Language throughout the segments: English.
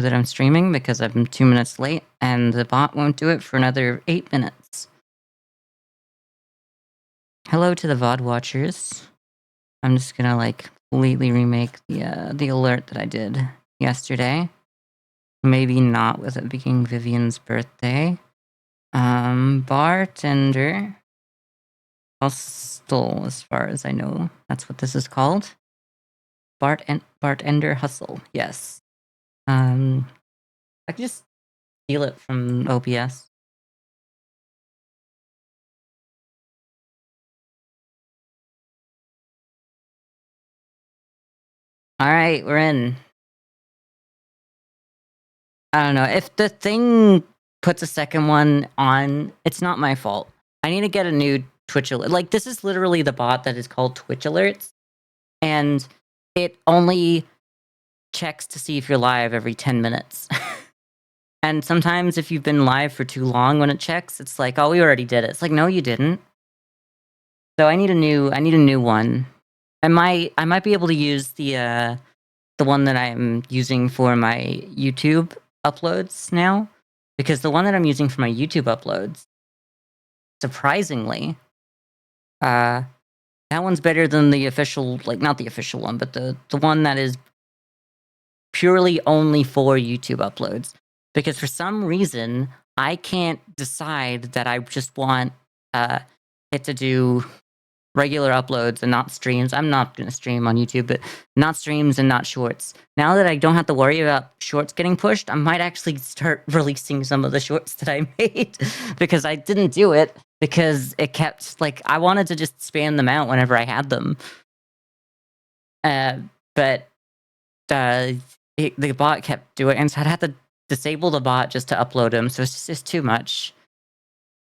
that I'm streaming because I'm 2 minutes late, and the bot won't do it for another 8 minutes. Hello to the VOD watchers. I'm just gonna, like, completely remake the alert that I did yesterday. Maybe not with it being Vivian's birthday. Bartender Hustle, as far as I know. That's what this is called. Bartender Hustle, yes. I can just steal it from OBS. Alright, we're in. I don't know. If the thing puts a second one on, it's not my fault. I need to get a new Twitch alert. Like, this is literally the bot that is called Twitch Alerts. And it only checks to see if you're live every 10 minutes. And sometimes if you've been live for too long when it checks, it's like, oh, we already did it. It's like, no, you didn't. So I need a new one. I might be able to use the one that I'm using for my YouTube uploads now, because the one that I'm using for my YouTube uploads, surprisingly, that one's better than the official, like, not the official one, but the one that is purely only for YouTube uploads. Because for some reason, I can't decide that I just want it to do regular uploads and not streams. I'm not going to stream on YouTube, but not streams and not shorts. Now that I don't have to worry about shorts getting pushed, I might actually start releasing some of the shorts that I made, because I didn't do it because it kept, like, I wanted to just spam them out whenever I had them. But the bot kept doing it, and so I'd have to disable the bot just to upload them, so it's just too much.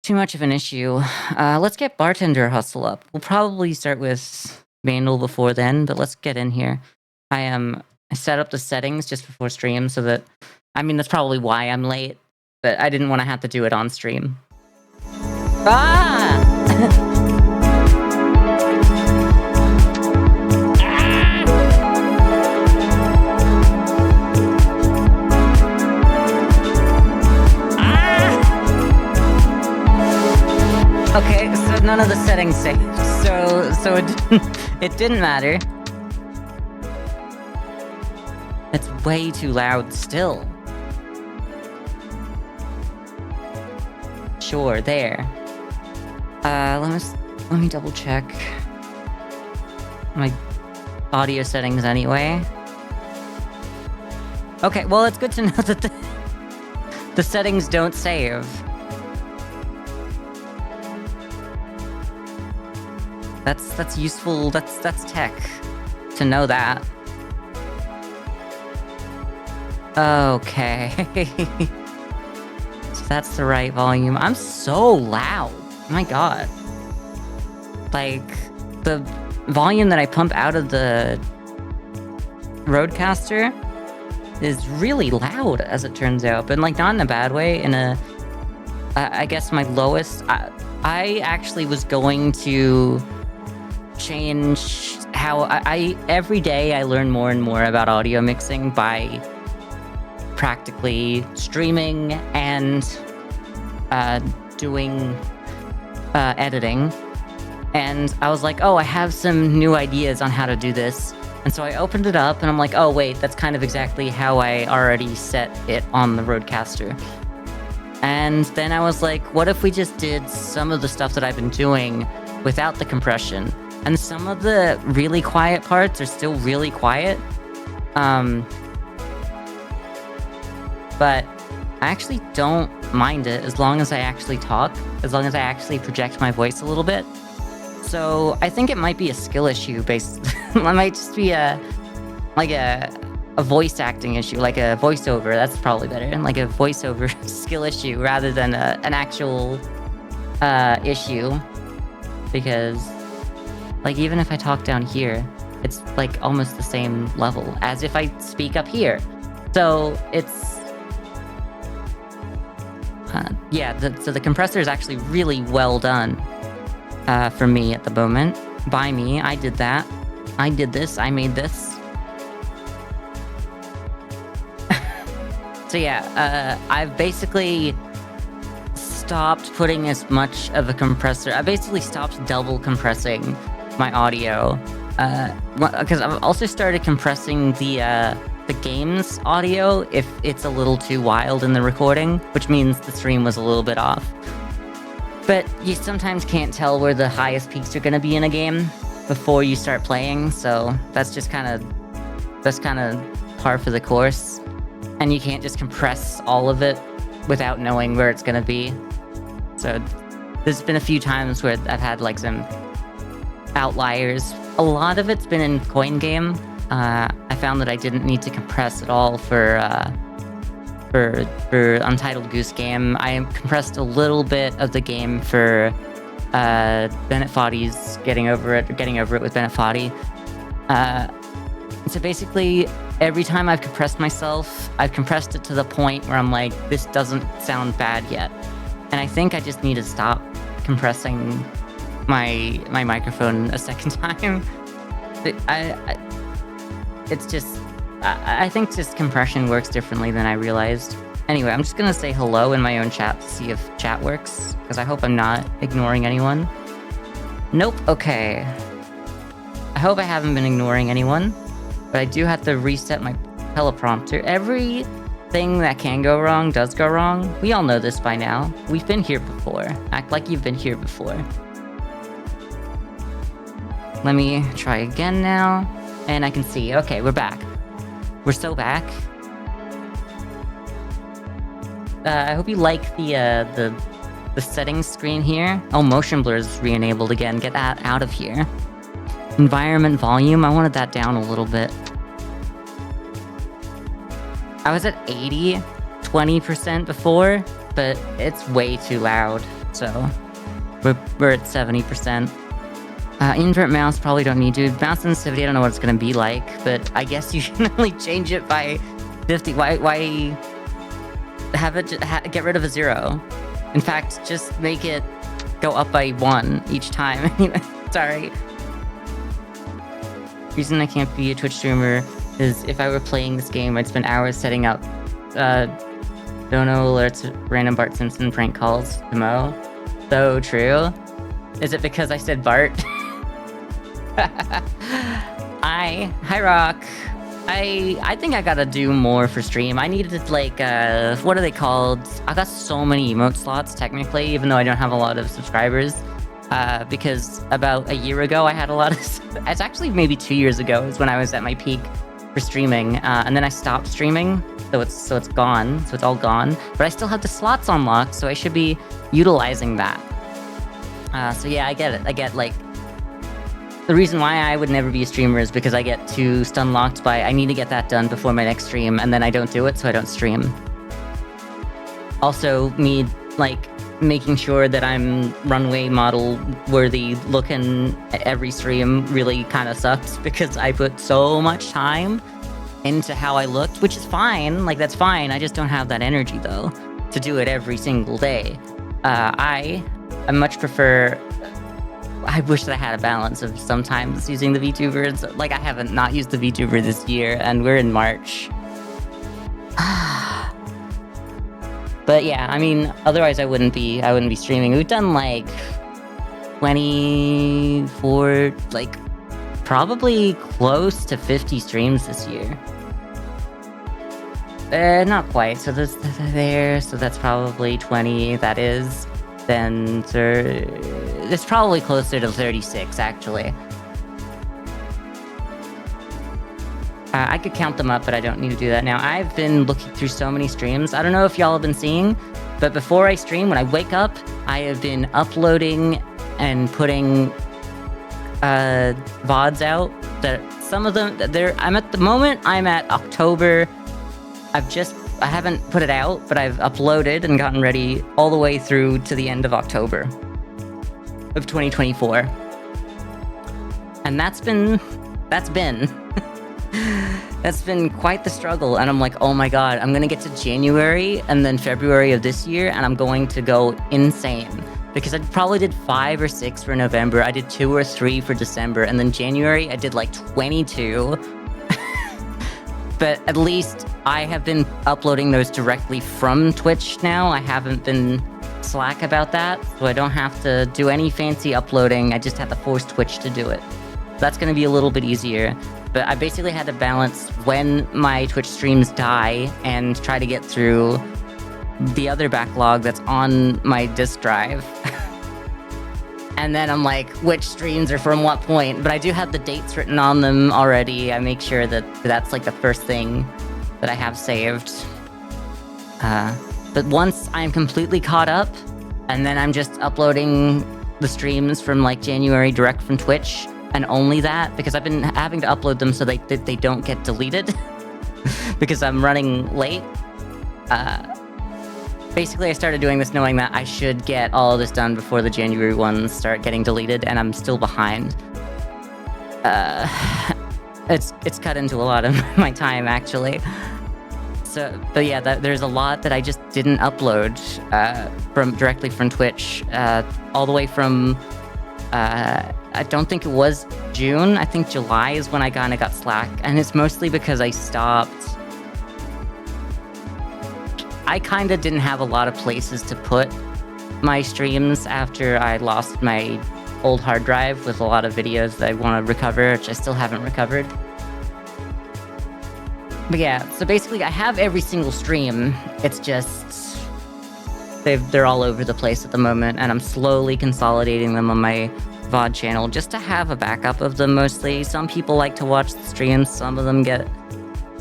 Too much of an issue. Let's get Bartender Hustle up. We'll probably start with Bandle before then, but let's get in here. I set up the settings just before stream so that, I mean, that's probably why I'm late, but I didn't want to have to do it on stream. Ah! Okay, so none of the settings saved, so it didn't matter. It's way too loud still. Sure, there. Let me double check my audio settings anyway. Okay, well, it's good to know that the settings don't save. That's useful. That's tech to know that. Okay. So that's the right volume. I'm so loud. My god. Like, the volume that I pump out of the Rodecaster is really loud, as it turns out, but, like, not in a bad way. I guess my lowest. I actually was going to change how I every day I learn more and more about audio mixing by practically streaming and doing editing. And I was like, oh, I have some new ideas on how to do this. And so I opened it up and I'm like, oh wait, that's kind of exactly how I already set it on the Rodecaster. And then I was like, what if we just did some of the stuff that I've been doing without the compression? And some of the really quiet parts are still really quiet. But I actually don't mind it as long as I actually talk, as long as I actually project my voice a little bit. So I think it might be a skill issue based. It might just be a voice acting issue, like a voiceover. That's probably better. Like a voiceover skill issue rather than an actual issue. Because, like, even if I talk down here, it's like almost the same level as if I speak up here. So it's so the compressor is actually really well done for me at the moment. By me, I did that. I did this. I made this. So yeah, I've basically stopped putting as much of a compressor. I basically stopped double compressing my audio, because I've also started compressing the game's audio if it's a little too wild in the recording, which means the stream was a little bit off. But you sometimes can't tell where the highest peaks are going to be in a game before you start playing, so that's kind of par for the course. And you can't just compress all of it without knowing where it's going to be. So there's been a few times where I've had like some outliers. A lot of it's been in coin game. I found that I didn't need to compress at all for Untitled Goose Game. I compressed a little bit of the game for Bennett Foddy's getting over it with Bennett Foddy. So basically, every time I've compressed myself, I've compressed it to the point where I'm like, this doesn't sound bad yet. And I think I just need to stop compressing my microphone a second time. I think just compression works differently than I realized. Anyway, I'm just gonna say hello in my own chat to see if chat works, because I hope I'm not ignoring anyone. Nope, okay. I hope I haven't been ignoring anyone, but I do have to reset my teleprompter. Everything that can go wrong does go wrong. We all know this by now. We've been here before. Act like you've been here before. Let me try again now, and I can see. Okay, we're back. We're so back. I hope you like the settings screen here. Oh, motion blur is re-enabled again. Get that out of here. Environment volume, I wanted that down a little bit. I was at 20% before, but it's way too loud, so we're at 70%. Invert mouse, probably don't need to. Mouse sensitivity, I don't know what it's gonna be like, but I guess you can only change it by 50. Why have it get rid of a 0? In fact, just make it go up by 1 each time. Sorry. Reason I can't be a Twitch streamer is if I were playing this game, I'd spend hours setting up dono alerts, random Bart Simpson prank calls to Mo. So true. Is it because I said Bart? Hi Rock. I think I gotta do more for stream. I needed like what are they called? I got so many emote slots technically, even though I don't have a lot of subscribers. Because about a year ago I had a lot of it's actually maybe 2 years ago is when I was at my peak for streaming, and then I stopped streaming, so it's gone, so it's all gone, but I still have the slots unlocked, so I should be utilizing that. So yeah, I get it. I get like the reason why I would never be a streamer is because I get too stun locked by I need to get that done before my next stream, and then I don't do it, so I don't stream. Also need like making sure that I'm runway model worthy looking at every stream really kind of sucks because I put so much time into how I looked, which is fine, like that's fine. I just don't have that energy though to do it every single day. I much prefer, I wish that I had a balance of sometimes using the VTubers. Like I haven't not used the VTuber this year and we're in March. But yeah, I mean, otherwise I wouldn't be streaming. We've done like 24, like probably close to 50 streams this year. Not quite. So there's there, so that's probably 20. That is, then it's probably closer to 36 actually. I could count them up, but I don't need to do that now. I've been looking through so many streams. I don't know if y'all have been seeing, but before I stream, when I wake up, I have been uploading and putting VODs out. That some of them, I'm at the moment, I'm at October. I haven't put it out, but I've uploaded and gotten ready all the way through to the end of October of 2024. And that's been that's been quite the struggle, and I'm like, oh my god, I'm gonna get to January and then February of this year, and I'm going to go insane. Because I probably did 5 or 6 for November, I did 2 or 3 for December, and then January I did like 22. But at least I have been uploading those directly from Twitch now. I haven't been slack about that, so I don't have to do any fancy uploading. I just have to force Twitch to do it. That's going to be a little bit easier. But I basically had to balance when my Twitch streams die and try to get through the other backlog that's on my disk drive. And then I'm like, which streams are from what point? But I do have the dates written on them already. I make sure that that's like the first thing that I have saved. But once I'm completely caught up, and then I'm just uploading the streams from like January direct from Twitch, and only that, because I've been having to upload them so they don't get deleted, because I'm running late. Basically, I started doing this knowing that I should get all of this done before the January ones start getting deleted, and I'm still behind. It's cut into a lot of my time, actually. So, but yeah, there's a lot that I just didn't upload directly from Twitch, all the way from, I don't think it was June. I think July is when I kind of got slack, and it's mostly because I stopped. I kind of didn't have a lot of places to put my streams after I lost my old hard drive with a lot of videos that I want to recover, which I still haven't recovered. But yeah, so basically I have every single stream. It's just they're all over the place at the moment, and I'm slowly consolidating them on my VOD channel just to have a backup of them mostly. Some people like to watch the streams, some of them get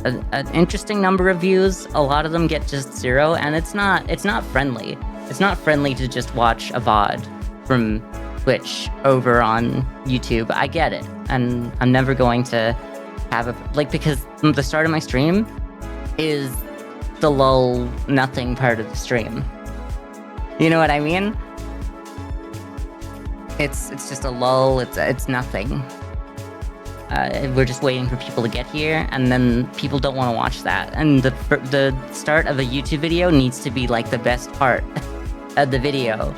an interesting number of views, a lot of them get just 0, and it's not friendly. It's not friendly to just watch a VOD from Twitch over on YouTube. I get it, and I'm never going to have because the start of my stream is the lull nothing part of the stream. You know what I mean? It's just a lull, it's nothing. We're just waiting for people to get here, and then people don't want to watch that. And the start of a YouTube video needs to be like the best part of the video,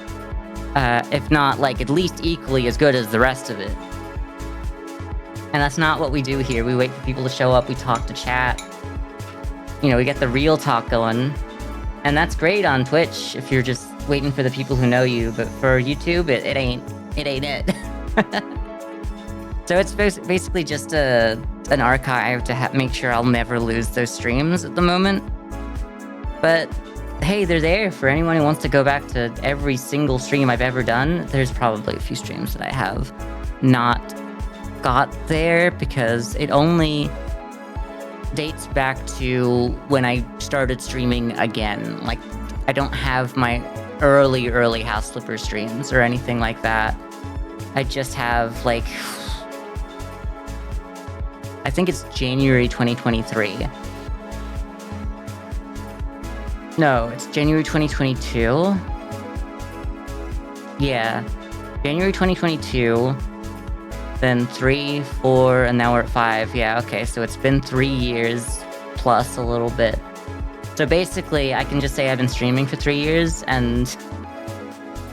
if not like at least equally as good as the rest of it. And that's not what we do here. We wait for people to show up, we talk to chat. You know, we get the real talk going, and that's great on Twitch if you're just waiting for the people who know you. But for YouTube, it ain't it. So it's basically just an archive to make sure I'll never lose those streams at the moment. But hey, they're there for anyone who wants to go back to every single stream I've ever done. There's probably a few streams that I have not got there because it only dates back to when I started streaming again. Like, I don't have my early House Flipper streams or anything like that. I just have like, I think it's January 2023. No, it's January 2022. Yeah, January 2022, then 3, 4, and now we're at 5. Yeah, okay, so it's been 3 years plus a little bit. So basically, I can just say I've been streaming for 3 years, and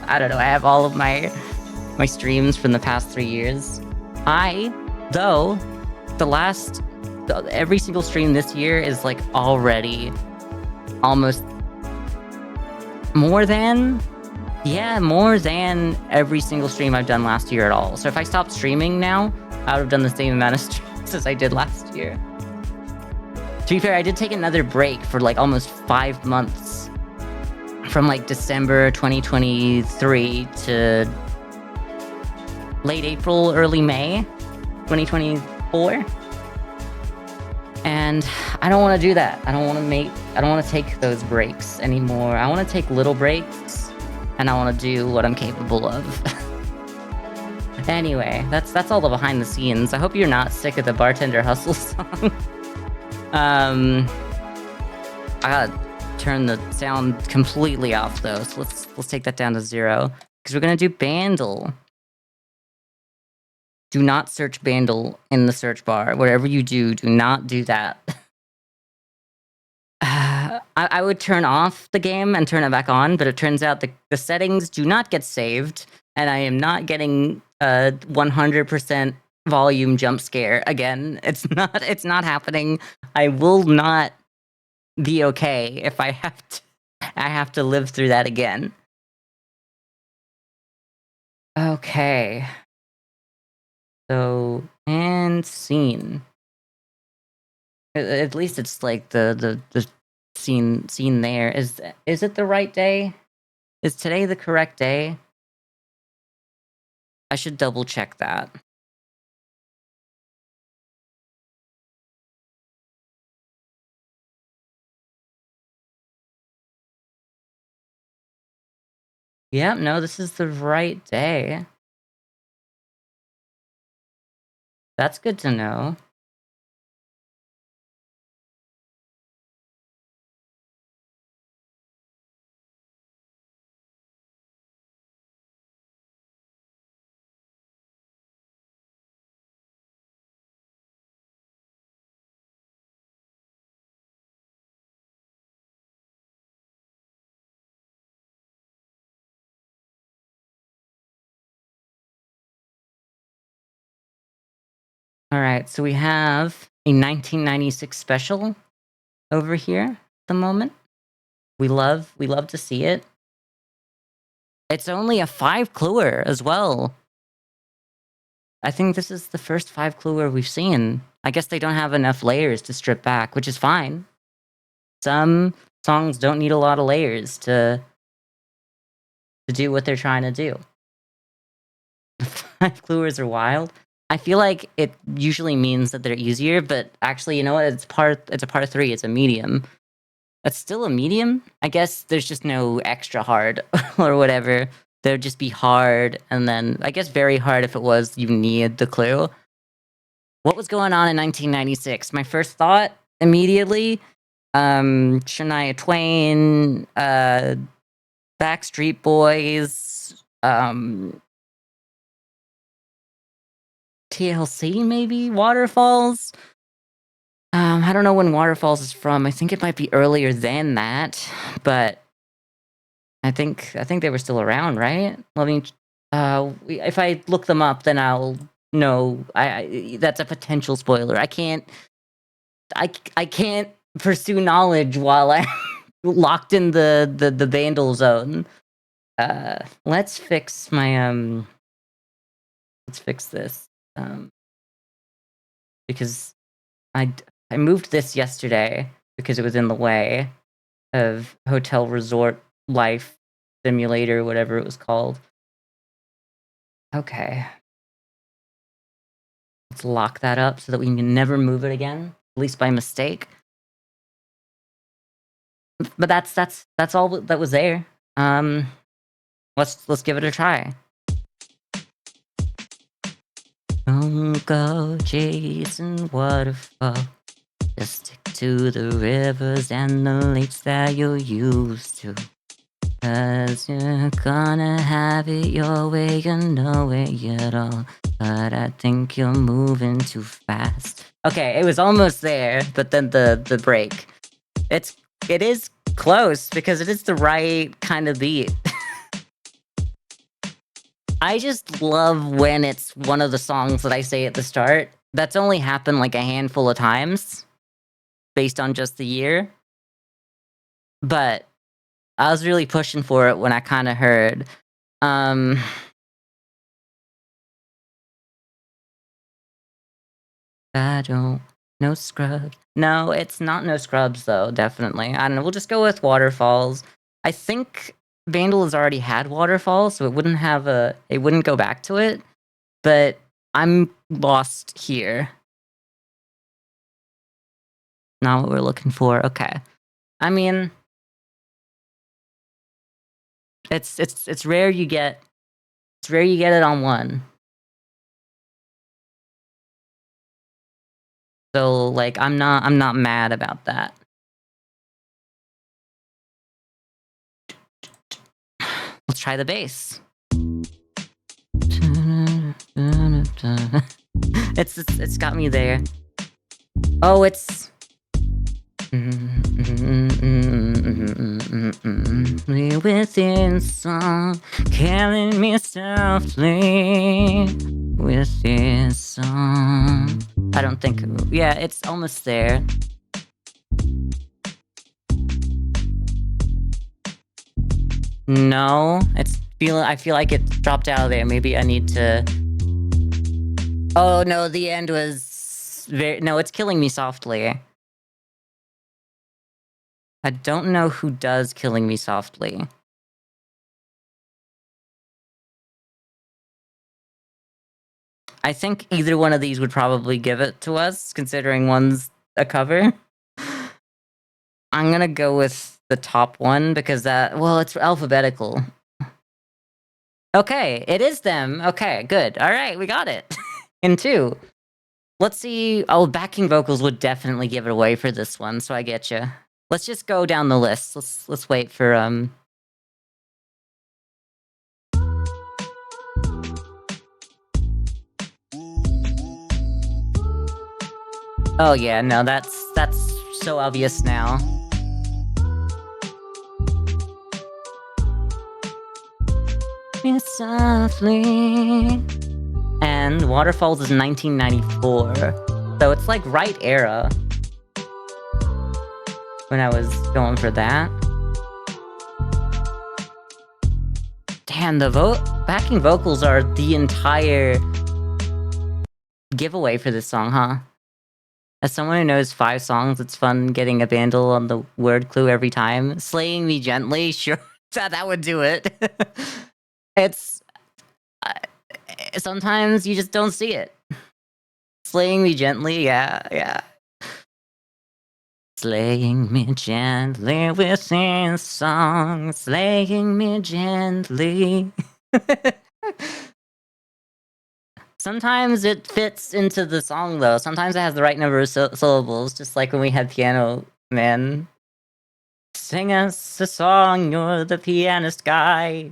I don't know, I have all of my streams from the past 3 years. Every single stream this year is like already almost more than every single stream I've done last year at all. So if I stopped streaming now, I would have done the same amount of streams as I did last year. To be fair, I did take another break for like almost 5 months from like December 2023 to late April, early May 2024. And I don't want to do that. I don't want to take those breaks anymore. I want to take little breaks, and I want to do what I'm capable of. Anyway, that's all the behind the scenes. I hope you're not sick of the Bartender Hustle song. I gotta turn the sound completely off though, so let's take that down to 0, because we're gonna do Bandle. Do not search Bandle in the search bar. Whatever you do not do that. I would turn off the game and turn it back on, but it turns out the settings do not get saved, and I am not getting 100% volume jump scare again. It's not happening. I will not be okay if I have to live through that again. Okay. So, and scene. At least it's like the scene there. Is it the right day? Is today the correct day? I should double check that. Yeah, no, this is the right day. That's good to know. All right, so we have a 1996 special over here at the moment. We love to see it. It's only a 5 cluer as well. I think this is the first 5 cluer we've seen. I guess they don't have enough layers to strip back, which is fine. Some songs don't need a lot of layers to do what they're trying to do. 5 cluers are wild. I feel like it usually means that they're easier, but actually, you know what? It's a part 3, it's a medium. That's still a medium? I guess there's just no extra hard or whatever. There'd just be hard, and then I guess very hard if it was you need the clue. What was going on in 1996? My first thought immediately, Shania Twain, Backstreet Boys, TLC maybe? Waterfalls? I don't know when Waterfalls is from. I think it might be earlier than that, but I think they were still around, right? Let me. If I look them up, then I'll know. That's a potential spoiler. I can't. I can't pursue knowledge while I'm locked in the Bandle zone. Let's fix my Let's fix this. Because I moved this yesterday because it was in the way of Hotel Resort Life Simulator, whatever it was called. Okay. Let's lock that up so that we can never move it again, at least by mistake. But that's all that was there. Let's give it a try. Don't go chasing waterfall. Just stick to the rivers and the lakes that you're used to. 'Cause you're gonna have it your way, you know it at all. But I think you're moving too fast. Okay, it was almost there, but then the break. It is close because it is the right kind of beat. I just love when it's one of the songs that I say at the start. That's only happened like a handful of times based on just the year. But I was really pushing for it when I kind of heard. I don't. No scrubs. No, it's not no scrubs though. Definitely. I don't know. We'll just go with waterfalls. I think Bandle has already had waterfalls, so it wouldn't have a. It wouldn't go back to it. But I'm lost here. Not what we're looking for. Okay. I mean, it's rare you get. It's rare you get it on one. So like I'm not mad about that. Let's try the bass. It's got me there. Oh, it's within song, killing me softly. with this song. I don't think. Yeah, it's almost there. No, I feel like it dropped out of there. Maybe I need to. Oh no, the end was very. No, it's Killing Me Softly. I don't know who does Killing Me Softly. I think either one of these would probably give it to us, considering one's a cover. I'm gonna go with the top one because it's alphabetical. Okay, it is them. Okay, good. All right, we got it. In 2. Let's see. Oh, backing vocals would definitely give it away for this one, so I get you. Let's just go down the list. Let's wait for Oh yeah, no, that's so obvious now. It's softly. And Waterfalls is 1994. So it's like right era. When I was going for that. Damn, the backing vocals are the entire giveaway for this song, huh? As someone who knows 5 songs, it's fun getting a Bandle on the word clue every time. Slaying Me Gently, sure, that would do it. It's... sometimes you just don't see it. Slaying Me Gently, yeah. Slaying me gently with this song, slaying me gently. Sometimes it fits into the song, though. Sometimes it has the right number of syllables, just like when we had Piano Man. Sing us a song, you're the pianist guy.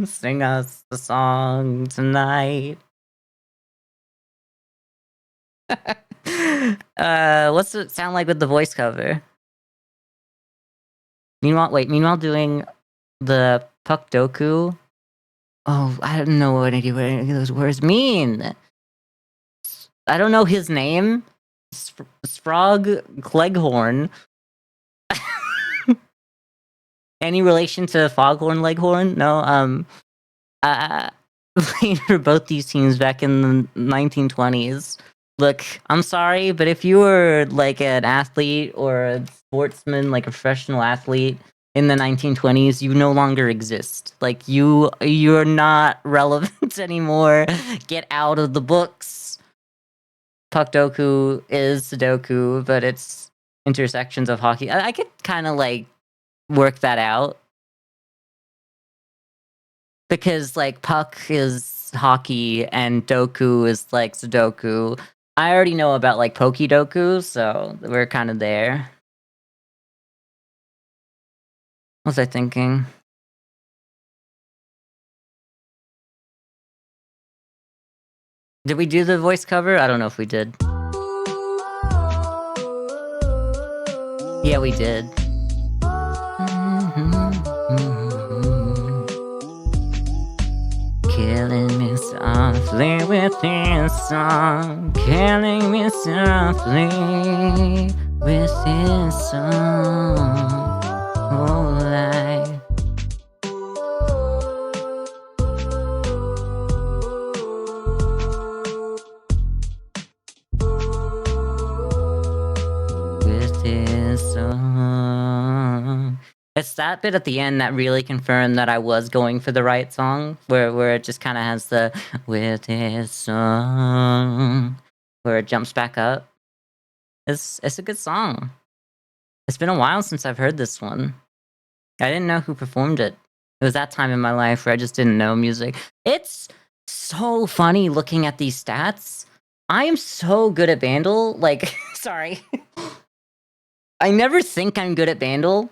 Sing us a song tonight. What's it sound like with the voice cover? Meanwhile doing the Puck Doku. Oh, I don't know what any of those words mean. I don't know his name. Sprog Cleghorn. Any relation to Foghorn Leghorn? No. Played for both these teams back in the 1920s. Look, I'm sorry, but if you were like an athlete or a sportsman, like a professional athlete in the 1920s, you no longer exist. Like you're not relevant anymore. Get out of the books. Puckdoku is Sudoku, but it's intersections of hockey. I could kind of like work that out. Because like puck is hockey and doku is like Sudoku. I already know about like Pokidoku, so we're kind of there. What was I thinking? Did we do the voice cover? I don't know if we did. Yeah, we did. Killing me softly with this song. Killing me softly with this song. Oh, life. With this song. It's that bit at the end that really confirmed that I was going for the right song, where it just kind of has the with his song, where it jumps back up. It's a good song. It's been a while since I've heard this one. I didn't know who performed it. It was that time in my life where I just didn't know music. It's so funny looking at these stats. I am so good at Bandle. Like, sorry. I never think I'm good at Bandle.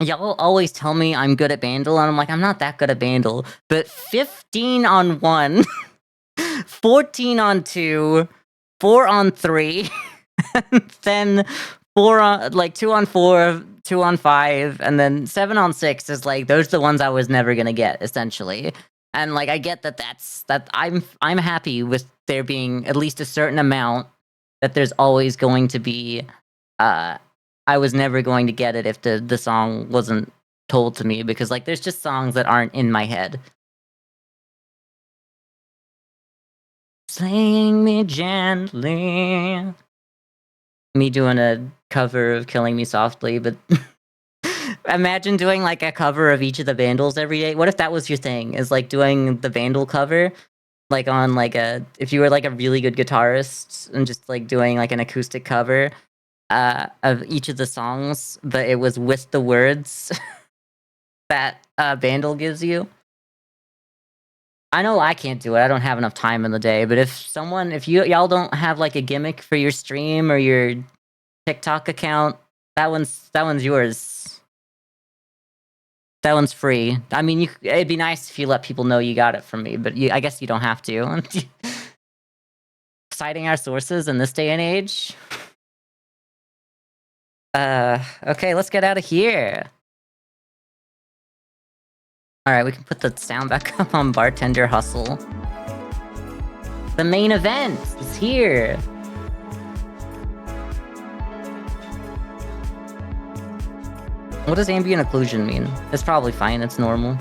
Y'all always tell me I'm good at Bandle, and I'm like, I'm not that good at Bandle. But 15 on 1, 14 on 2, 4 on 3, and then 4 on, like, 2 on 4, 2 on 5, and then 7 on 6 is like, those are the ones I was never gonna get, essentially. And like I get that I'm happy with there being at least a certain amount that there's always going to be. I was never going to get it if the song wasn't told to me, because like there's just songs that aren't in my head. Slaying me gently. Me doing a cover of Killing Me Softly, but imagine doing like a cover of each of the Bandles every day. What if that was your thing? Is like doing the Bandle cover, like on like if you were like a really good guitarist and just like doing like an acoustic cover of each of the songs, but it was with the words that Bandle gives you. I know I can't do it. I don't have enough time in the day. But if y'all don't have like a gimmick for your stream or your TikTok account, that one's yours. That one's free. I mean, it'd be nice if you let people know you got it from me, but I guess you don't have to. Citing our sources in this day and age. Okay, let's get out of here. Alright, we can put the sound back up on Bartender Hustle. The main event is here! What does ambient occlusion mean? It's probably fine, it's normal.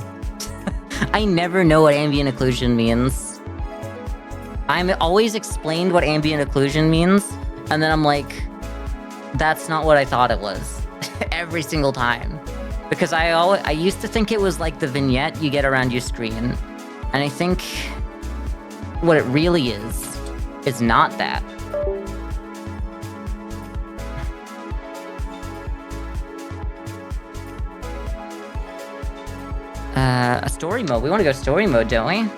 I never know what ambient occlusion means. I'm always explained what ambient occlusion means, and then I'm like, that's not what I thought it was. Every single time. Because I used to think it was like the vignette you get around your screen. And I think what it really is not that. A story mode. We want to go story mode, don't we?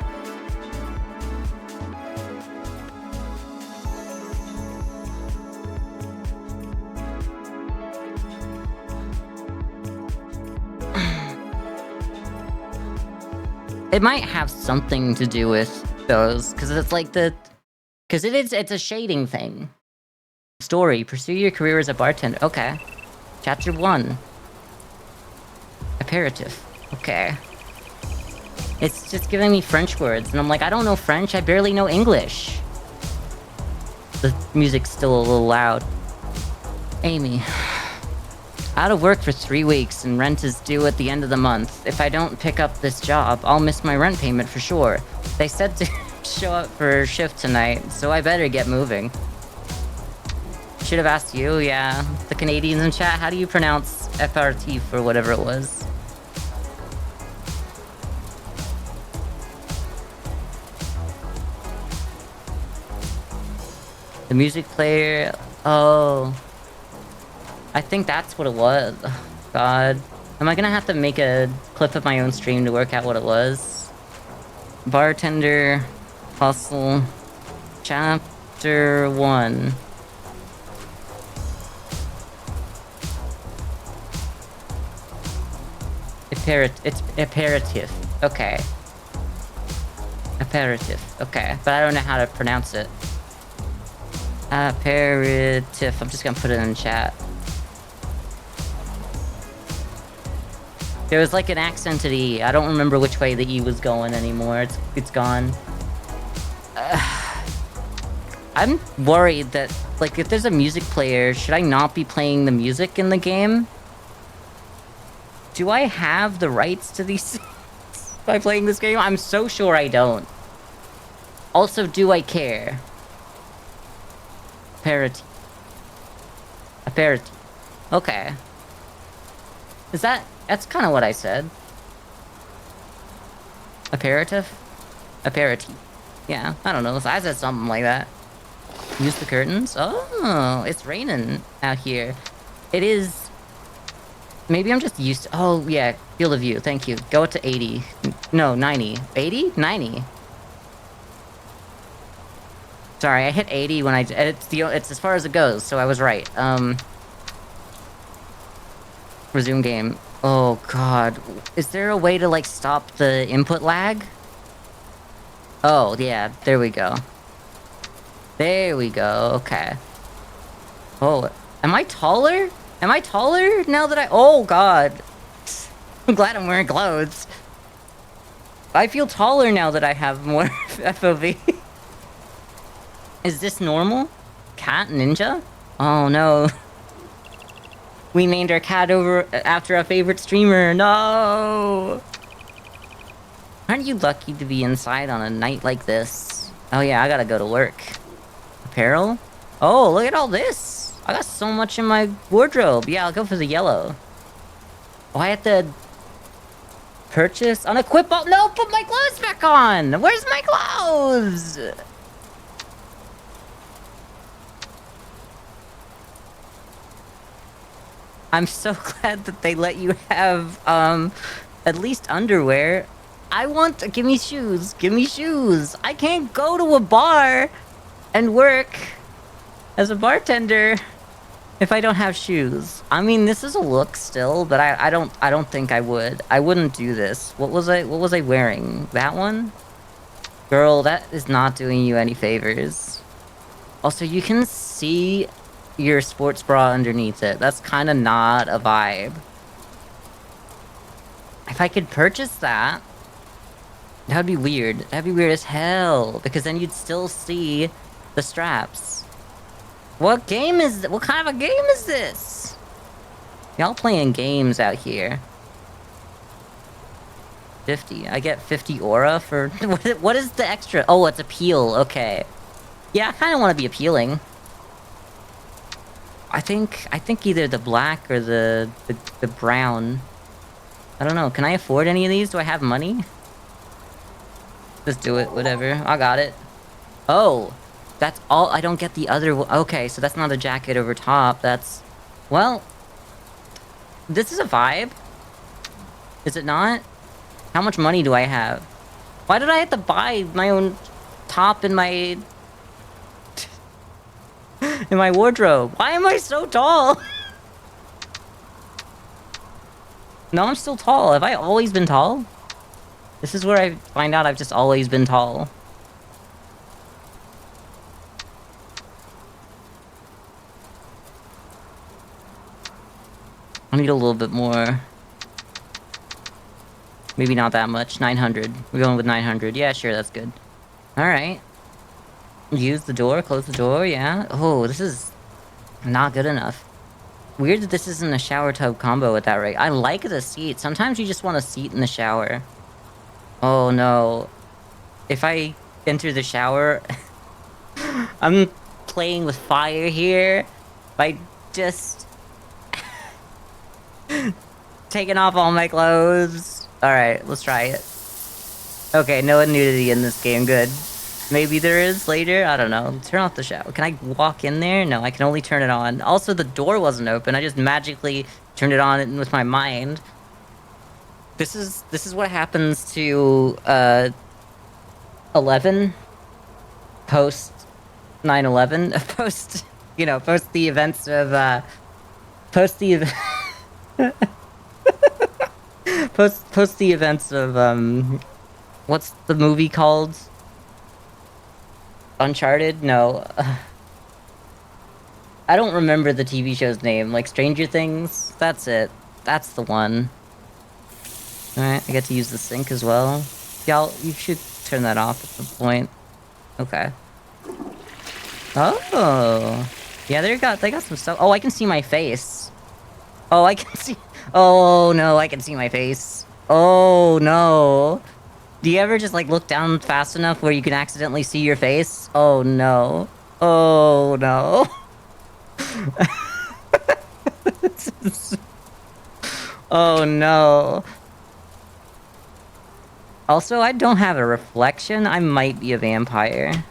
It might have something to do with those, because it's like it's a shading thing. Story, pursue your career as a bartender. Okay. Chapter 1. Aperitif. Okay. It's just giving me French words, and I'm like, I don't know French, I barely know English. The music's still a little loud. Amy. Out of work for 3 weeks, and rent is due at the end of the month. If I don't pick up this job, I'll miss my rent payment for sure. They said to show up for shift tonight, so I better get moving. Should have asked you, yeah. The Canadians in chat, how do you pronounce FRT for whatever it was? The music player... Oh... I think that's what it was. Oh, God. Am I gonna have to make a clip of my own stream to work out what it was? Bartender Hustle Chapter 1. It's aperitif. Okay. Aperitif. Okay. But I don't know how to pronounce it. Aperitif. I'm just gonna put it in chat. There was like an accented E. I don't remember which way the E was going anymore. It's gone. I'm worried that, like, if there's a music player, should I not be playing the music in the game? Do I have the rights to these by playing this game? I'm so sure I don't. Also, do I care? Aperitif. Aperitif. Okay. Is that... That's kind of what I said. Aperitif? Aperitif. Yeah, I don't know. I said something like that. Use the curtains? Oh, it's raining out here. It is... Maybe I'm just used to... Oh, yeah. Field of view. Thank you. Go up to 80. No, 90. 80? 90. Sorry, I hit 80 when it's as far as it goes, so I was right. Resume game. Oh, God. Is there a way to, like, stop the input lag? Oh, yeah. There we go. There we go. Okay. Oh, am I taller? Am I taller now that I... Oh, God. I'm glad I'm wearing clothes. I feel taller now that I have more FOV. Is this normal? Cat ninja? Oh no. We named our cat after a favorite streamer. No! Aren't you lucky to be inside on a night like this? Oh yeah, I gotta go to work. Apparel? Oh, look at all this! I got so much in my wardrobe. Yeah, I'll go for the yellow. Oh, I have to purchase, unequip all— no, put my clothes back on! Where's my clothes? I'm so glad that they let you have, at least underwear. Give me shoes, give me shoes! I can't go to a bar and work as a bartender if I don't have shoes. I mean, this is a look still, but I don't think I would. I wouldn't do this. What was I wearing? That one? Girl, that is not doing you any favors. Also, you can see your sports bra underneath it. That's kind of not a vibe. If I could purchase that, that would be weird. That'd be weird as hell, because then you'd still see the straps. What game is— what kind of a game is this? Y'all playing games out here. 50. I get 50 aura for— what is the extra? Oh, it's appeal. Okay. Yeah, I kind of want to be appealing. I think either the black or the brown. I don't know. Can I afford any of these? Do I have money? Just do it. Whatever. I got it. Oh, that's all. I don't get the other one. Okay, so that's not a jacket over top. That's— well, this is a vibe. Is it not? How much money do I have? Why did I have to buy my own top in my in my wardrobe? Why am I so tall? No, I'm still tall. Have I always been tall? This is where I find out I've just always been tall. I need a little bit more. Maybe not that much. 900. We're going with 900. Yeah, sure, that's good. Alright. Use the door, close the door, yeah. Oh, this is not good enough. Weird that this isn't a shower tub combo at that rate. I like the seat. Sometimes you just want a seat in the shower. Oh no. If I enter the shower... I'm playing with fire here by just... taking off all my clothes. Alright, let's try it. Okay, no nudity in this game, good. Maybe there is later, I don't know. Turn off the shower. Can I walk in there? No, I can only turn it on. Also, the door wasn't open. I just magically turned it on with my mind. This is what happens to 11 post 9/11, post, you know, post the events of post the events of what's the movie called? Uncharted? No. I don't remember the TV show's name. Like Stranger Things? That's it. That's the one. Alright, I get to use the sink as well. Y'all, you should turn that off at some point. Okay. Oh. Yeah, they got some stuff. Oh, I can see my face. Oh, I can see... Oh, no, I can see my face. Oh, no. Do you ever just, like, look down fast enough where you can accidentally see your face? Oh, no. Oh, no. Oh, no. Also, I don't have a reflection. I might be a vampire.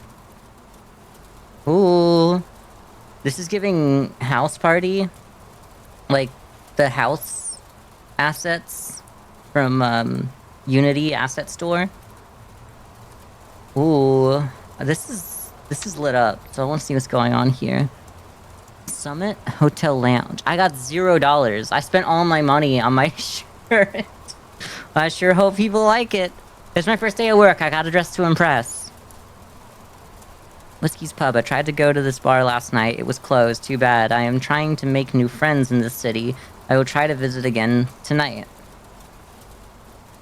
Ooh. This is giving house party. Like, the house assets from, Unity Asset Store. Ooh. This is lit up, so I want to see what's going on here. Summit Hotel Lounge. I got $0. I spent all my money on my shirt. I sure hope people like it. It's my first day at work. I gotta dress to impress. Whiskey's Pub. I tried to go to this bar last night. It was closed. Too bad. I am trying to make new friends in this city. I will try to visit again tonight.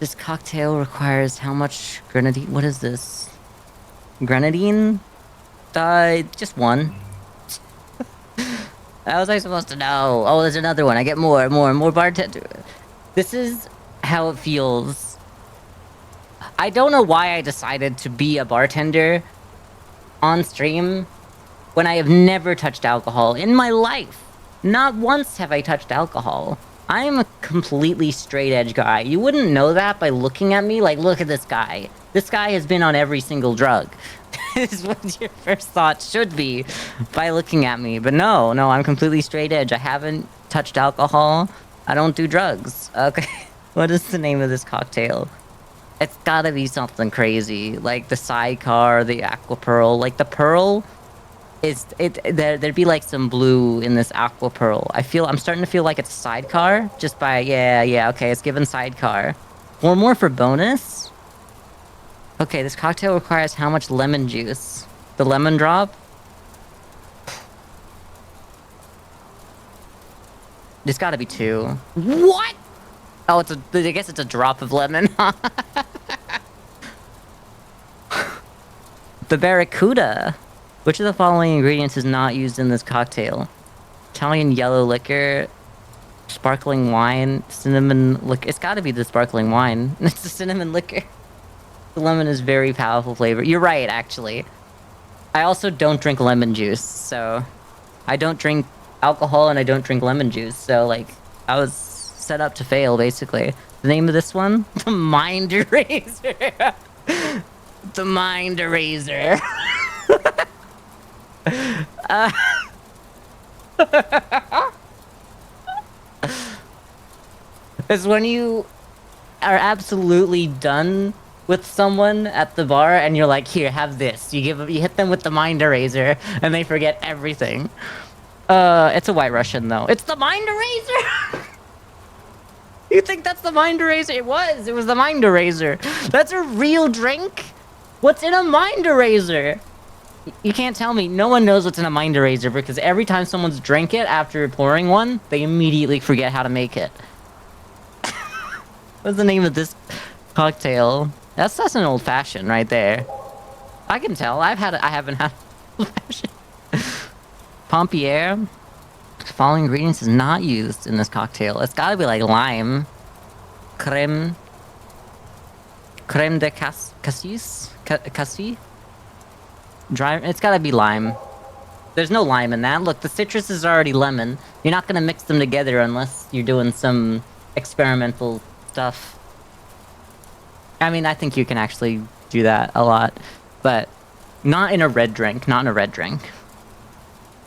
This cocktail requires how much grenadine? What is this? Grenadine? Just one. How was I supposed to know? Oh, there's another one. I get more bartender. This is how it feels. I don't know why I decided to be a bartender on stream when I have never touched alcohol in my life. Not once have I touched alcohol. I am a completely straight edge guy. You wouldn't know that by looking at me. Like, look at this guy. This guy has been on every single drug. This is what your first thought should be by looking at me. But no, I'm completely straight edge. I haven't touched alcohol. I don't do drugs. Okay. What is the name of this cocktail? It's gotta be something crazy. Like the sidecar, the aqua pearl. Like the pearl there'd be like some blue in this aqua pearl. I'm starting to feel like it's a sidecar just by yeah, okay, it's given sidecar. 4 more for bonus. Okay, this cocktail requires how much lemon juice? The lemon drop? There's gotta be 2. What? Oh, I guess it's a drop of lemon. The Barracuda. Which of the following ingredients is not used in this cocktail? Italian yellow liquor, sparkling wine, cinnamon liquor. It's gotta be the sparkling wine. It's the cinnamon liquor. The lemon is very powerful flavor. You're right, actually. I also don't drink lemon juice, so... I don't drink alcohol and I don't drink lemon juice, so, like, I was set up to fail, basically. The name of this one? The Mind Eraser! The Mind Eraser. It's when you are absolutely done with someone at the bar and you're like, here, have this. You hit them with the Mind Eraser and they forget everything. It's a White Russian though. It's the Mind Eraser. You think that's the Mind Eraser? It was the Mind Eraser. That's a real drink? What's in a Mind Eraser? You can't tell me. No one knows what's in a Mind Eraser because every time someone's drank it after pouring one, they immediately forget how to make it. What's the name of this cocktail? That's an old fashioned right there. I can tell. I haven't had old fashioned. Pompier. The following ingredients is not used in this cocktail. It's gotta be like lime, creme de cassis. Dry. It's gotta be lime. There's no lime in that. Look, the citrus is already lemon. You're not gonna mix them together unless you're doing some experimental stuff. I mean, I think you can actually do that a lot, but not in a red drink. Not in a red drink.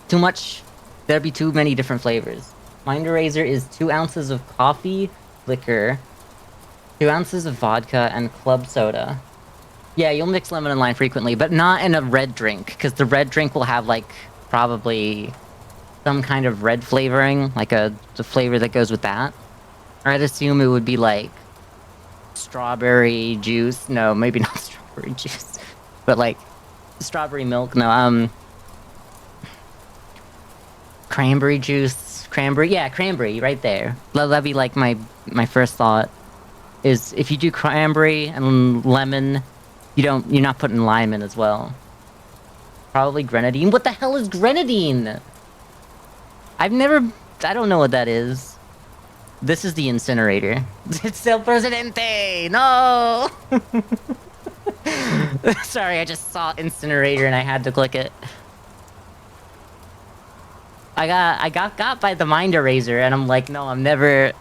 Too much. There'd be too many different flavors. Mind Eraser is 2 ounces of coffee liquor, 2 ounces of vodka, and club soda. Yeah, you'll mix lemon and lime frequently, but not in a red drink, because the red drink will have, like, probably some kind of red flavoring, like the flavor that goes with that. Or I'd assume it would be, like, strawberry juice. No, maybe not strawberry juice. But, like, strawberry milk. No, cranberry juice. Cranberry. Yeah, cranberry, right there. That'd be, like, my first thought. Is if you do cranberry and lemon... You're not putting lime in as well. Probably grenadine. What the hell is grenadine? I don't know what that is. This is the incinerator. It's El Presidente! No! Sorry, I just saw incinerator and I had to click it. I got by the Mind Eraser and I'm like, no, I'm never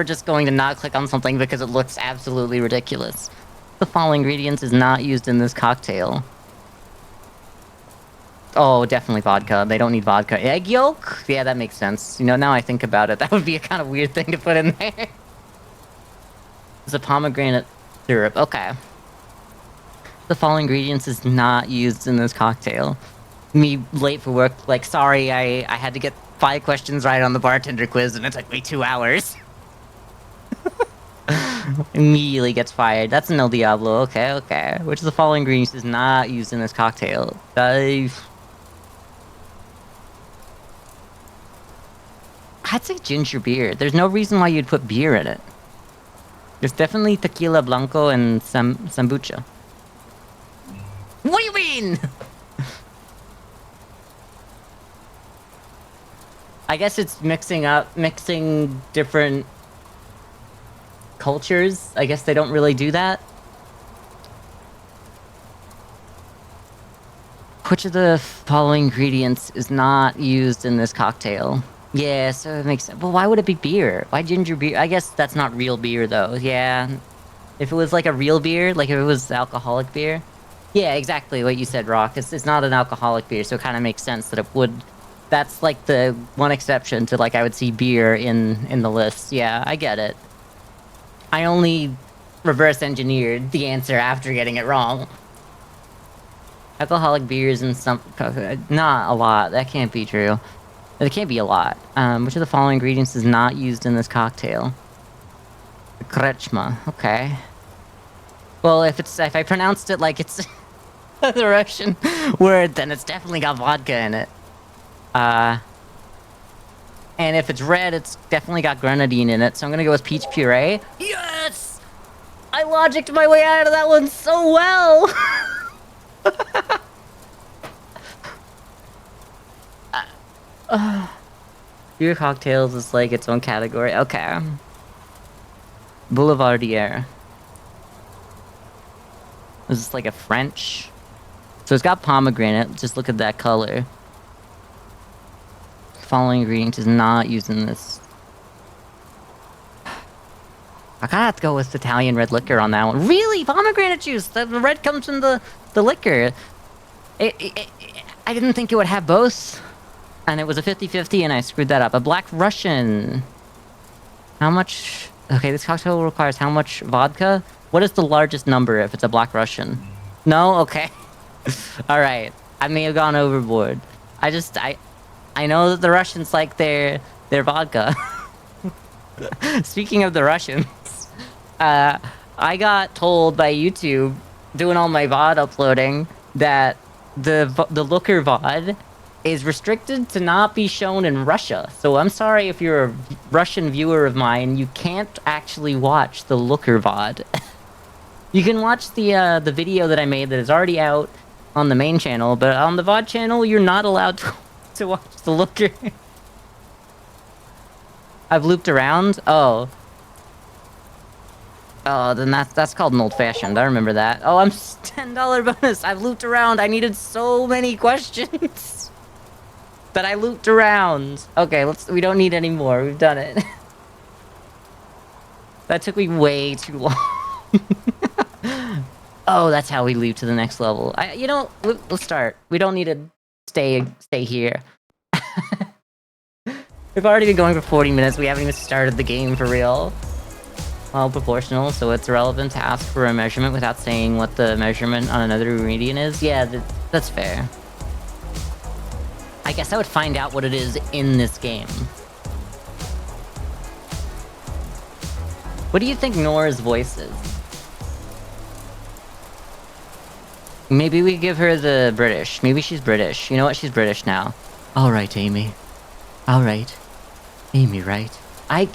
just going to not click on something because it looks absolutely ridiculous. The following ingredients is not used in this cocktail. Oh, definitely vodka. They don't need vodka. Egg yolk? Yeah, that makes sense. You know, now I think about it, that would be a kind of weird thing to put in there. It's a pomegranate syrup. Okay. The following ingredients is not used in this cocktail. Me late for work, like, sorry, I had to get 5 questions right on the bartender quiz and it took me 2 hours. Immediately gets fired. That's an El Diablo. Okay. Which of the following ingredients is not used in this cocktail? I'd say ginger beer. There's no reason why you'd put beer in it. There's definitely tequila blanco and sambucha. What do you mean? I guess it's mixing different cultures. I guess they don't really do that. Which of the following ingredients is not used in this cocktail? Yeah, so it makes sense. Well, why would it be beer? Why ginger beer? I guess that's not real beer, though. Yeah. If it was like a real beer, like if it was alcoholic beer. Yeah, exactly what you said, Rock. It's not an alcoholic beer, so it kind of makes sense that it would... That's like the one exception to, like, I would see beer in the list. Yeah, I get it. I only reverse engineered the answer after getting it wrong. Alcoholic beers and some... Not a lot. That can't be true. It can't be a lot. Which of the following ingredients is not used in this cocktail? Krechma. Okay. Well, if I pronounced it like it's the Russian word, then it's definitely got vodka in it. And if it's red, it's definitely got grenadine in it, so I'm gonna go with peach puree. Yes! I logicked my way out of that one so well! Beer cocktails is like its own category. Okay. Boulevardier. Is this like a French? So it's got pomegranate. Just look at that color. Following ingredient is not used in this. I gotta have to go with Italian red liquor on that one. Really? Pomegranate juice! The red comes from the liquor. I didn't think it would have both. And it was a 50-50 and I screwed that up. A Black Russian. How much... Okay, this cocktail requires how much vodka? What is the largest number if it's a Black Russian? No? Okay. Alright. I may have gone overboard. I know that the Russians like their vodka. Speaking of the Russians, I got told by YouTube, doing all my VOD uploading, that the Looker VOD is restricted to not be shown in Russia. So I'm sorry if you're a Russian viewer of mine, you can't actually watch the Looker VOD. You can watch the video that I made that is already out on the main channel, but on the VOD channel, you're not allowed to watch the Looker. I've looped around? Oh. Oh, then that's called an old-fashioned. I remember that. Oh, I'm $10 bonus. I've looped around. I needed so many questions that I looped around. Okay, we don't need any more. We've done it. That took me way too long. Oh, that's how we leap to the next level. You know, let's start. We don't need to stay here. We've already been going for 40 minutes. We haven't even started the game for real. Well, proportional, so it's irrelevant to ask for a measurement without saying what the measurement on another ingredient is. Yeah, that's fair. I guess I would find out what it is in this game. What do you think Nora's voice is? Maybe we give her the British. Maybe she's British. You know what? She's British now. Alright, Amy. Alright. Amy, right? I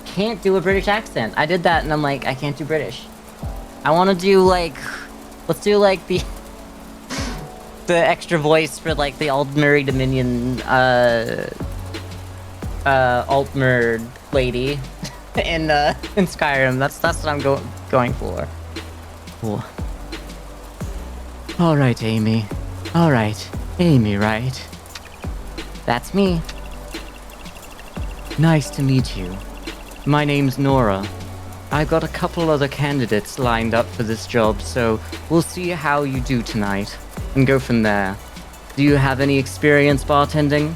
can't do a British accent. I did that and I'm like, I can't do British. I want to do like... Let's do like the extra voice for like the Aldmeri Dominion, Altmer lady in Skyrim. That's what I'm going for. Cool. Alright, Amy. Alright. Amy, right? That's me. Nice to meet you. My name's Nora. I've got a couple other candidates lined up for this job, so we'll see how you do tonight, and go from there. Do you have any experience bartending?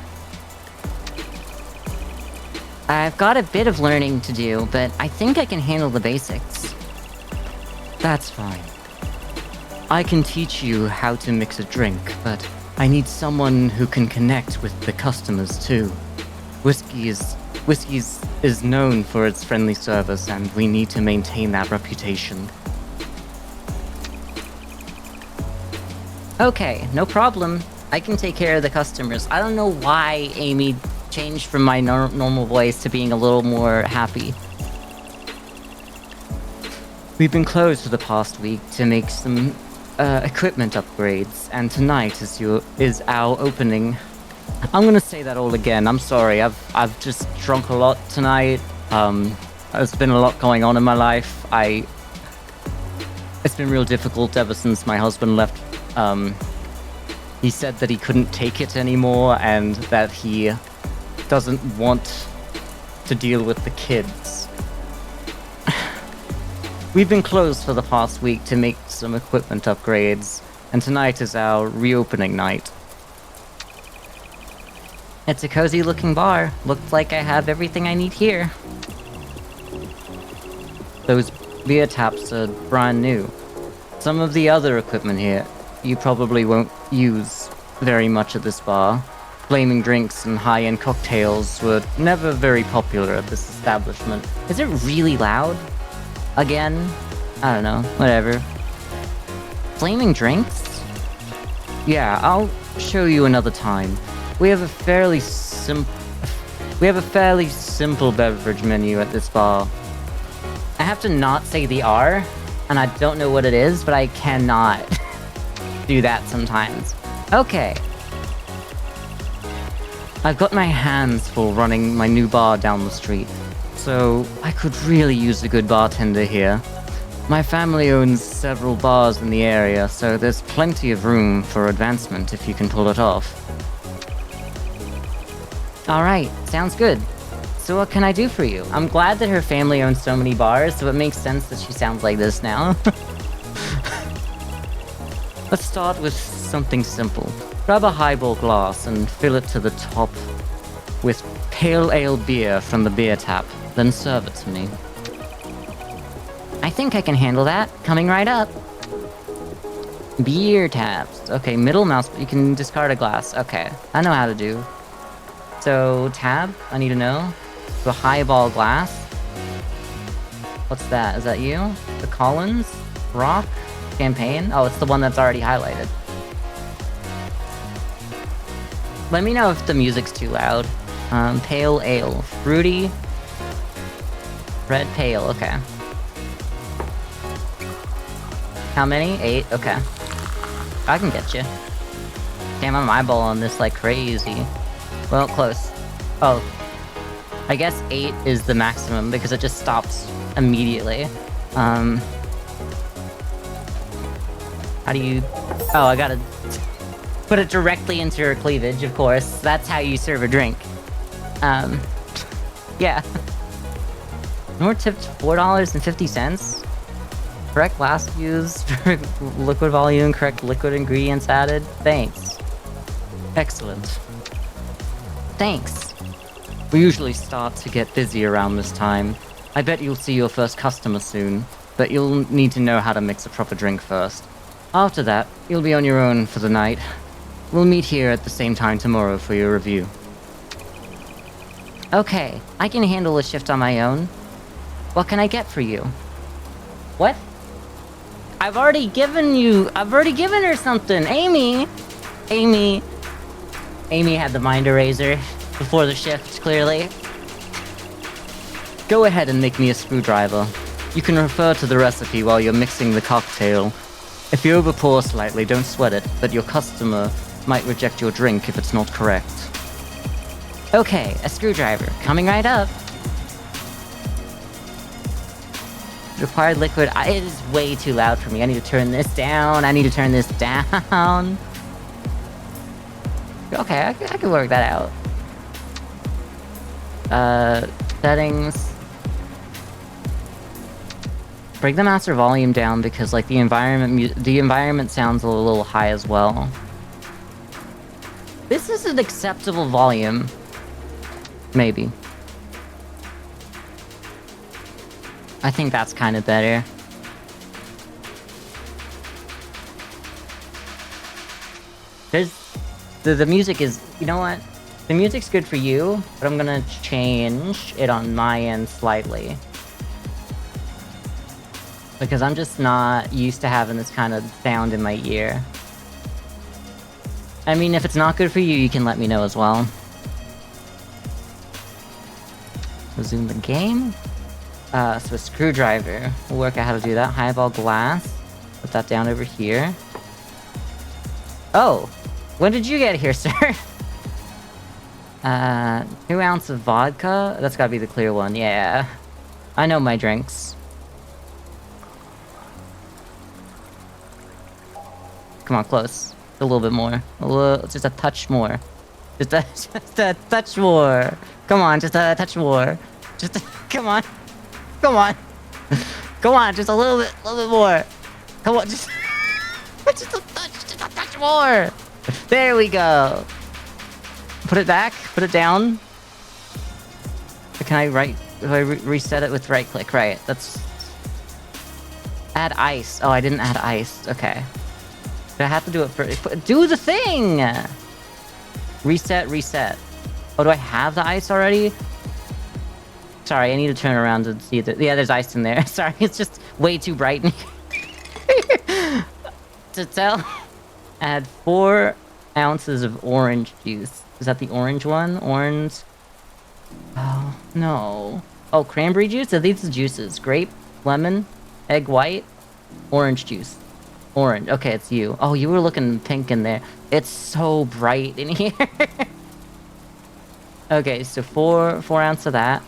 I've got a bit of learning to do, but I think I can handle the basics. That's fine. I can teach you how to mix a drink, but I need someone who can connect with the customers too. Whiskey is known for its friendly service, and we need to maintain that reputation. Okay, no problem. I can take care of the customers. I don't know why Amy changed from my normal voice to being a little more happy. We've been closed for the past week to make some equipment upgrades, and tonight is our opening. I'm gonna say that all again. I'm sorry. I've just drunk a lot tonight. There's been a lot going on in my life. It's been real difficult ever since my husband left. He said that he couldn't take it anymore and that he doesn't want to deal with the kids. We've been closed for the past week to make some equipment upgrades, and tonight is our reopening night. It's a cozy looking bar. Looks like I have everything I need here. Those beer taps are brand new. Some of the other equipment here you probably won't use very much at this bar. Flaming drinks and high-end cocktails were never very popular at this establishment. Is it really loud? Again? I don't know, whatever. Flaming drinks? Yeah, I'll show you another time. We have a fairly simple beverage menu at this bar. I have to not say the R, and I don't know what it is, but I cannot do that sometimes. Okay. I've got my hands full running my new bar down the street, so I could really use a good bartender here. My family owns several bars in the area, so there's plenty of room for advancement if you can pull it off. Alright, sounds good. So what can I do for you? I'm glad that her family owns so many bars, so it makes sense that she sounds like this now. Let's start with something simple. Grab a highball glass and fill it to the top with pale ale beer from the beer tap, then serve it to me. I think I can handle that. Coming right up. Beer taps. Okay, middle mouse, you can discard a glass. Okay, I know how to do. So, tab, I need to know. The highball glass. What's that? Is that you? The Collins? Rock? Champagne? Oh, it's the one that's already highlighted. Let me know if the music's too loud. Pale ale. Fruity. Red pale, okay. How many? 8? Okay. I can get you. Damn, I'm eyeballing this like crazy. Well, close. Oh. I guess 8 is the maximum because it just stops immediately. How do you... Oh, I gotta put it directly into your cleavage, of course. That's how you serve a drink. Yeah. Nor tipped $4.50. Correct glass used, liquid volume, correct liquid ingredients added. Thanks. Excellent. Thanks. We usually start to get busy around this time. I bet you'll see your first customer soon, but you'll need to know how to mix a proper drink first. After that, you'll be on your own for the night. We'll meet here at the same time tomorrow for your review. Okay, I can handle a shift on my own. What can I get for you? What? I've already given her something! Amy! Amy had the mind eraser before the shift, clearly. Go ahead and make me a screwdriver. You can refer to the recipe while you're mixing the cocktail. If you overpour slightly, don't sweat it, but your customer might reject your drink if it's not correct. Okay, a screwdriver. Coming right up. Required liquid. It is way too loud for me. I need to turn this down. Okay, I can work that out. Settings. Bring the master volume down because, like, the environment sounds a little high as well. This is an acceptable volume. Maybe. I think that's kind of better. The music is... You know what? The music's good for you, but I'm gonna change it on my end slightly. Because I'm just not used to having this kind of sound in my ear. I mean, if it's not good for you, you can let me know as well. Resume the game? So a screwdriver. We'll work out how to do that. Highball glass. Put that down over here. Oh! When did you get here, sir? 2 ounces of vodka? That's gotta be the clear one, yeah. I know my drinks. Come on, close. A little bit more. Just a touch more. Just a touch more. Come on, just a touch more. Come on. Come on. Come on, just a little bit more. Come on, just just a touch more. There we go. Put it back. Put it down. Can I do I reset it with right click? Right. That's add ice. Oh, I didn't add ice. Okay. But I have to do it first. Do the thing. Reset. Oh, do I have the ice already? Sorry, I need to turn around to see that. Yeah, there's ice in there. Sorry, it's just way too bright in here. To tell. Add 4 ounces of orange juice. Is that the orange one? Orange. Oh, no. Oh, cranberry juice? Are these the juices? Grape, lemon, egg white, orange juice. Orange. Okay, it's you. Oh, you were looking pink in there. It's so bright in here. Okay, so 4 ounces of that.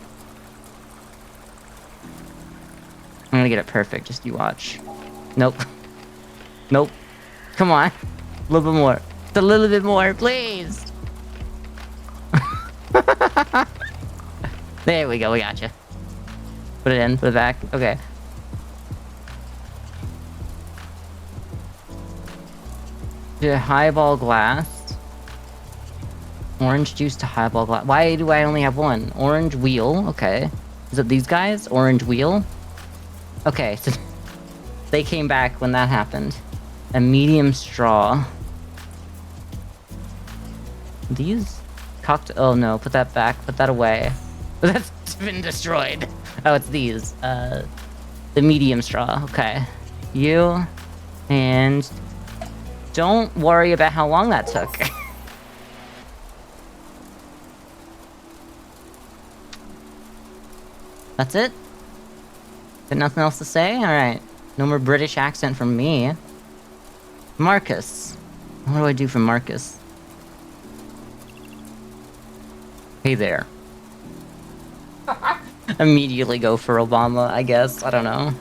I'm gonna get it perfect, just you watch. Nope. Nope. Come on. A little bit more. Just a little bit more, please. There we go, we gotcha. Put it in, put it back. Okay. The highball glass. Orange juice to highball glass. Why do I only have one? Orange wheel. Okay. Is it these guys? Orange wheel? Okay, so they came back when that happened. A medium straw. These? Oh no, put that back. Put that away. That's been destroyed. Oh, it's these. The medium straw. Okay. You. And don't worry about how long that took. That's it? Got nothing else to say? Alright. No more British accent from me. Marcus. What do I do for Marcus? Hey there. Immediately go for Obama, I guess. I don't know.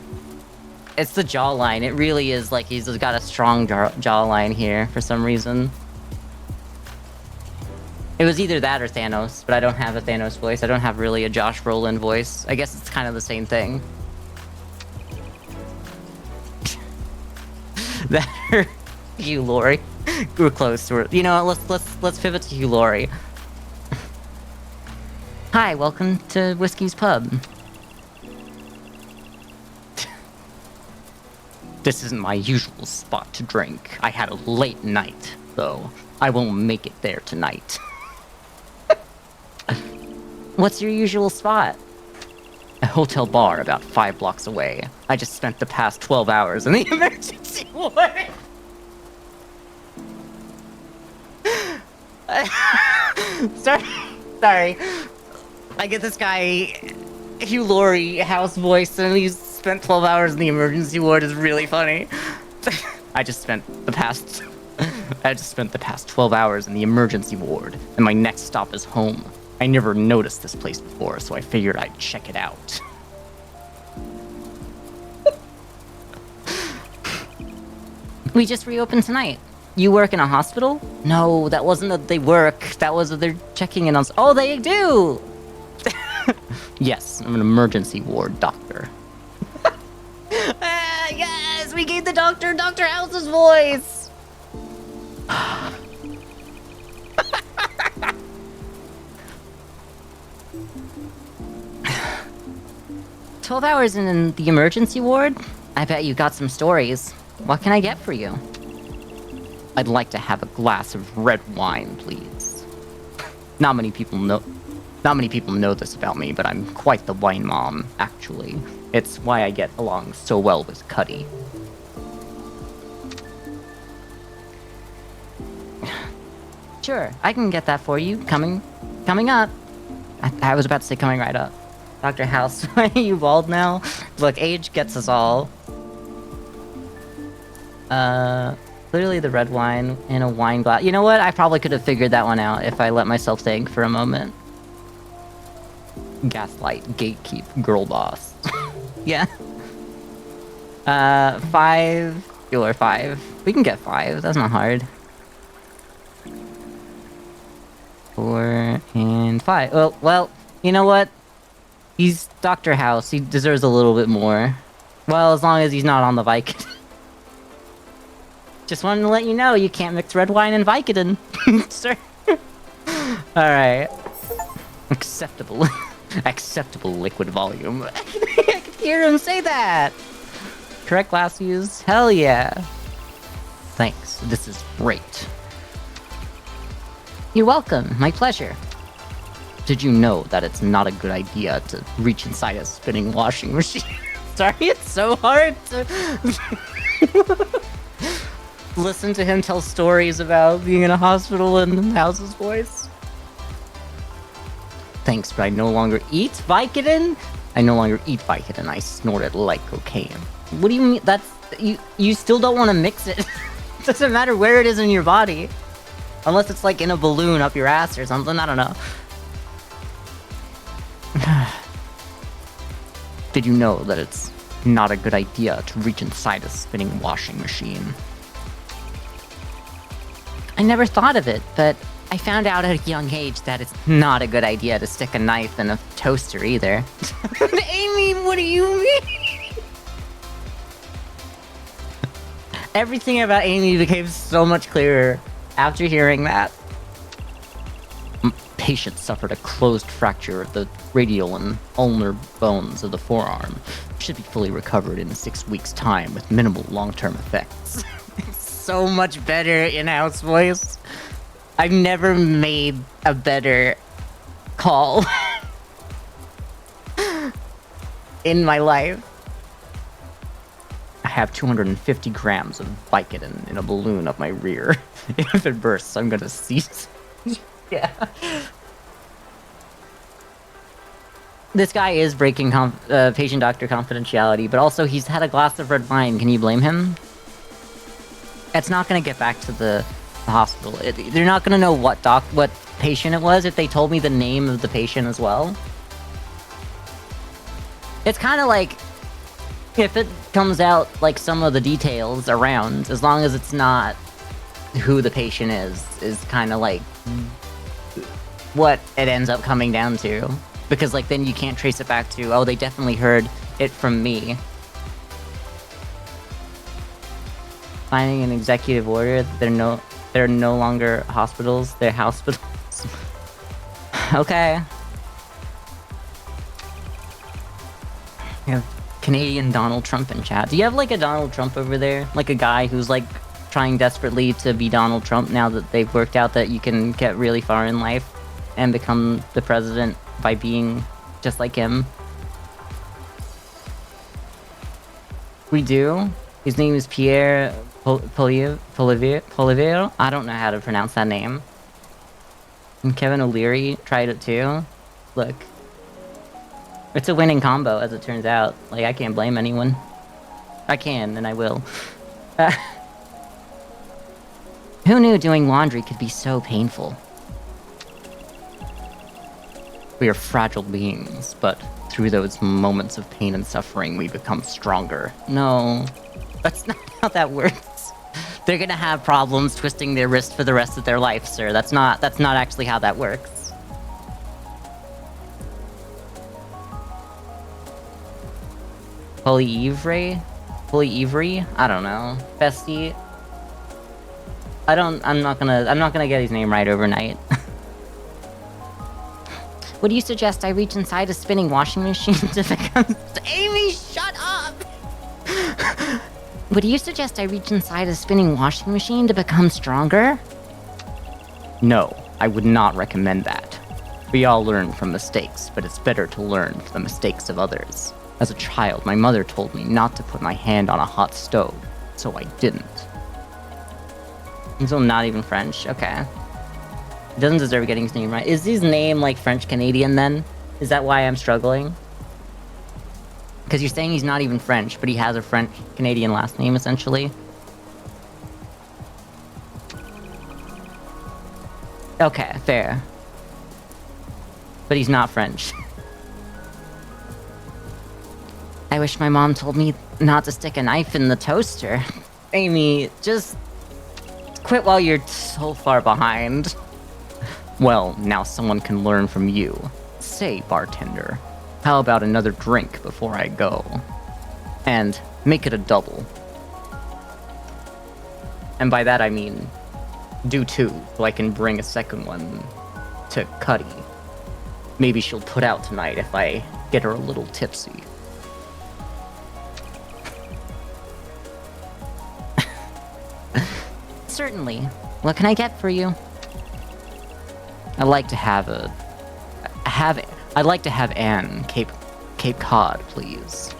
It's the jawline. It really is like he's got a strong jawline here for some reason. It was either that or Thanos, but I don't have a Thanos voice. I don't have really a Josh Brolin voice. I guess it's kind of the same thing. That or Hugh Laurie. We're close to it. You know, let's pivot to Hugh Laurie. Hi, welcome to Whiskey's Pub. This isn't my usual spot to drink. I had a late night, though. I won't make it there tonight. What's your usual spot? A hotel bar about 5 blocks away. I just spent the past 12 hours in the emergency ward. Sorry. I get this guy, Hugh Laurie, house voice, and he's spent 12 hours in the emergency ward is really funny. I just spent the past 12 hours in the emergency ward, and my next stop is home. I never noticed this place before, so I figured I'd check it out. We just reopened tonight. You work in a hospital? No, that wasn't that they work. That was that they're checking in on... Oh, they do! Yes, I'm an emergency ward doctor. Yes, we gave the doctor Dr. House's voice! 12 hours in the emergency ward? I bet you got some stories. What can I get for you? I'd like to have a glass of red wine, please. Not many people know this about me, but I'm quite the wine mom, actually. It's why I get along so well with Cuddy. Sure, I can get that for you. Coming up. I was about to say coming right up. Dr. House, why are you bald now? Look, age gets us all. Clearly the red wine in a wine glass. You know what? I probably could have figured that one out if I let myself think for a moment. Gaslight, gatekeep, girl boss. Yeah. 5. Or 5. We can get 5. That's not hard. 4 and 5. Well, you know what? He's Dr. House. He deserves a little bit more. Well, as long as he's not on the Vicodin. Just wanted to let you know, you can't mix red wine and Vicodin, sir. Alright. Acceptable. Acceptable liquid volume. I can hear him say that! Correct glass use? Hell yeah. Thanks, this is great. You're welcome, my pleasure. Did you know that it's not a good idea to reach inside a spinning washing machine? Sorry, it's so hard to listen to him tell stories about being in a hospital in House's voice. Thanks, but I no longer eat Vicodin. I no longer eat Vicodin. I snort it like cocaine. What do you mean? That's you still don't want to mix it. It doesn't matter where it is in your body, unless it's like in a balloon up your ass or something. I don't know. Did you know that it's not a good idea to reach inside a spinning washing machine? I never thought of it, but I found out at a young age that it's not a good idea to stick a knife in a toaster either. Amy, what do you mean? Everything about Amy became so much clearer after hearing that. Patient suffered a closed fracture of the radial and ulnar bones of the forearm. Should be fully recovered in 6 weeks' time with minimal long-term effects. So much better in-house voice. I've never made a better call in my life. I have 250 grams of Vicodin in a balloon up my rear. If it bursts, I'm gonna cease. Yeah. This guy is breaking patient-doctor confidentiality, but also he's had a glass of red wine. Can you blame him? It's not gonna get back to the hospital. They're not gonna know what patient it was if they told me the name of the patient as well. It's kind of like if it comes out like some of the details around, as long as it's not who the patient is kind of like what it ends up coming down to. Because like then you can't trace it back to, oh, they definitely heard it from me. Finding an executive order, they're no longer hospitals, they're hospitals. Okay. We have Canadian Donald Trump in chat. Do you have like a Donald Trump over there? Like a guy who's like trying desperately to be Donald Trump now that they've worked out that you can get really far in life and become the president by being just like him? We do. His name is Pierre Polivier. I don't know how to pronounce that name. And Kevin O'Leary tried it too. Look. It's a winning combo, as it turns out. Like, I can't blame anyone. I can, and I will. Who knew doing laundry could be so painful? We are fragile beings, but through those moments of pain and suffering, we become stronger. No, that's not how that works. They're gonna have problems twisting their wrist for the rest of their life, sir. That's not actually how that works. Polyivre? I don't know. Bestie? I'm not gonna get his name right overnight. Would you suggest I reach inside a spinning washing machine to become... Amy, shut up! Would you suggest I reach inside a spinning washing machine to become stronger? No, I would not recommend that. We all learn from mistakes, but it's better to learn from the mistakes of others. As a child, my mother told me not to put my hand on a hot stove, so I didn't. He's not even French? Okay. He doesn't deserve getting his name right. Is his name like French-Canadian then? Is that why I'm struggling? Because you're saying he's not even French, but he has a French-Canadian last name, essentially. Okay, fair. But he's not French. I wish my mom told me not to stick a knife in the toaster. Amy, just quit while you're so far behind. Well, now someone can learn from you. Say, bartender, how about another drink before I go? And make it a double. And by that I mean, do two, so I can bring a second one to Cuddy. Maybe she'll put out tonight if I get her a little tipsy. Certainly. What can I get for you? I'd like to have an Cape Cod, please.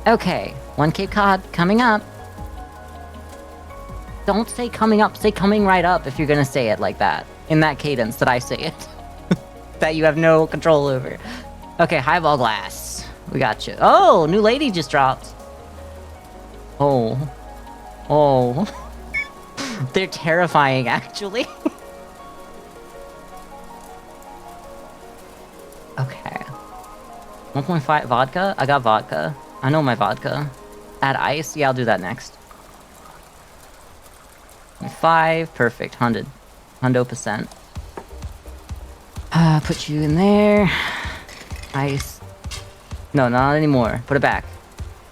Okay, 1 Cape Cod coming up. Don't say coming up, say coming right up if you're gonna say it like that. In that cadence that I say it. That you have no control over. Okay, highball glass. We got you. Oh, new lady just dropped. Oh. Oh. They're terrifying, actually. Okay. 1.5 vodka? I got vodka. I know my vodka. Add ice? Yeah, I'll do that next. 5, perfect. 100%. Put you in there. Ice. No, not anymore. Put it back.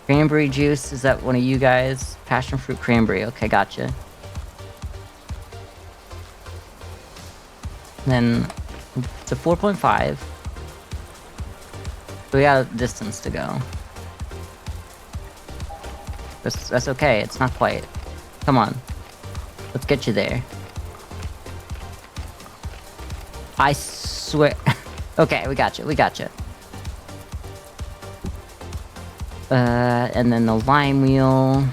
Cranberry juice. Is that one of you guys? Passion fruit cranberry. Okay, gotcha. Then it's a 4.5. We got a distance to go. That's okay. It's not quite. Come on. Let's get you there. I swear. Okay, we got you. We got you. And then the lime wheel.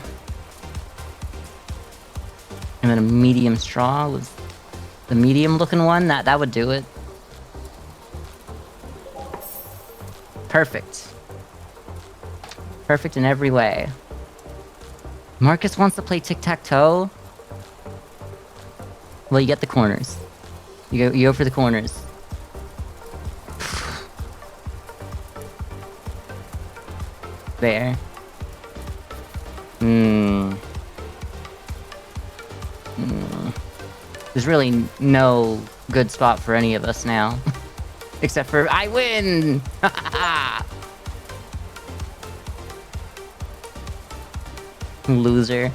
And then a medium straw was the medium looking one. That would do it. Perfect. Perfect in every way. Marcus wants to play tic-tac-toe. Well, you get the corners. You go for the corners. There. There's really no good spot for any of us now. Except for, I win! Loser.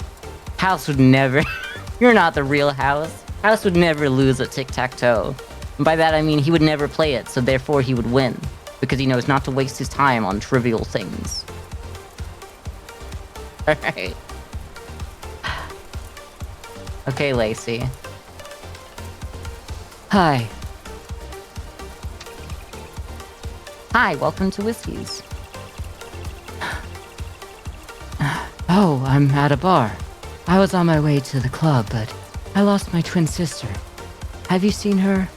House would never... You're not the real House. House would never lose at tic-tac-toe. And by that I mean he would never play it, so therefore he would win. Because he knows not to waste his time on trivial things. Alright. Okay, Lacey. Hi. Hi, welcome to Whiskey's. Oh, I'm at a bar. I was on my way to the club, but I lost my twin sister. Have you seen her?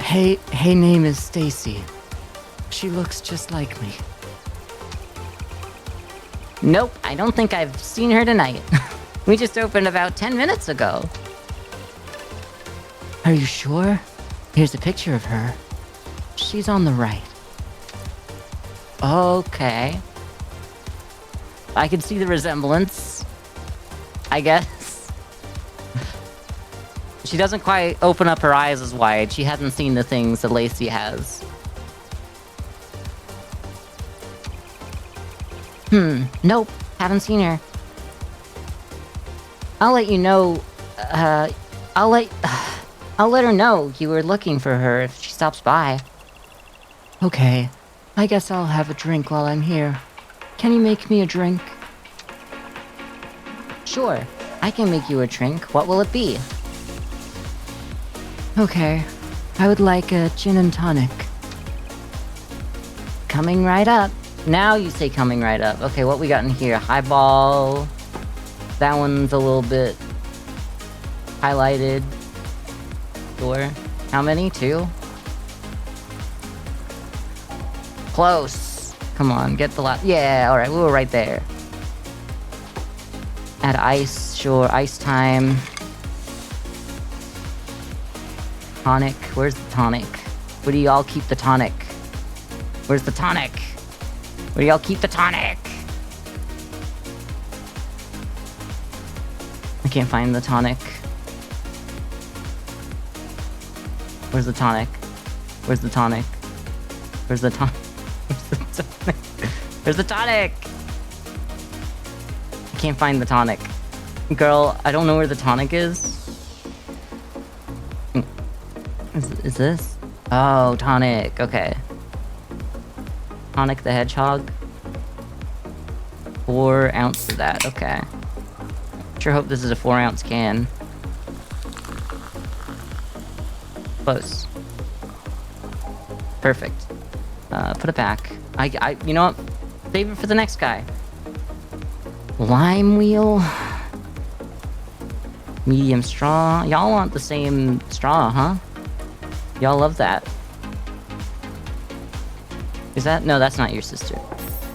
Hey name is Stacy. She looks just like me. Nope, I don't think I've seen her tonight. We just opened about 10 minutes ago. Are you sure? Here's a picture of her. She's on the right. Okay. I can see the resemblance. I guess. She doesn't quite open up her eyes as wide. She hasn't seen the things that Lacey has. Nope. Haven't seen her. I'll let you know, I'll let her know you were looking for her if she stops by. Okay. I guess I'll have a drink while I'm here. Can you make me a drink? Sure. I can make you a drink. What will it be? Okay. I would like a gin and tonic. Coming right up. Now you say coming right up. Okay, what we got in here? Highball. That one's a little bit highlighted. Sure. How many? 2? Close. Come on, get the last. Yeah, alright, we were right there. Add ice, sure, ice time. Tonic, where's the tonic? Where do y'all keep the tonic? Where's the tonic? Where do y'all keep the tonic? I can't find the tonic. Where's the tonic? Where's the tonic? Where's the tonic? Where's the tonic? Where's the tonic? I can't find the tonic. Girl, I don't know where the tonic is. Is this? Oh, tonic. Okay. Tonic the Hedgehog. 4 ounce of that. Okay. Sure hope this is a 4 ounce can. Close. Perfect. Put it back. You know what? Save it for the next guy. Lime wheel. Medium straw. Y'all want the same straw, huh? Y'all love that. Is that? No, that's not your sister.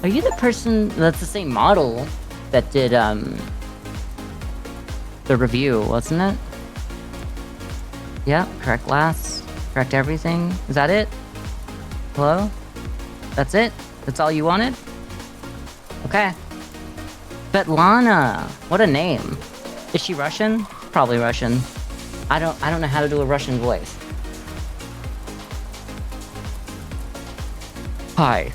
Are you the person... That's the same model that did, the review, wasn't it? Yeah, correct glass. Correct everything. Is that it? Hello? That's it? That's all you wanted? Okay. Svetlana! What a name. Is she Russian? Probably Russian. I don't know how to do a Russian voice. Hi.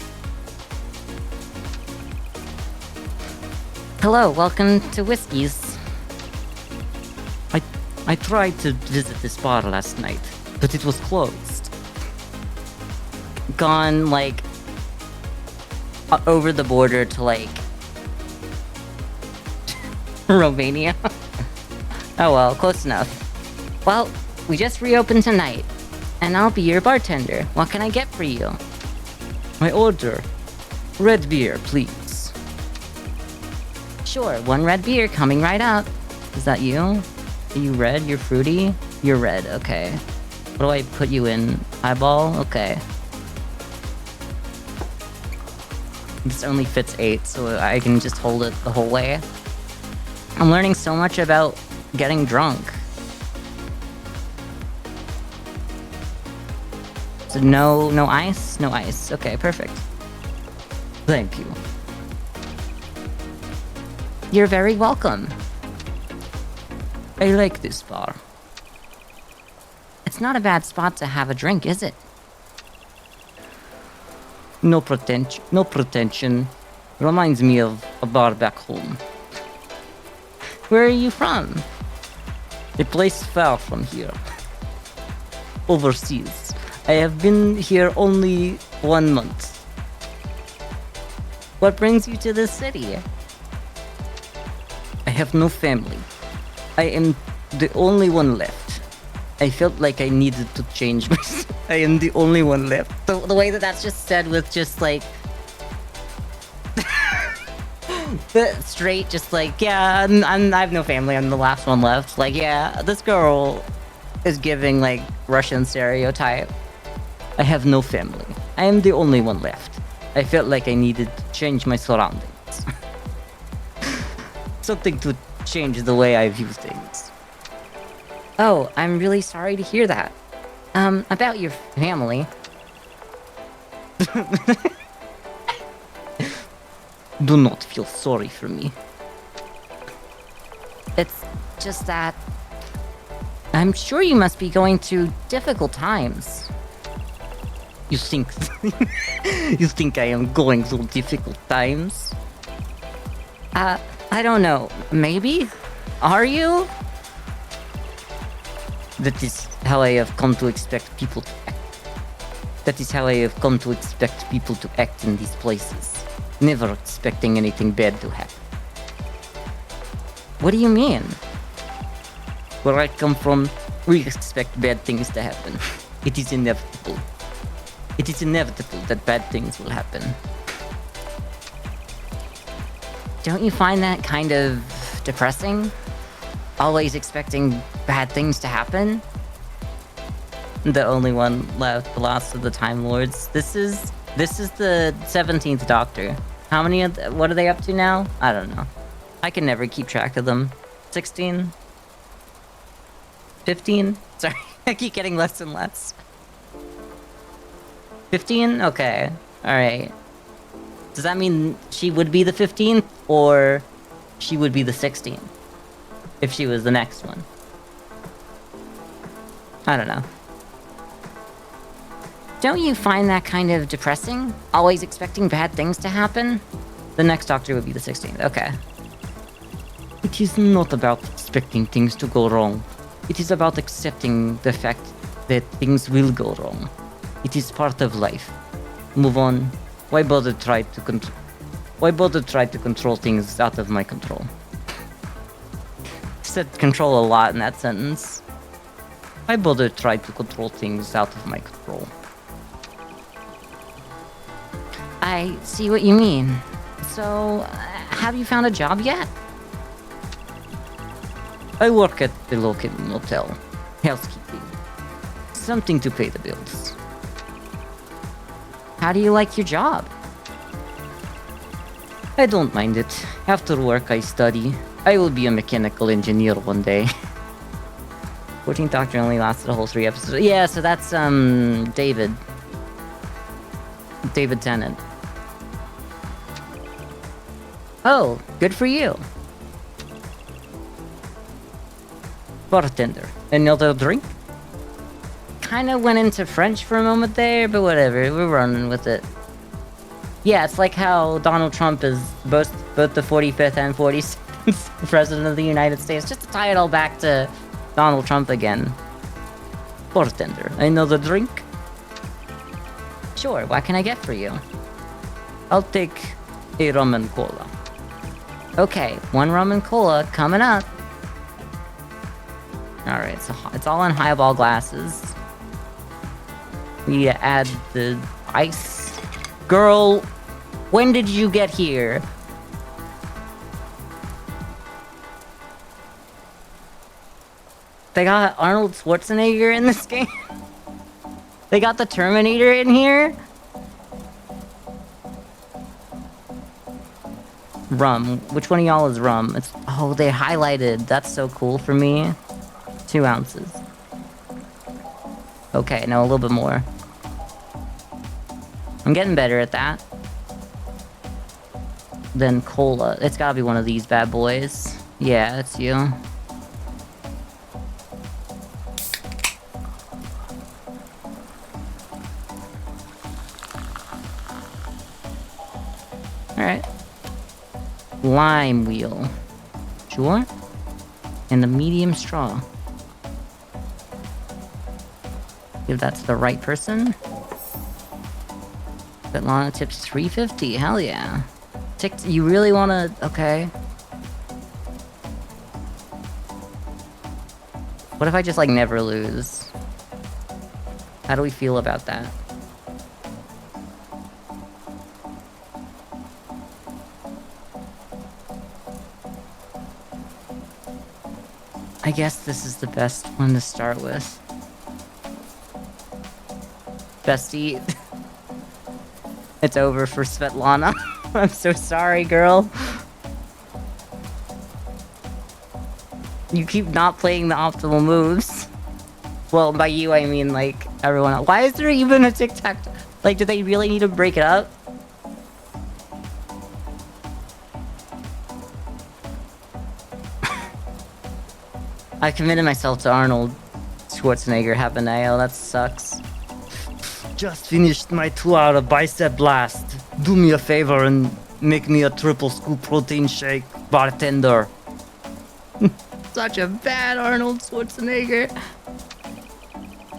Hello, welcome to Whiskey's. I tried to visit this bar last night, but it was closed. Gone, like, over the border to, like, Romania. Oh well, close enough. Well, we just reopened tonight, and I'll be your bartender. What can I get for you? My order. Red beer, please. Sure, 1 red beer coming right up. Is that you? Are you red? You're fruity? You're red, okay. What do I put you in? Eyeball? Okay. This only fits 8, so I can just hold it the whole way. I'm learning so much about getting drunk. So no ice? No ice. Okay, perfect. Thank you. You're very welcome. I like this bar. It's not a bad spot to have a drink, is it? No pretension. Reminds me of a bar back home. Where are you from? A place far from here. Overseas. I have been here only 1 month. What brings you to this city? I have no family. I am the only one left. I felt like I needed to change myself. I am the only one left. The way that that's just said with just like... straight, just like, yeah, I have no family, I'm the last one left. Like, yeah, this girl is giving, like, Russian stereotype. I have no family. I am the only one left. I felt like I needed to change my surroundings. Something to change the way I view things. Oh, I'm really sorry to hear that. About your family. Do not feel sorry for me. It's just that... I'm sure you must be going through difficult times. You think... you think I am going through difficult times? I don't know. Maybe? Are you? That is how I have come to expect people to act. That is how I have come to expect people to act in these places. Never expecting anything bad to happen. What do you mean? Where I come from, we expect bad things to happen. It is inevitable. It is inevitable that bad things will happen. Don't you find that kind of depressing? Always expecting bad things to happen? The only one left, the last of the Time Lords. This is This is the 17th Doctor. How many what are they up to now? I don't know. I can never keep track of them. 16? 15? Sorry, I keep getting less and less. 15? Okay. Alright. Does that mean she would be the 15th, or she would be the 16th? If she was the next one. I don't know. Don't you find that kind of depressing? Always expecting bad things to happen? The next Doctor would be the 16th, okay. It is not about expecting things to go wrong. It is about accepting the fact that things will go wrong. It is part of life. Move on. Why bother try to control things out of my control? Said control a lot in that sentence. Why bother try to control things out of my control? I see what you mean. So, have you found a job yet? I work at the local motel. Housekeeping. Something to pay the bills. How do you like your job? I don't mind it. After work I study. I will be a mechanical engineer one day. 14th Doctor only lasted a whole 3 episodes. Yeah, so that's, David. David Tennant. Oh, good for you. Bartender, another drink? Kinda went into French for a moment there, but whatever, we're running with it. Yeah, it's like how Donald Trump is both the 45th and 47th President of the United States, just to tie it all back to Donald Trump again. Bartender, another drink? Sure, what can I get for you? I'll take a rum and cola. Okay, 1 rum and cola coming up. Alright, so it's all in highball glasses. We add the ice. Girl, when did you get here? They got Arnold Schwarzenegger in this game? They got the Terminator in here? Rum. Which one of y'all is rum? It's oh, they highlighted. That's so cool for me. 2 ounces. Okay, no, a little bit more. I'm getting better at that. Then cola. It's gotta be one of these bad boys. Yeah, it's you. Alright. Lime wheel. Sure. And the medium straw. Give that to the right person. Svetlana tips 350. Hell yeah. You really wanna... Okay. What if I just, like, never lose? How do we feel about that? I guess this is the best one to start with. Bestie. It's over for Svetlana. I'm so sorry, girl. You keep not playing the optimal moves. Well, by you, I mean, like, everyone else. Why is there even a tic-tac? Like, do they really need to break it up? I committed myself to Arnold Schwarzenegger Habanero. That sucks. Just finished my 2-hour bicep blast. Do me a favor and make me a triple scoop protein shake, bartender. Such a bad Arnold Schwarzenegger.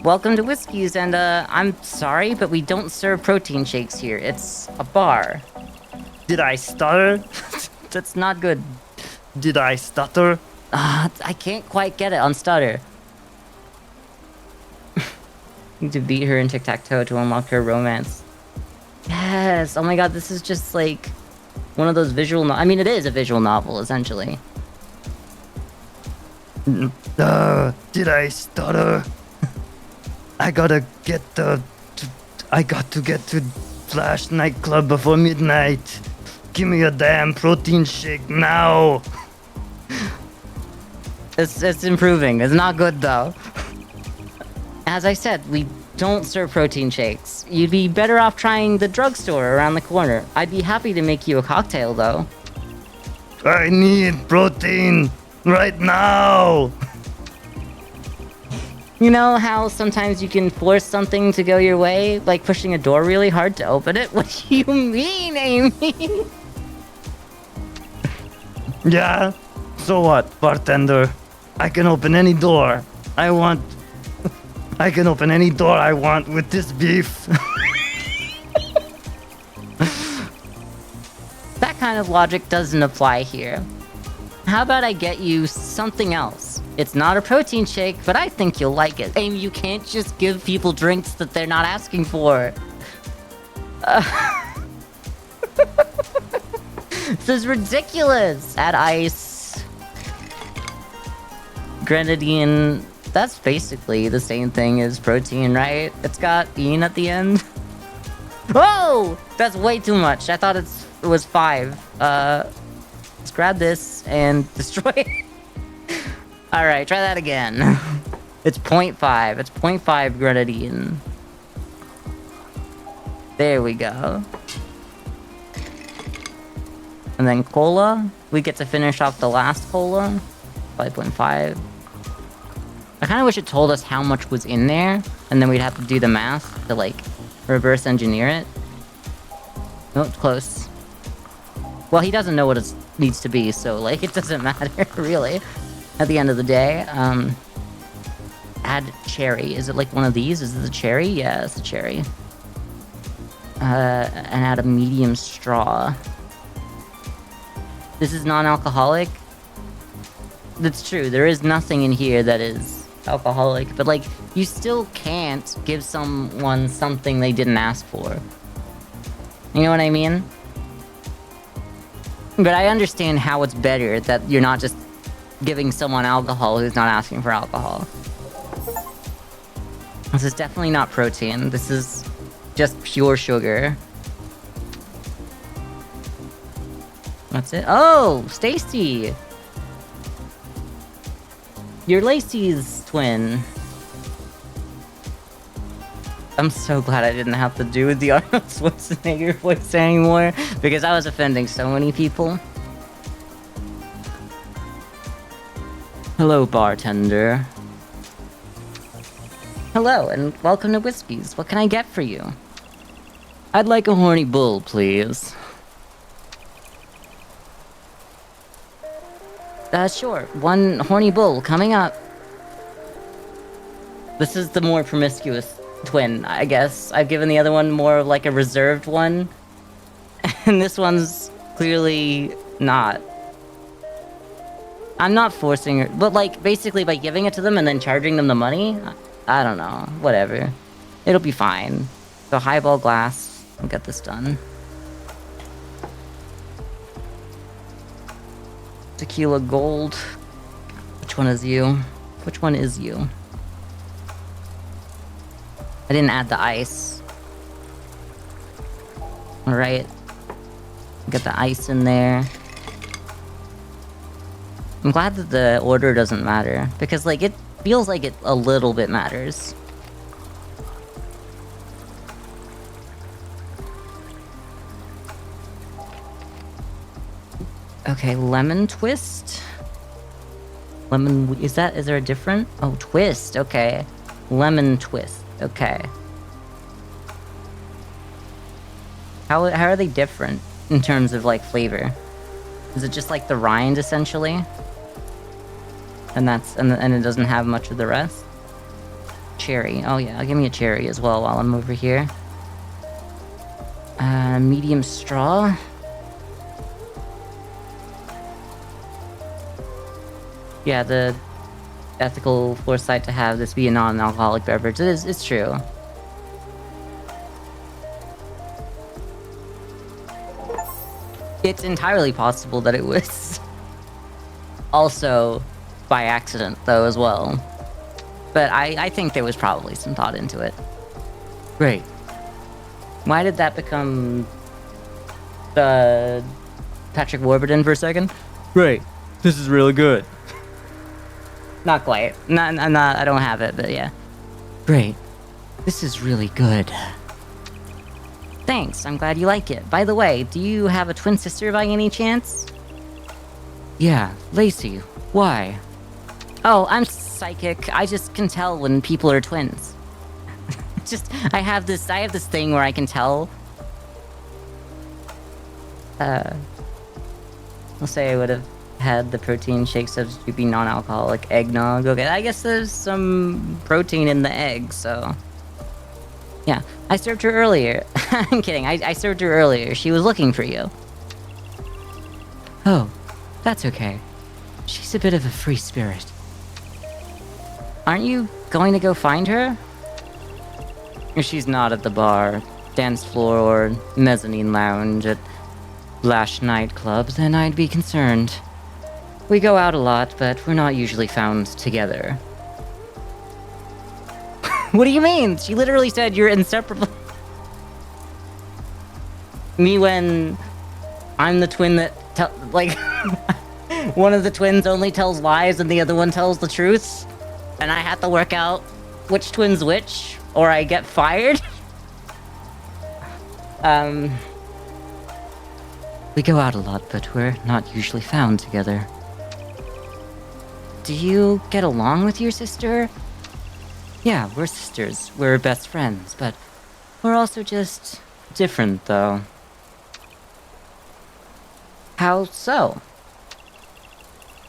Welcome to Whiskey's, and I'm sorry, but we don't serve protein shakes here. It's a bar. Did I stutter? That's not good. Did I stutter? I can't quite get it on stutter. Need to beat her in tic-tac-toe to unlock her romance. Yes! Oh my god, this is just like one of those visual I mean, it is a visual novel, essentially. Did I stutter? I got to get to Flash nightclub before midnight. Give me a damn protein shake now. It's improving. It's not good though. As I said, we don't serve protein shakes. You'd be better off trying the drugstore around the corner. I'd be happy to make you a cocktail though. I need protein right now. You know how sometimes you can force something to go your way, like pushing a door really hard to open it? What do you mean, Amy? Yeah? So what, bartender? I can open any door I want. I can open any door I want with this beef. That kind of logic doesn't apply here. How about I get you something else? It's not a protein shake, but I think you'll like it. Amy, you can't just give people drinks that they're not asking for. This is ridiculous. Add ice. Grenadine. That's basically the same thing as protein, right? It's got bean at the end. Oh! That's way too much. I thought it was 5. Let's grab this and destroy it. Alright, try that again. It's 0.5. It's 0.5 grenadine. There we go. And then cola. We get to finish off the last cola. 5.5. I kind of wish it told us how much was in there, and then we'd have to do the math to, like, reverse engineer it. Nope, close. Well, he doesn't know what it needs to be, so, like, it doesn't matter, really. At the end of the day, add cherry. Is it like one of these? Is it a cherry? Yeah, it's a cherry. And add a medium straw. This is non-alcoholic? That's true, there is nothing in here that is alcoholic, but like, you still can't give someone something they didn't ask for. You know what I mean? But I understand how it's better that you're not just giving someone alcohol who's not asking for alcohol. This is definitely not protein. This is just pure sugar. That's it. Oh, Stacy! You're Lacey's twin. I'm so glad I didn't have to do the Arnold Schwarzenegger voice anymore, because I was offending so many people. Hello, bartender. Hello, and welcome to Whiskies. What can I get for you? I'd like a horny bull, please. Sure. 1 horny bull coming up. This is the more promiscuous twin, I guess. I've given the other one more of like a reserved one. And this one's clearly not. I'm not forcing her, but like basically by giving it to them and then charging them the money, I don't know, whatever. It'll be fine. So highball glass, I'll get this done. Tequila gold. Which one is you? Which one is you? I didn't add the ice. Alright. Get the ice in there. I'm glad that the order doesn't matter, because like it feels like it a little bit matters. Okay, lemon twist. Lemon, is there a different? Oh, twist, okay. Lemon twist, okay. How are they different in terms of like flavor? Is it just like the rind essentially? And and it doesn't have much of the rest? Cherry, oh yeah, give me a cherry as well while I'm over here. Medium straw. Yeah, the ethical foresight to have this be a non-alcoholic beverage. It's true. It's entirely possible that it was also by accident, though, as well. But I think there was probably some thought into it. Great. Why did that become Patrick Warburton for a second? Great. This is really good. Not quite. Not. I don't have it, but yeah. Great. This is really good. Thanks. I'm glad you like it. By the way, do you have a twin sister by any chance? Yeah, Lacey. Why? Oh, I'm psychic. I just can tell when people are twins. I have this thing where I can tell. Let's say I would have had the protein shake substitute be non-alcoholic eggnog. Okay, I guess there's some protein in the egg, so... Yeah, I served her earlier. I'm kidding, I served her earlier. She was looking for you. Oh, that's okay. She's a bit of a free spirit. Aren't you going to go find her? If she's not at the bar, dance floor, or mezzanine lounge at Lash nightclub, then I'd be concerned. We go out a lot, but we're not usually found together. What do you mean? She literally said you're inseparable. Me when I'm the twin that one of the twins only tells lies and the other one tells the truth, and I have to work out which twin's which, or I get fired. We go out a lot, but we're not usually found together. Do you get along with your sister? Yeah, we're sisters. We're best friends, but we're also just different, though. How so?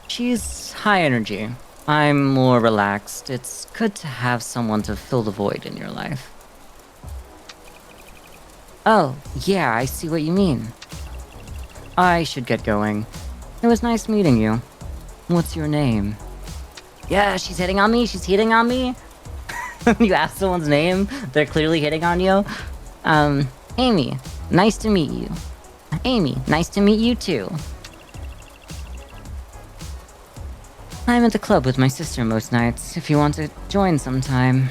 She's high energy. I'm more relaxed. It's good to have someone to fill the void in your life. Oh, yeah, I see what you mean. I should get going. It was nice meeting you. What's your name? Yeah, she's hitting on me. She's hitting on me. You ask someone's name, they're clearly hitting on you. Amy, nice to meet you. Amy, nice to meet you too. I'm at the club with my sister most nights, if you want to join sometime.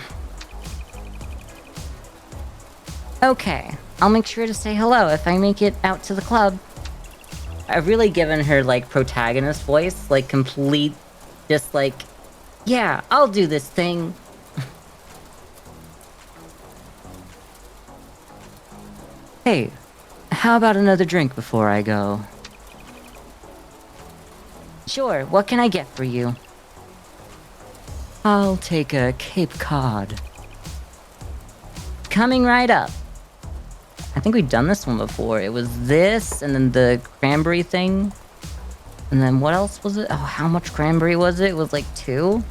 Okay, I'll make sure to say hello if I make it out to the club. I've really given her, like, protagonist voice, like, complete, just like, yeah, I'll do this thing. Hey, how about another drink before I go? Sure, what can I get for you? I'll take a Cape Cod. Coming right up. I think we've done this one before. It was this, and then the cranberry thing. And then what else was it? Oh, how much cranberry was it? It was like 2?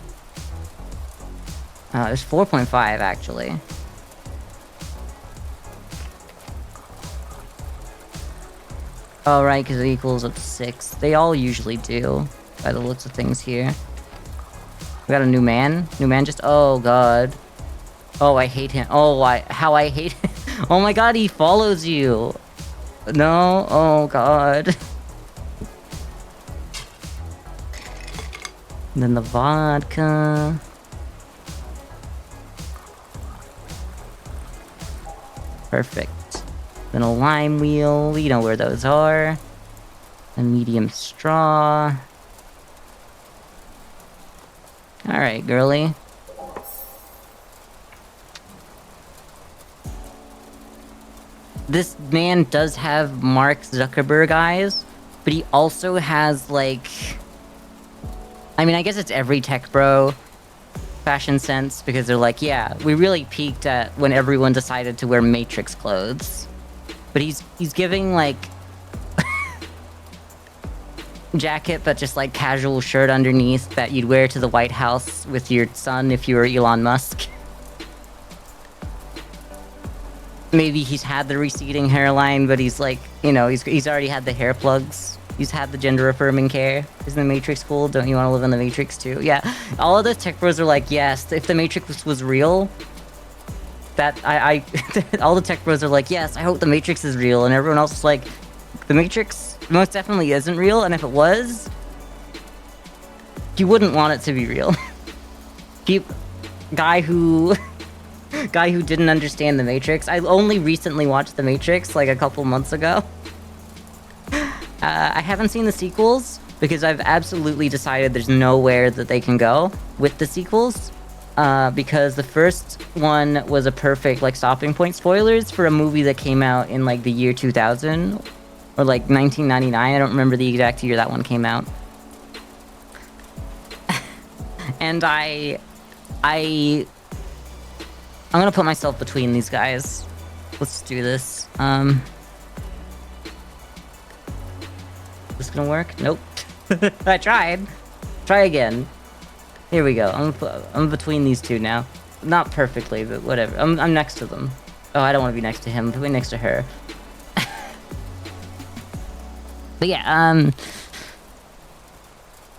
It was 4.5, actually. Oh, right, because it equals up to 6. They all usually do, by the looks of things here. We got a new man? New man just... Oh, God. Oh, I hate him. Oh, how I hate him. Oh my God, he follows you. No? Oh, God. And then the vodka. Perfect. Then a lime wheel. We know where those are. A medium straw. Alright, girly. This man does have Mark Zuckerberg eyes, but he also has, like... I mean, I guess it's every tech bro fashion sense, because they're like, yeah, we really peaked at when everyone decided to wear Matrix clothes. But he's giving, like... jacket, but just, like, casual shirt underneath that you'd wear to the White House with your son if you were Elon Musk. Maybe he's had the receding hairline, but he's like, you know, he's already had the hair plugs. He's had the gender affirming care. Isn't the Matrix cool? Don't you want to live in the Matrix too? Yeah. All of the tech bros are like, yes, if the Matrix was real, that all the tech bros are like, yes, I hope the Matrix is real. And everyone else is like, the Matrix most definitely isn't real. And if it was, you wouldn't want it to be real. Guy who guy who didn't understand the Matrix. I only recently watched the Matrix like a couple months ago. I haven't seen the sequels because I've absolutely decided there's nowhere that they can go with the sequels. Because the first one was a perfect like stopping point. Spoilers for a movie that came out in like the year 2000 or like 1999. I don't remember the exact year that one came out. And I'm gonna put myself between these guys. Let's do this. This gonna work? Nope. I tried. Try again. Here we go. I'm between these two now. Not perfectly, but whatever. I'm next to them. Oh, I don't want to be next to him. Put me next to her. But yeah,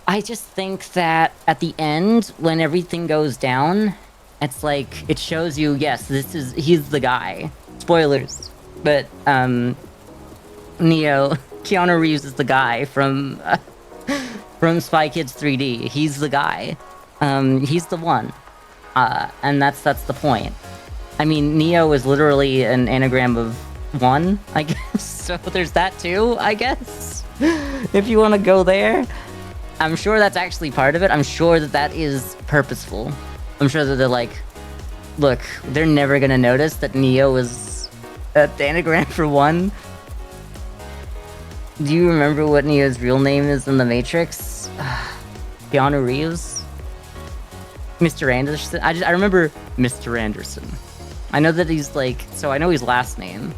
I just think that at the end, when everything goes down, it's like, it shows you, yes, he's the guy. Spoilers. But, Keanu Reeves is the guy from Spy Kids 3D. He's the guy. He's the one. And that's the point. I mean, Neo is literally an anagram of one, I guess. So there's that too, I guess. If you want to go there. I'm sure that's actually part of it. I'm sure that is purposeful. I'm sure that they're like, look, they're never gonna notice that Neo is the anagram for one. Do you remember what Neo's real name is in The Matrix? Keanu Reeves? Mr. Anderson? I remember Mr. Anderson. I know that he's like, so I know his last name.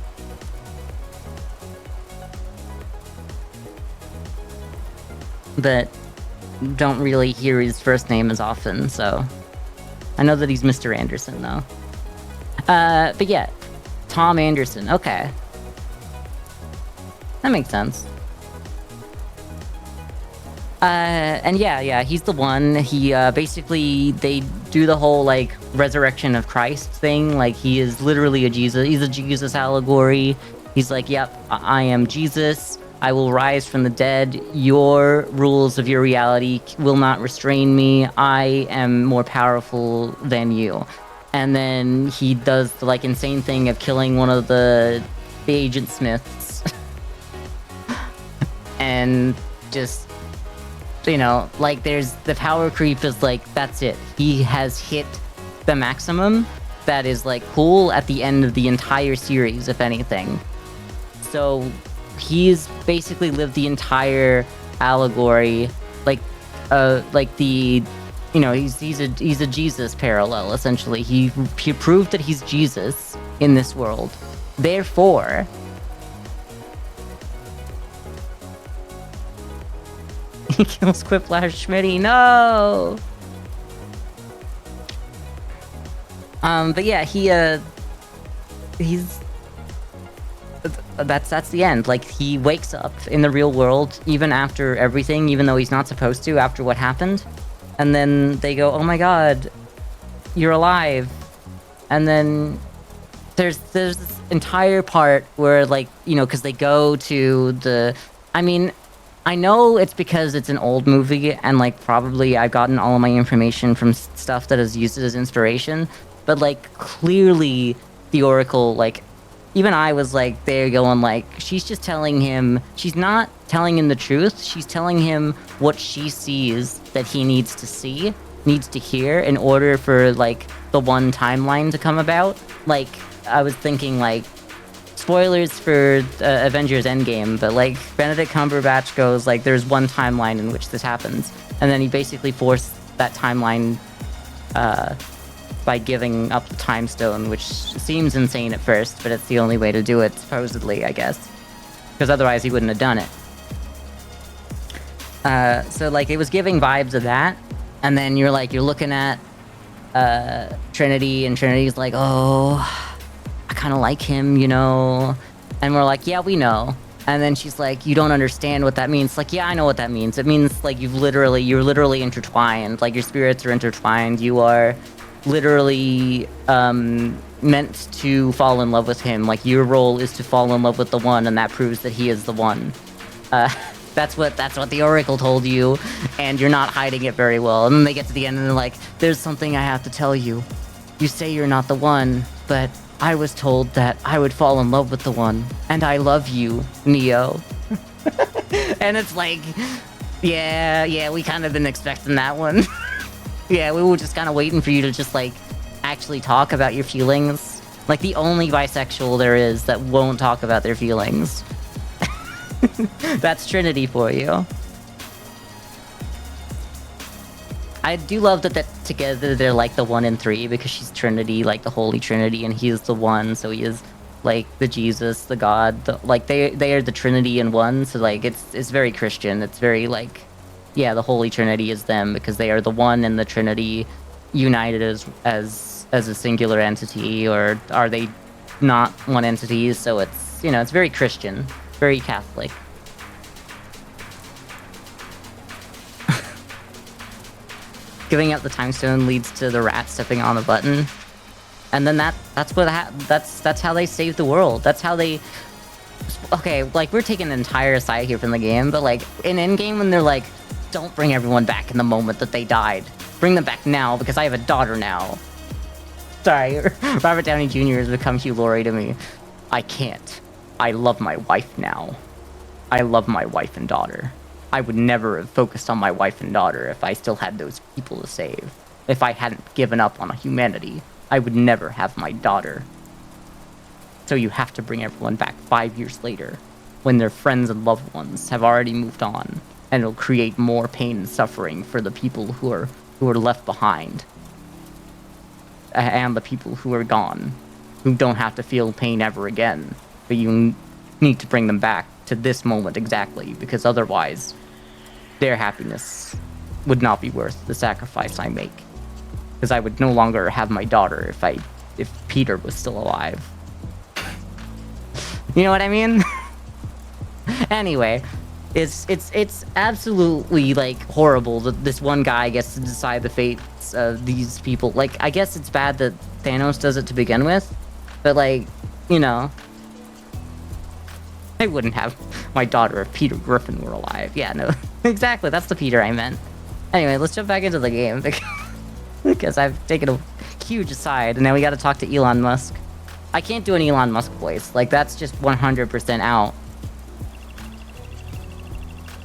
But don't really hear his first name as often, so I know that he's Mr. Anderson though. But yeah, Tom Anderson. Okay, that makes sense. And yeah, he's the one. He basically they do the whole like resurrection of Christ thing. Like he is literally a Jesus. He's a Jesus allegory. He's like, yep, I am Jesus. I will rise from the dead. Your rules of your reality will not restrain me. I am more powerful than you. And then he does the like insane thing of killing one of the Agent Smiths. And just, you know, like there's the power creep is like, that's it. He has hit the maximum that is like cool at the end of the entire series, if anything. So he's basically lived the entire allegory, like the, you know, he's a Jesus parallel essentially. He proved that he's Jesus in this world. Therefore, he kills Quiplash Schmitty. No. But yeah, he's. That's the end. Like, he wakes up in the real world, even after everything, even though he's not supposed to, after what happened. And then they go, oh my god, you're alive. And then there's this entire part where, like, you know, because they go to the... I mean, I know it's because it's an old movie, and, like, probably I've gotten all of my information from stuff that is used as inspiration, but, like, clearly the Oracle, like, even I was like there going like, she's just telling him, she's not telling him the truth, she's telling him what she sees that he needs to see, needs to hear in order for like the one timeline to come about. Like, I was thinking like, spoilers for Avengers Endgame, but like Benedict Cumberbatch goes like, there's one timeline in which this happens, and then he basically forced that timeline by giving up the time stone, which seems insane at first, but it's the only way to do it, supposedly, I guess. Because otherwise he wouldn't have done it. So, like, it was giving vibes of that, and then you're looking at Trinity, and Trinity's like, oh, I kind of like him, you know? And we're like, yeah, we know. And then she's like, you don't understand what that means. Like, yeah, I know what that means. It means, like, you're literally intertwined. Like, your spirits are intertwined. You are literally meant to fall in love with him. Like, your role is to fall in love with the one, and that proves that he is the one. That's what the Oracle told you, and you're not hiding it very well. And then they get to the end and they're like, there's something I have to tell you. You say you're not the one, but I was told that I would fall in love with the one. And I love you, Neo. And it's like, yeah, we kind of been expecting that one. Yeah, we were just kind of waiting for you to just, like, actually talk about your feelings. Like, the only bisexual there is that won't talk about their feelings. That's Trinity for you. I do love that together they're like the 1 and 3 because she's Trinity, like the Holy Trinity, and he is the one, so he is like the Jesus, the God, like they are the Trinity in one. So like it's very Christian. It's very like, yeah, the Holy Trinity is them because they are the one and the Trinity united as a singular entity, or are they not one entity? So it's, you know, it's very Christian, very Catholic. Giving up the time stone leads to the rat stepping on a button, and then that's how they save the world. That's how they. Okay, like we're taking an entire aside here from the game, but like in endgame when they're like, don't bring everyone back in the moment that they died. Bring them back now because I have a daughter now. Sorry, Robert Downey Jr. has become Hugh Laurie to me. I can't. I love my wife now. I love my wife and daughter. I would never have focused on my wife and daughter if I still had those people to save. If I hadn't given up on humanity, I would never have my daughter. So you have to bring everyone back 5 years later, when their friends and loved ones have already moved on, and it'll create more pain and suffering for the people who are left behind. And the people who are gone, who don't have to feel pain ever again. But you need to bring them back to this moment exactly, because otherwise their happiness would not be worth the sacrifice I make. Because I would no longer have my daughter if Peter was still alive. You know what I mean? Anyway, it's absolutely like horrible that this one guy gets to decide the fates of these people. Like, I guess it's bad that Thanos does it to begin with, but like, you know, I wouldn't have my daughter if Peter Griffin were alive. Yeah, no, exactly. That's the Peter I meant. Anyway, let's jump back into the game because I've taken a huge aside, and now we got to talk to Elon Musk. I can't do an Elon Musk voice. Like, that's just 100% out.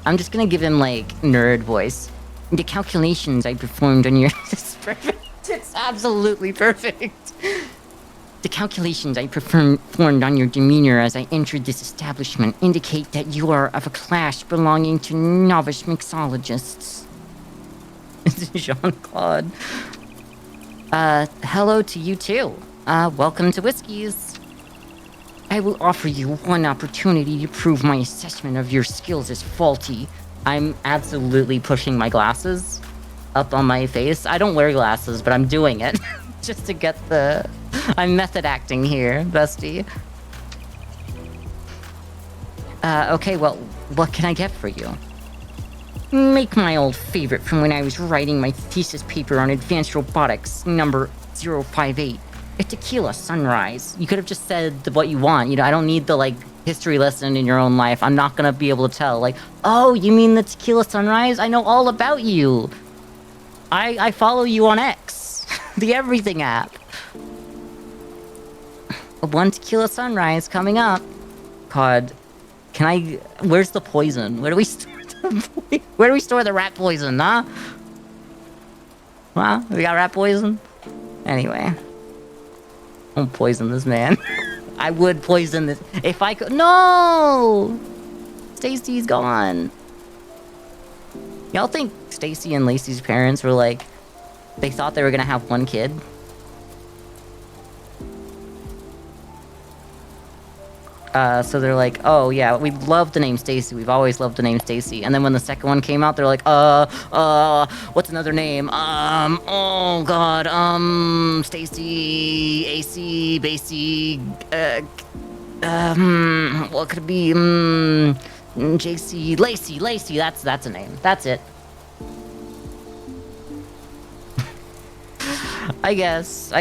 I'm just gonna give him, like, nerd voice. The calculations I performed on your... It's perfect. It's absolutely perfect. The calculations I performed on your demeanor as I entered this establishment indicate that you are of a class belonging to novice mixologists. Jean-Claude. Hello to you too. Welcome to Whiskies. I will offer you one opportunity to prove my assessment of your skills is faulty. I'm absolutely pushing my glasses up on my face. I don't wear glasses, but I'm doing it. Just to get the... I'm method acting here, bestie. Okay, well, what can I get for you? Make my old favorite from when I was writing my thesis paper on advanced robotics, number 058. A tequila sunrise. You could have just said what you want. You know, I don't need the, like, history lesson in your own life. I'm not gonna be able to tell. Like, oh, you mean the tequila sunrise? I know all about you. I follow you on X. The everything app. One tequila sunrise coming up. God, can I... Where's the poison? Where do we store the... Where do we store the rat poison, huh? Well, we got rat poison? Anyway. Don't poison this man. I would poison this... If I could... No! Stacy's gone. Y'all think Stacy and Lacey's parents were like... They thought they were gonna have one kid? So they're like, oh yeah, we love the name Stacy. We've always loved the name Stacy. And then when the second one came out, they're like, what's another name? Oh god, Stacy, AC, Basie, what could it be? JC, Lacey, that's a name. That's it. I guess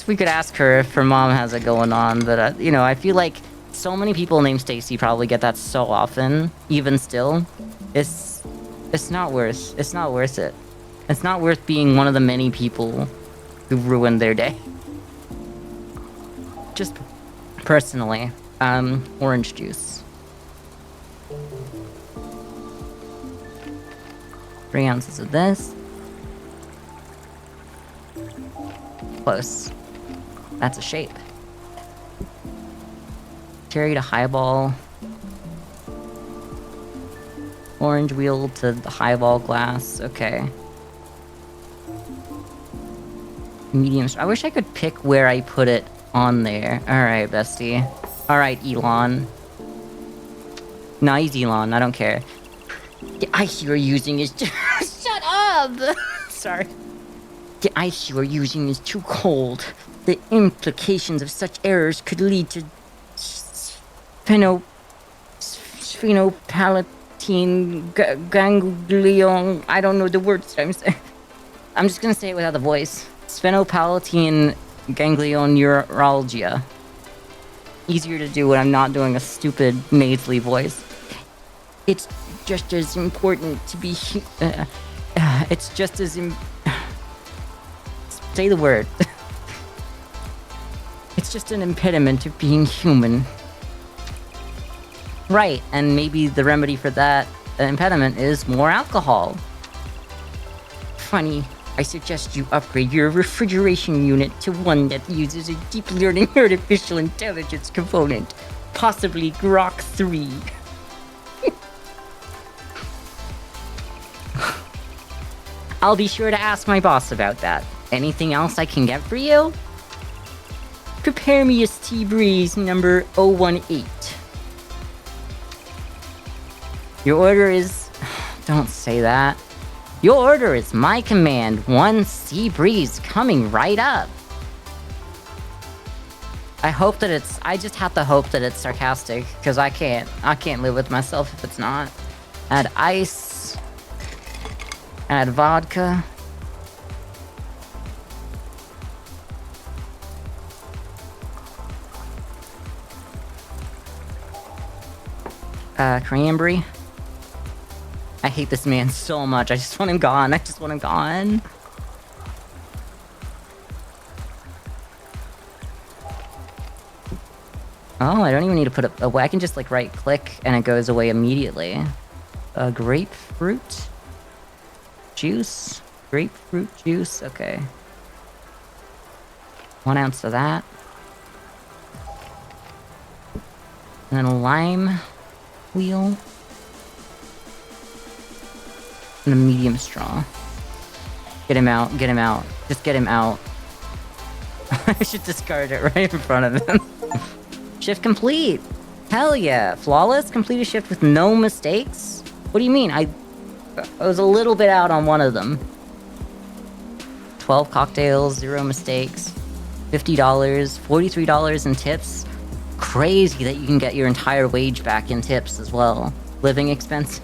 we could ask her if her mom has it going on, but you know, I feel like so many people named Stacy probably get that so often, even still. It's not worth it. It's not worth being one of the many people who ruined their day. Just personally, orange juice. 3 ounces of this. Close. That's a shape. Cherry to highball. Orange wheel to the highball glass. Okay. Medium. I wish I could pick where I put it on there. Alright, bestie. Alright, Elon. Nice, Elon. I don't care. The ice you are using is... Shut up! Sorry. The ice you are using is too cold. The implications of such errors could lead to... Sphenopalatine ganglion... I don't know the words I'm saying. I'm just gonna say it without the voice. Sphenopalatine ganglion neuralgia. Easier to do when I'm not doing a stupid nasally voice. It's just as important to be... it's just as... Say the word. It's just an impediment of being human. Right, and maybe the remedy for that impediment is more alcohol. Funny, I suggest you upgrade your refrigeration unit to one that uses a deep learning artificial intelligence component. Possibly Grok 3. I'll be sure to ask my boss about that. Anything else I can get for you? Prepare me a Sea Breeze number 018. Your order is... Don't say that. Your order is my command. One Sea Breeze coming right up. I hope that it's... I just have to hope that it's sarcastic, because I can't live with myself if it's not. Add ice. Add vodka. Cranberry. I hate this man so much. I just want him gone. I just want him gone. Oh, I don't even need to put it away. I can just like right click and it goes away immediately. Grapefruit juice. Grapefruit juice. Okay. 1 ounce of that. And then a lime wheel. And a medium straw. Get him out, get him out. Just get him out. I should discard it right in front of him. Shift complete! Hell yeah! Flawless? Complete a shift with no mistakes? What do you mean? I was a little bit out on one of them. 12 cocktails, 0 mistakes. $50, $43 in tips. Crazy that you can get your entire wage back in tips as well. Living expense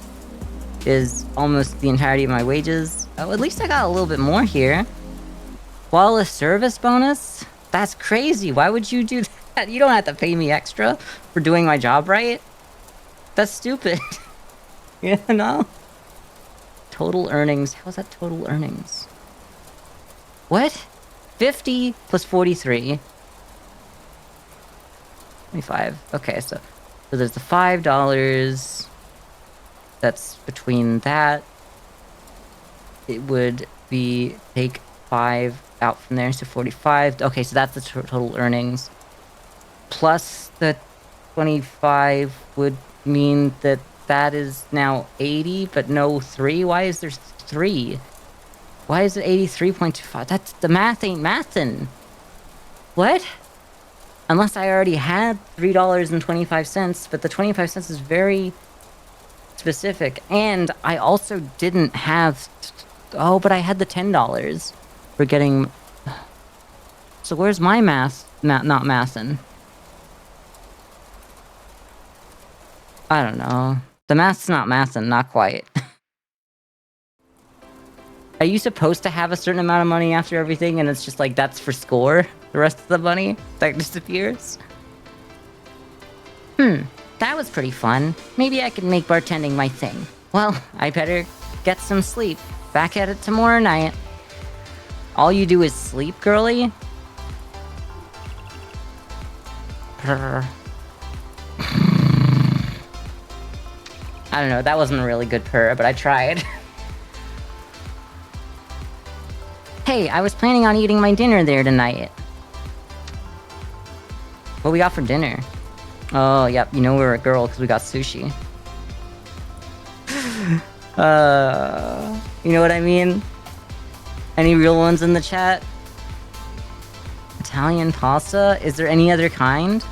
is almost the entirety of my wages. Oh, at least I got a little bit more here. Flawless service bonus? That's crazy. Why would you do that? You don't have to pay me extra for doing my job right. That's stupid. You know? Total earnings. How is that total earnings? What? 50 plus 43. 25. Okay, so there's the $5. That's between that. It would be take 5 out from there, so 45. Okay, so that's the total earnings. Plus the 25 would mean that that is now 80, but no 3. Why is there 3? Why is it 83.25? That's the math ain't mathin'. What? Unless I already had $3.25, but the 25 cents is very specific. And I also didn't have... Oh, but I had the $10 for getting... So where's my math not mathin'? I don't know. The math's not mathin', not quite. Are you supposed to have a certain amount of money after everything and it's just like that's for score? The rest of the money that disappears? That was pretty fun. Maybe I could make bartending my thing. Well, I better get some sleep. Back at it tomorrow night. All you do is sleep, girly? Purr. I don't know, that wasn't a really good purr, but I tried. Hey, I was planning on eating my dinner there tonight. What we got for dinner? Oh, yep, you know we're a girl because we got sushi. You know what I mean? Any real ones in the chat? Italian pasta? Is there any other kind?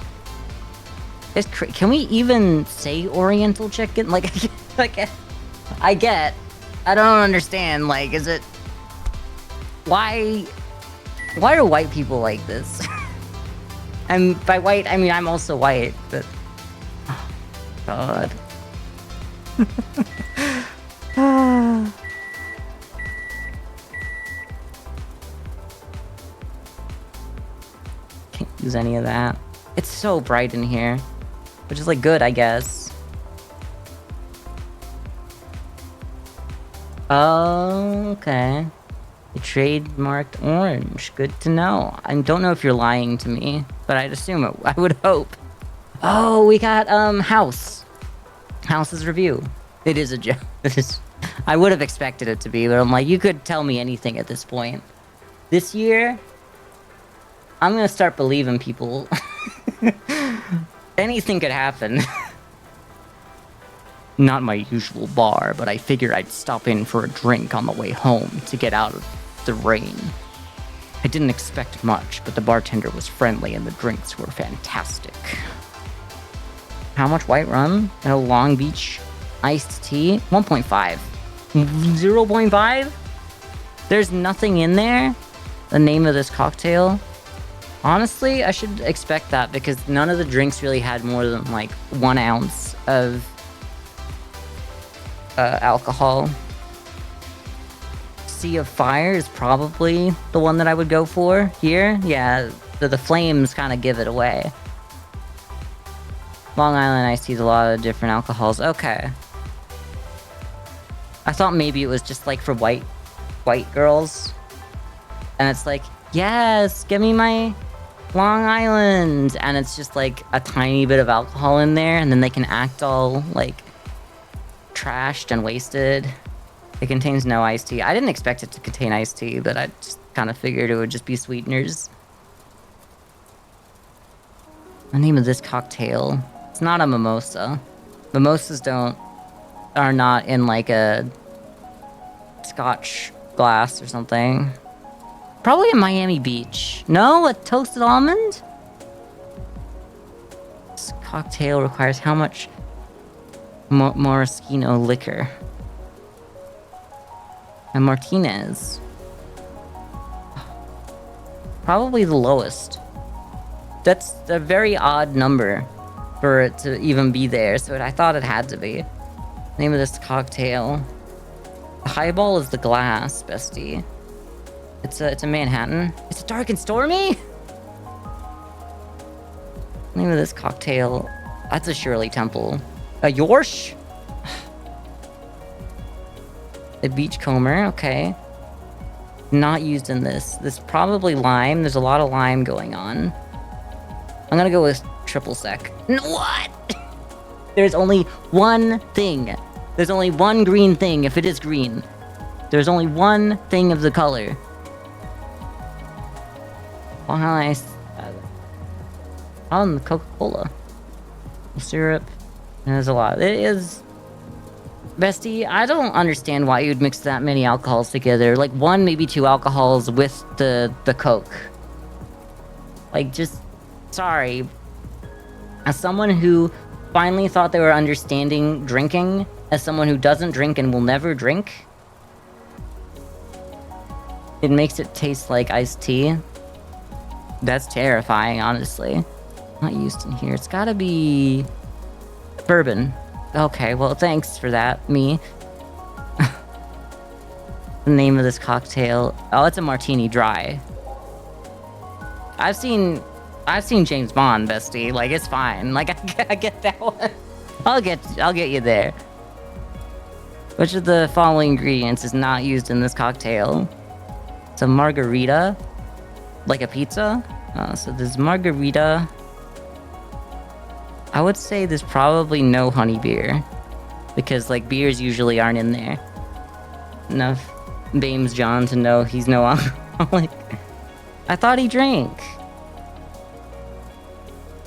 Can we even say Oriental chicken? Like, I get. I don't understand. Like, is it? Why are white people like this? And by white, I mean I'm also white, but oh, God. Can't use any of that. It's so bright in here, which is like good, I guess. Oh, okay. A trademarked orange. Good to know. I don't know if you're lying to me, but I'd assume it. I would hope. Oh, we got House. House's review. It is a joke. It is. I would have expected it to be, but I'm like, you could tell me anything at this point. This year, I'm gonna start believing people. Anything could happen. Not my usual bar, but I figured I'd stop in for a drink on the way home to get out of the rain. I didn't expect much, but the bartender was friendly and the drinks were fantastic. How much white rum and a Long Beach iced tea? 1.5. 0.5? There's nothing in there? The name of this cocktail? Honestly, I should expect that because none of the drinks really had more than like 1 ounce of alcohol. Sea of Fire is probably the one that I would go for here. Yeah, the flames kind of give it away. Long Island iced tea's a lot of different alcohols. Okay. I thought maybe it was just like for white girls. And it's like, yes, give me my Long Island. And it's just like a tiny bit of alcohol in there. And then they can act all like trashed and wasted. It contains no iced tea. I didn't expect it to contain iced tea, but I just kind of figured it would just be sweeteners. The name of this cocktail. It's not a mimosa. Mimosas are not in like a Scotch glass or something. Probably a Miami Beach. No, a toasted almond? This cocktail requires how much maraschino liquor? And Martinez. Probably the lowest. That's a very odd number for it to even be there, so I thought it had to be. Name of this cocktail. The highball is the glass, bestie. It's a Manhattan. It's dark and stormy? Name of this cocktail. That's a Shirley Temple. A Yorsh? A Beachcomber, okay. Not used in this. This is probably lime. There's a lot of lime going on. I'm gonna go with triple sec. What? There's only one thing. There's only one green thing if it is green. There's only one thing of the color. Long Island ice. On the Coca-Cola. Syrup. There's a lot. It is. Bestie, I don't understand why you'd mix that many alcohols together. Like 1, maybe 2 alcohols with the Coke. Like, just... Sorry. As someone who finally thought they were understanding drinking, as someone who doesn't drink and will never drink, it makes it taste like iced tea. That's terrifying, honestly. Not used in here. It's gotta be... bourbon. Okay, well, thanks for that, me. The name of this cocktail... Oh, it's a martini dry. I've seen James Bond, bestie. Like, it's fine. Like, I get that one. I'll get you there. Which of the following ingredients is not used in this cocktail? It's a margarita, like a pizza. So there's margarita. I would say there's probably no honey beer, because like beers usually aren't in there. Enough Bames John to know he's no alcoholic. I thought he drank.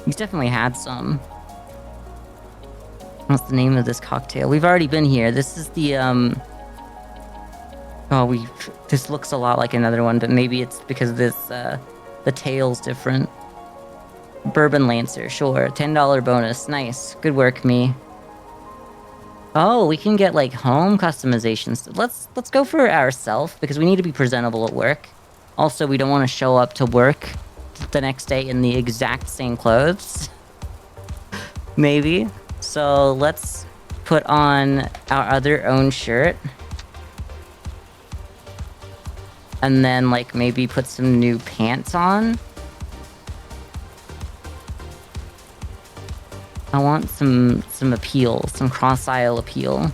He's definitely had some. What's the name of this cocktail? We've already been here. This is the this looks a lot like another one, but maybe it's because this the tail's different. Bourbon Lancer, sure. $10 bonus. Nice. Good work, me. Oh, we can get like home customizations. Let's go for ourselves, because we need to be presentable at work. Also, we don't want to show up to work the next day in the exact same clothes. Maybe. So let's put on our other own shirt. And then like maybe put some new pants on. I want some appeal, some cross-aisle appeal.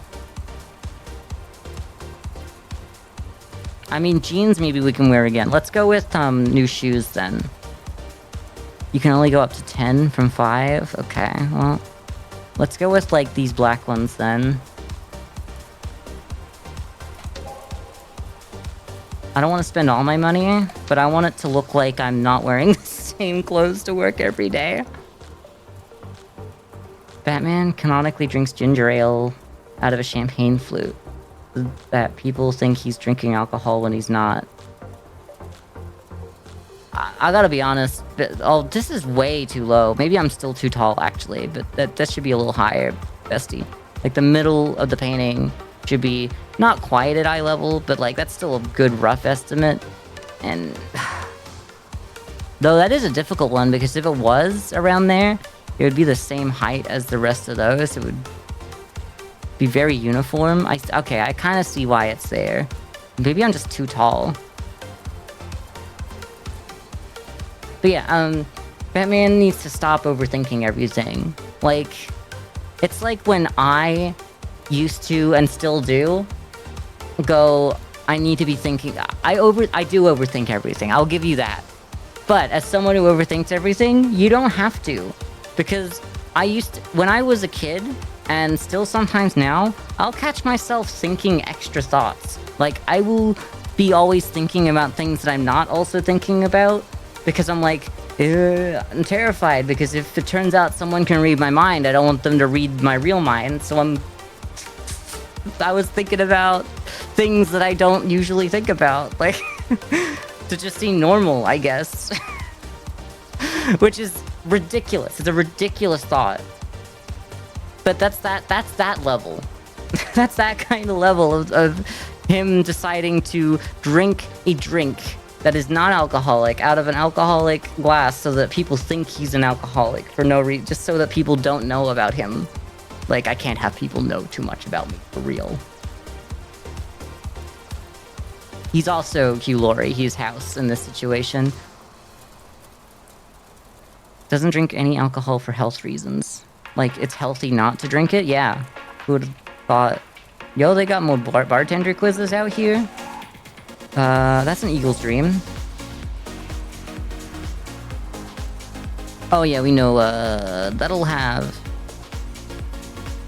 I mean, jeans maybe we can wear again. Let's go with new shoes then. You can only go up to 10 from 5. Okay, well, let's go with like these black ones then. I don't want to spend all my money, but I want it to look like I'm not wearing the same clothes to work every day. Batman canonically drinks ginger ale out of a champagne flute. That people think he's drinking alcohol when he's not. I gotta be honest, this is way too low. Maybe I'm still too tall, actually, but that should be a little higher, bestie. Like, the middle of the painting should be not quite at eye level, but, like, that's still a good rough estimate. And though that is a difficult one, because if it was around there, it would be the same height as the rest of those. It would be very uniform. Okay, I kind of see why it's there. Maybe I'm just too tall. But yeah, Batman needs to stop overthinking everything. Like, it's like when I used to, and still do, go, I need to be thinking, I do overthink everything, I'll give you that. But as someone who overthinks everything, you don't have to. Because when I was a kid, and still sometimes now, I'll catch myself thinking extra thoughts. Like, I will be always thinking about things that I'm not also thinking about, because I'm like, I'm terrified, because if it turns out someone can read my mind, I don't want them to read my real mind, so I was thinking about things that I don't usually think about, like, to just seem normal, I guess. Which is ridiculous. It's a ridiculous thought. But that's that level. That's that kind of level of him deciding to drink a drink that is not alcoholic out of an alcoholic glass so that people think he's an alcoholic for no reason, just so that people don't know about him. Like, I can't have people know too much about me, for real. He's also Hugh Laurie. He's House in this situation. Doesn't drink any alcohol for health reasons. Like, it's healthy not to drink it? Yeah. Who would have thought? Yo, they got more bartender quizzes out here? That's an Eagle's dream. Oh yeah, we know, that'll have...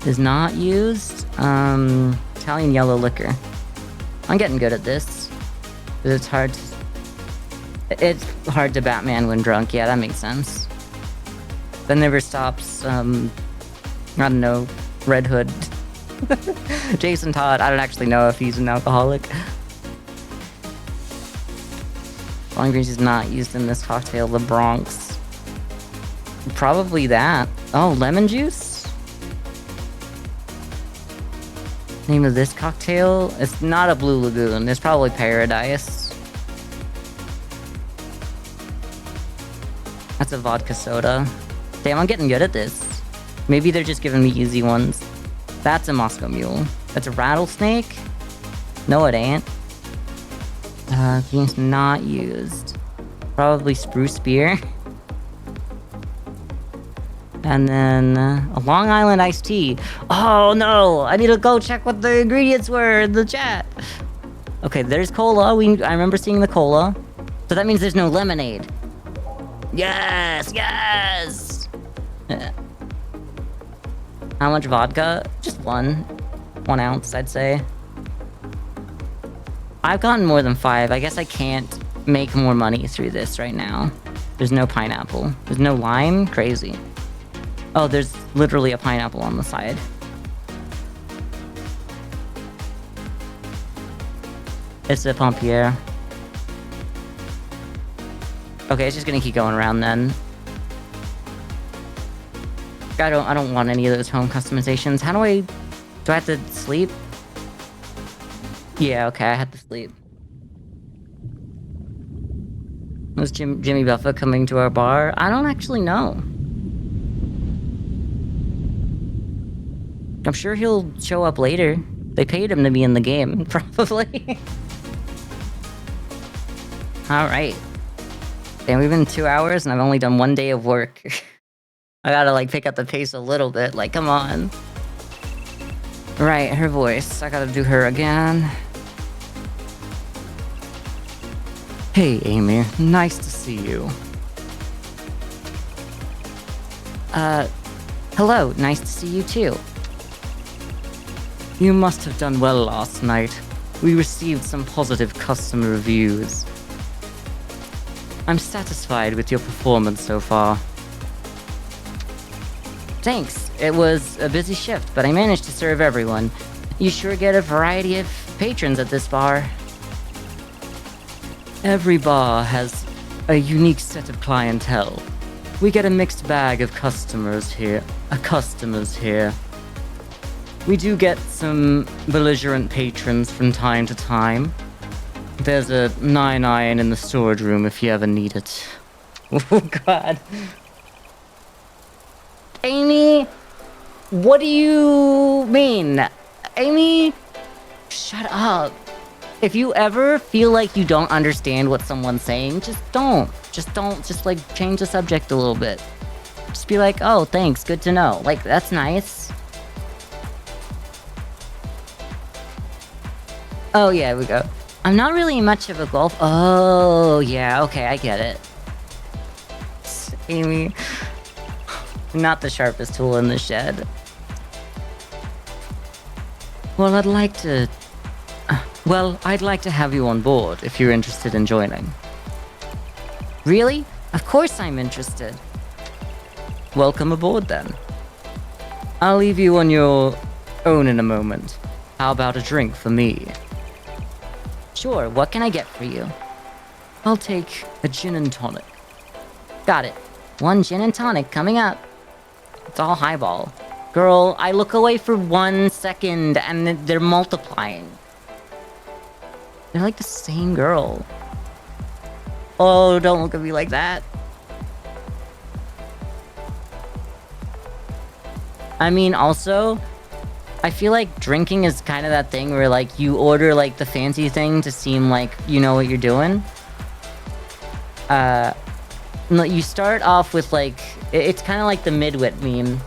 is not used. Italian yellow liquor. I'm getting good at this. But it's hard to Batman when drunk. Yeah, that makes sense. That never stops, I don't know, Red Hood. Jason Todd, I don't actually know if he's an alcoholic. Lime grease is not used in this cocktail, the Bronx. Probably that. Oh, lemon juice? Name of this cocktail? It's not a Blue Lagoon, it's probably Paradise. That's a vodka soda. Damn, I'm getting good at this. Maybe they're just giving me easy ones. That's a Moscow Mule. That's a rattlesnake? No, it ain't. Game's not used. Probably spruce beer. And then a Long Island iced tea. Oh no! I need to go check what the ingredients were in the chat. Okay, there's cola. I remember seeing the cola. So that means there's no lemonade. Yes, yes. How much vodka? Just 1 ounce, I'd say. I've gotten more than 5. I guess I can't make more money through this right now. There's no pineapple. There's no lime? Crazy. Oh, there's literally a pineapple on the side. It's a pompier. Okay, it's just gonna keep going around then. I don't want any of those home customizations. How do I have to sleep? Yeah, okay, I had to sleep. Was Jimmy Buffett coming to our bar? I don't actually know. I'm sure he'll show up later. They paid him to be in the game, probably. Alright. Damn, we've been 2 hours and I've only done 1 day of work. I gotta, like, pick up the pace a little bit. Like, come on. Right, her voice. I gotta do her again. Hey, Amy. Nice to see you. Hello. Nice to see you, too. You must have done well last night. We received some positive customer reviews. I'm satisfied with your performance so far. Thanks. It was a busy shift, but I managed to serve everyone. You sure get a variety of patrons at this bar. Every bar has a unique set of clientele. We get a mixed bag of customers here. We do get some belligerent patrons from time to time. There's a 9-iron in the storage room if you ever need it. Oh god. Amy, what do you mean? Amy, shut up. If you ever feel like you don't understand what someone's saying, just don't. Just like change the subject a little bit. Just be like, oh, thanks, good to know. Like, that's nice. Oh, yeah, here we go. I'm not really much of a golf. Oh, yeah, okay, I get it. Amy. Not the sharpest tool in the shed. Well, I'd like to have you on board if you're interested in joining. Really? Of course I'm interested. Welcome aboard then. I'll leave you on your own in a moment. How about a drink for me? Sure, what can I get for you? I'll take a gin and tonic. Got it. 1 gin and tonic coming up. It's all highball. Girl, I look away for 1 second and they're multiplying. They're like the same girl. Oh, don't look at me like that. I mean, also, I feel like drinking is kind of that thing where, like, you order, like, the fancy thing to seem like you know what you're doing. You start off with, like, it's kind of like the midwit meme,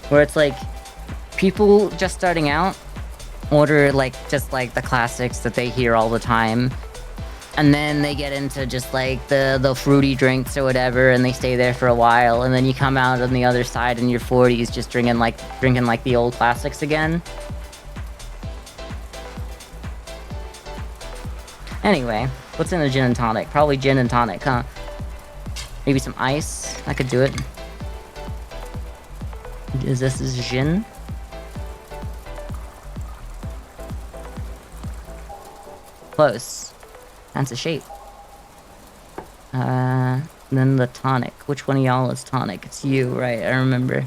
where it's like, people just starting out order, like, just, like, the classics that they hear all the time. And then they get into just, like, the fruity drinks or whatever, and they stay there for a while, and then you come out on the other side in your 40s just drinking like the old classics again. Anyway, what's in a gin and tonic? Probably gin and tonic, huh? Maybe some ice? I could do it. Is this gin? Close. That's a shape. Then the tonic. Which one of y'all is tonic? It's you, right? I remember.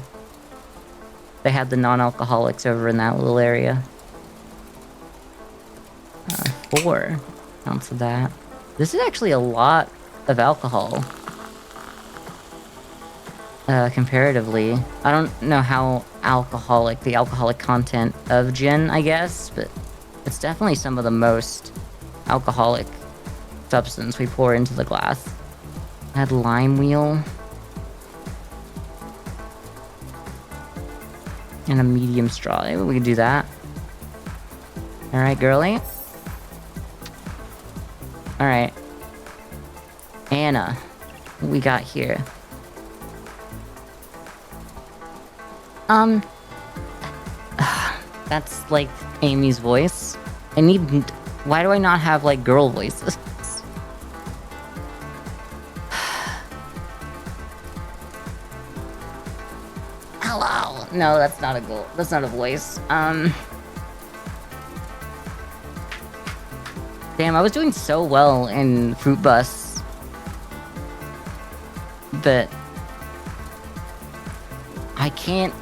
They had the non-alcoholics over in that little area. 4 ounce of that. This is actually a lot of alcohol. Comparatively. I don't know how the alcoholic content of gin, I guess, but it's definitely some of the most alcoholic substance we pour into the glass. Add lime wheel. And a medium straw. Maybe we could do that. Alright, girly. Alright. Anna. What we got here? That's like Amy's voice. I need... Why do I not have like girl voices? Hello! No, that's not a goal. That's not a voice. Damn, I was doing so well in Fruit Bus. But... I can't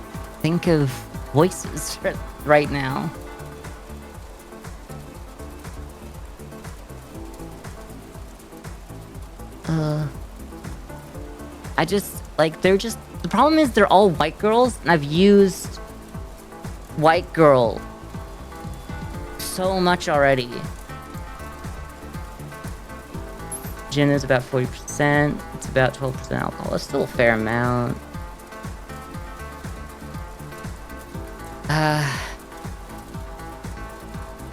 think of voices right now. I just, like, they're just... The problem is they're all white girls, and I've used white girl so much already. Gin is about 40%. It's about 12% alcohol. It's still a fair amount.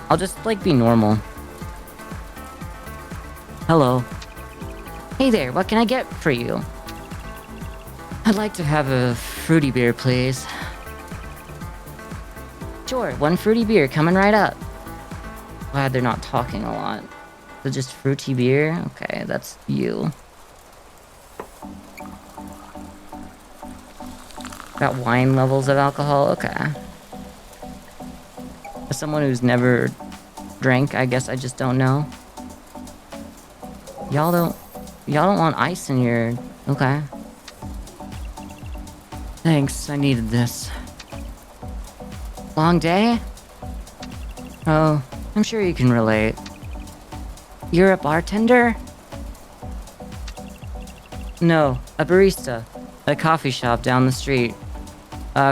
I'll just, like, be normal. Hello. Hey there, what can I get for you? I'd like to have a fruity beer, please. Sure, one fruity beer coming right up. Glad they're not talking a lot. So just fruity beer? Okay, that's you. Got wine levels of alcohol? Okay. As someone who's never drank, I guess I just don't know. Y'all don't want ice in your... Okay. Thanks, I needed this. Long day? Oh, I'm sure you can relate. You're a bartender? No, a barista. At a coffee shop down the street.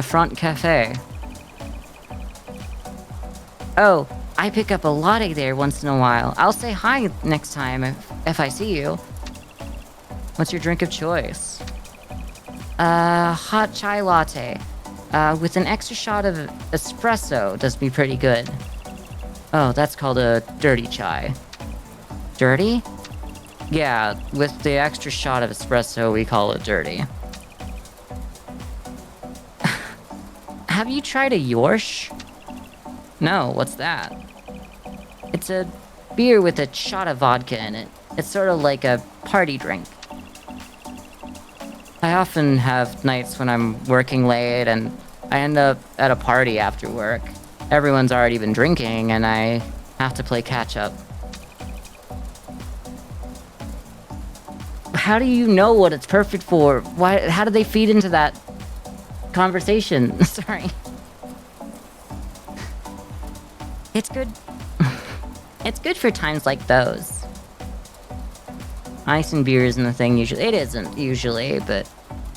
Front Cafe. Oh, I pick up a latte there once in a while. I'll say hi next time if I see you. What's your drink of choice? Hot chai latte. With an extra shot of espresso does me pretty good. Oh, that's called a dirty chai. Dirty? Yeah, with the extra shot of espresso, we call it dirty. Have you tried a Yorsch? No, what's that? It's a beer with a shot of vodka in it. It's sort of like a party drink. I often have nights when I'm working late and I end up at a party after work. Everyone's already been drinking and I have to play catch up. How do you know what it's perfect for? How did they feed into that conversation? Sorry. It's good. It's good for times like those. Ice and beer isn't a thing usually. It isn't usually, but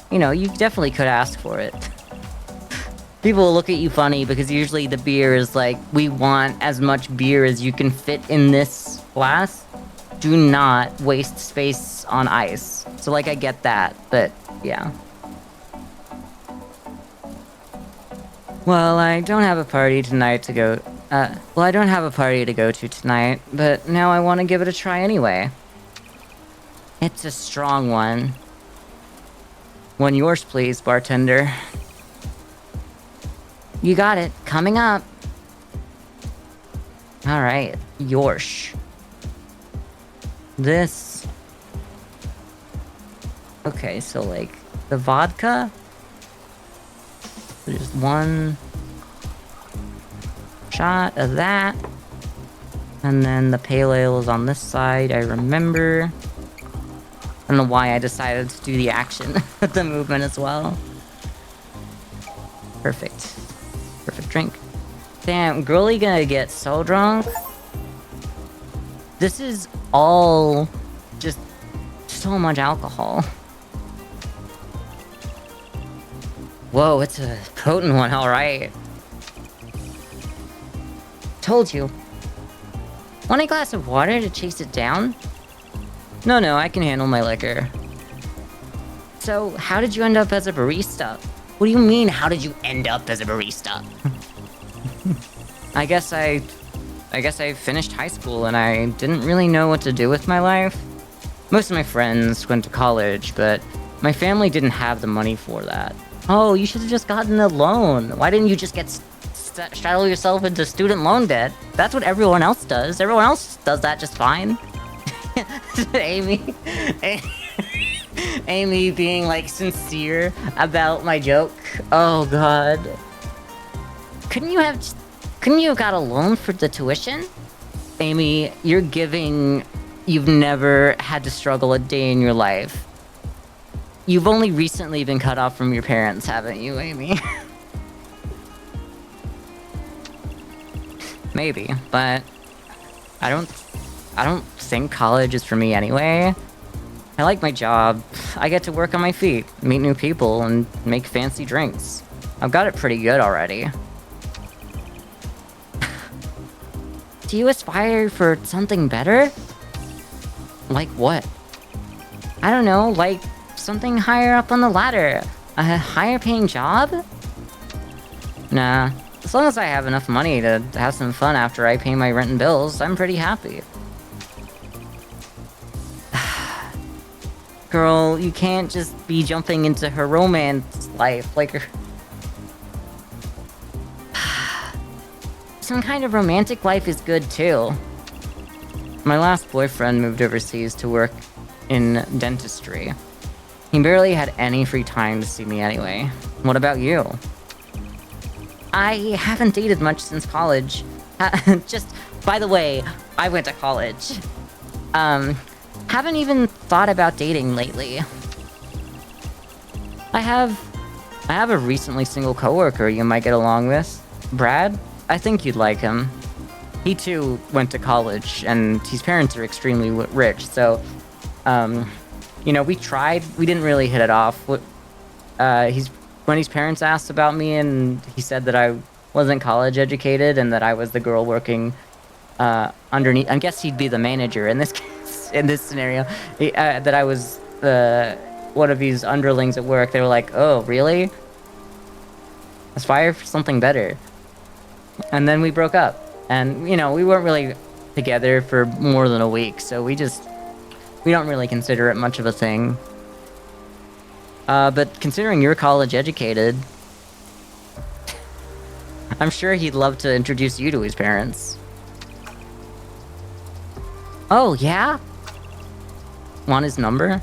you know, you definitely could ask for it. People will look at you funny because usually the beer is like, we want as much beer as you can fit in this glass. Do not waste space on ice. So like, I get that, but yeah. Well, I don't have a party tonight to go... well, I don't have a party to go to tonight, but now I want to give it a try anyway. It's a strong one. One yours, please, bartender. You got it. Coming up. Alright, Yorsch. This... Okay, so like, the vodka? There's one shot of that. And then the pale ale is on this side, I remember. I don't know why I decided to do the action with the movement as well. Perfect. Perfect drink. Damn, girly gonna get so drunk. This is all just so much alcohol. Whoa, it's a potent one, alright. Told you. Want a glass of water to chase it down? No, I can handle my liquor. So, how did you end up as a barista? What do you mean, how did you end up as a barista? I guess I I guess I finished high school and I didn't really know what to do with my life. Most of my friends went to college, but my family didn't have the money for that. Oh, you should have just gotten a loan. Why didn't you just straddle yourself into student loan debt? That's what everyone else does. Everyone else does that just fine. Amy, Amy being like sincere about my joke. Oh god. Couldn't you have got a loan for the tuition? Amy, you've never had to struggle a day in your life. You've only recently been cut off from your parents, haven't you, Amy? Maybe, but I don't think college is for me anyway. I like my job. I get to work on my feet, meet new people, and make fancy drinks. I've got it pretty good already. Do you aspire for something better? Like what? I don't know, like something higher up on the ladder. A higher paying job? Nah. As long as I have enough money to have some fun after I pay my rent and bills, I'm pretty happy. Girl, you can't just be jumping into her romance life like her. Some kind of romantic life is good too. My last boyfriend moved overseas to work in dentistry. He barely had any free time to see me anyway. What about you? I haven't dated much since college. Just, by the way, I went to college. Haven't even thought about dating lately. I have a recently single coworker you might get along with. Brad? I think you'd like him. He too went to college, and his parents are extremely rich, so, you know, we tried. We didn't really hit it off. When his parents asked about me, and he said that I wasn't college educated, and that I was the girl working underneath. I guess he'd be the manager in this case, in this scenario. That I was one of his underlings at work. They were like, "Oh, really? Aspire for something better." And then we broke up, and you know, we weren't really together for more than a week, so we don't really consider it much of a thing. But considering you're college educated, I'm sure he'd love to introduce you to his parents. Oh, yeah? Want his number?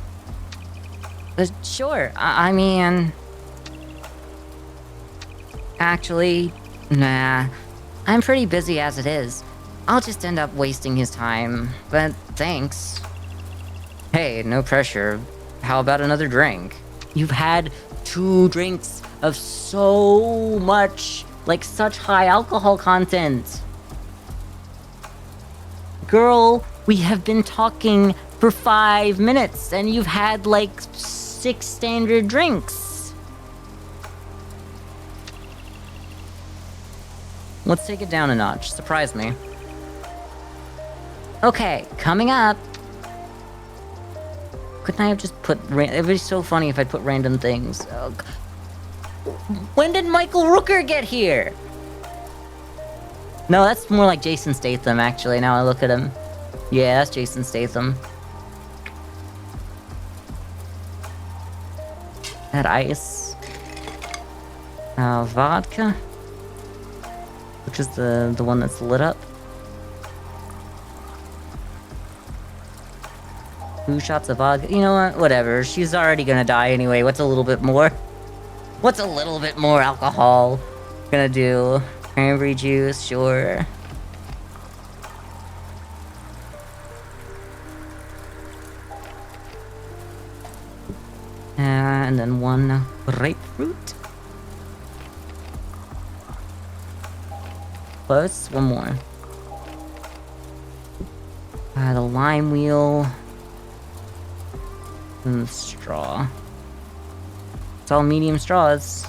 Sure, I mean... Actually, nah. I'm pretty busy as it is. I'll just end up wasting his time, but thanks. Hey, no pressure. How about another drink? You've had 2 drinks of so much, like such high alcohol content. Girl, we have been talking for 5 minutes and you've had like 6 standard drinks. Let's take it down a notch. Surprise me. Okay, coming up. Couldn't I have just put... It would be so funny if I put random things. Oh, when did Michael Rooker get here? No, that's more like Jason Statham, actually, now I look at him. Yeah, that's Jason Statham. That ice. Vodka. Which is the one that's lit up. 2 shots of vodka. You know what? Whatever. She's already gonna die anyway. What's a little bit more? What's a little bit more alcohol gonna do? Cranberry juice, sure. And then 1 grapefruit. Close. 1 more. The lime wheel. And the straw. It's all medium straws.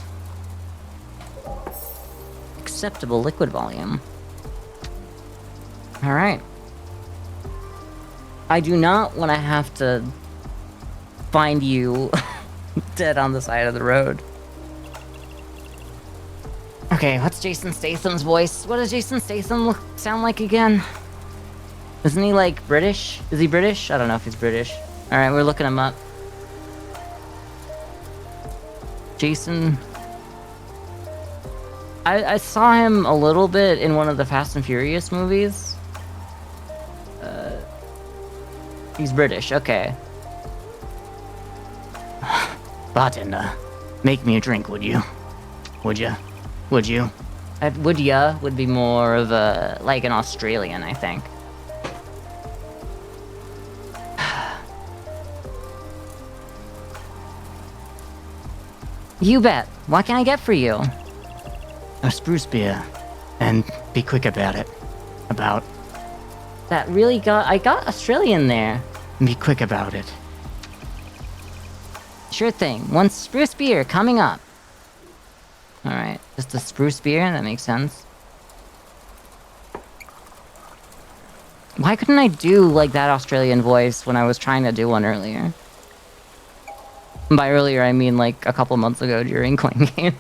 Acceptable liquid volume. Alright. I do not want to have to find you dead on the side of the road. Okay, let's That's Jason Statham's voice. What does Jason Statham sound like again? Isn't he like British? Is he British? I don't know if he's British. Alright, we're looking him up. Jason... I saw him a little bit in one of the Fast and Furious movies. He's British, okay. Bartender, make me a drink, would you? Would you? Would you? Would ya would be more of a, like an Australian, I think. You bet. What can I get for you? A spruce beer. And be quick about it. About. That really I got Australian there. Be quick about it. Sure thing. One spruce beer coming up. Alright, just a spruce beer, that makes sense. Why couldn't I do, like, that Australian voice when I was trying to do one earlier? And by earlier, I mean, like, a couple months ago during Coin Game.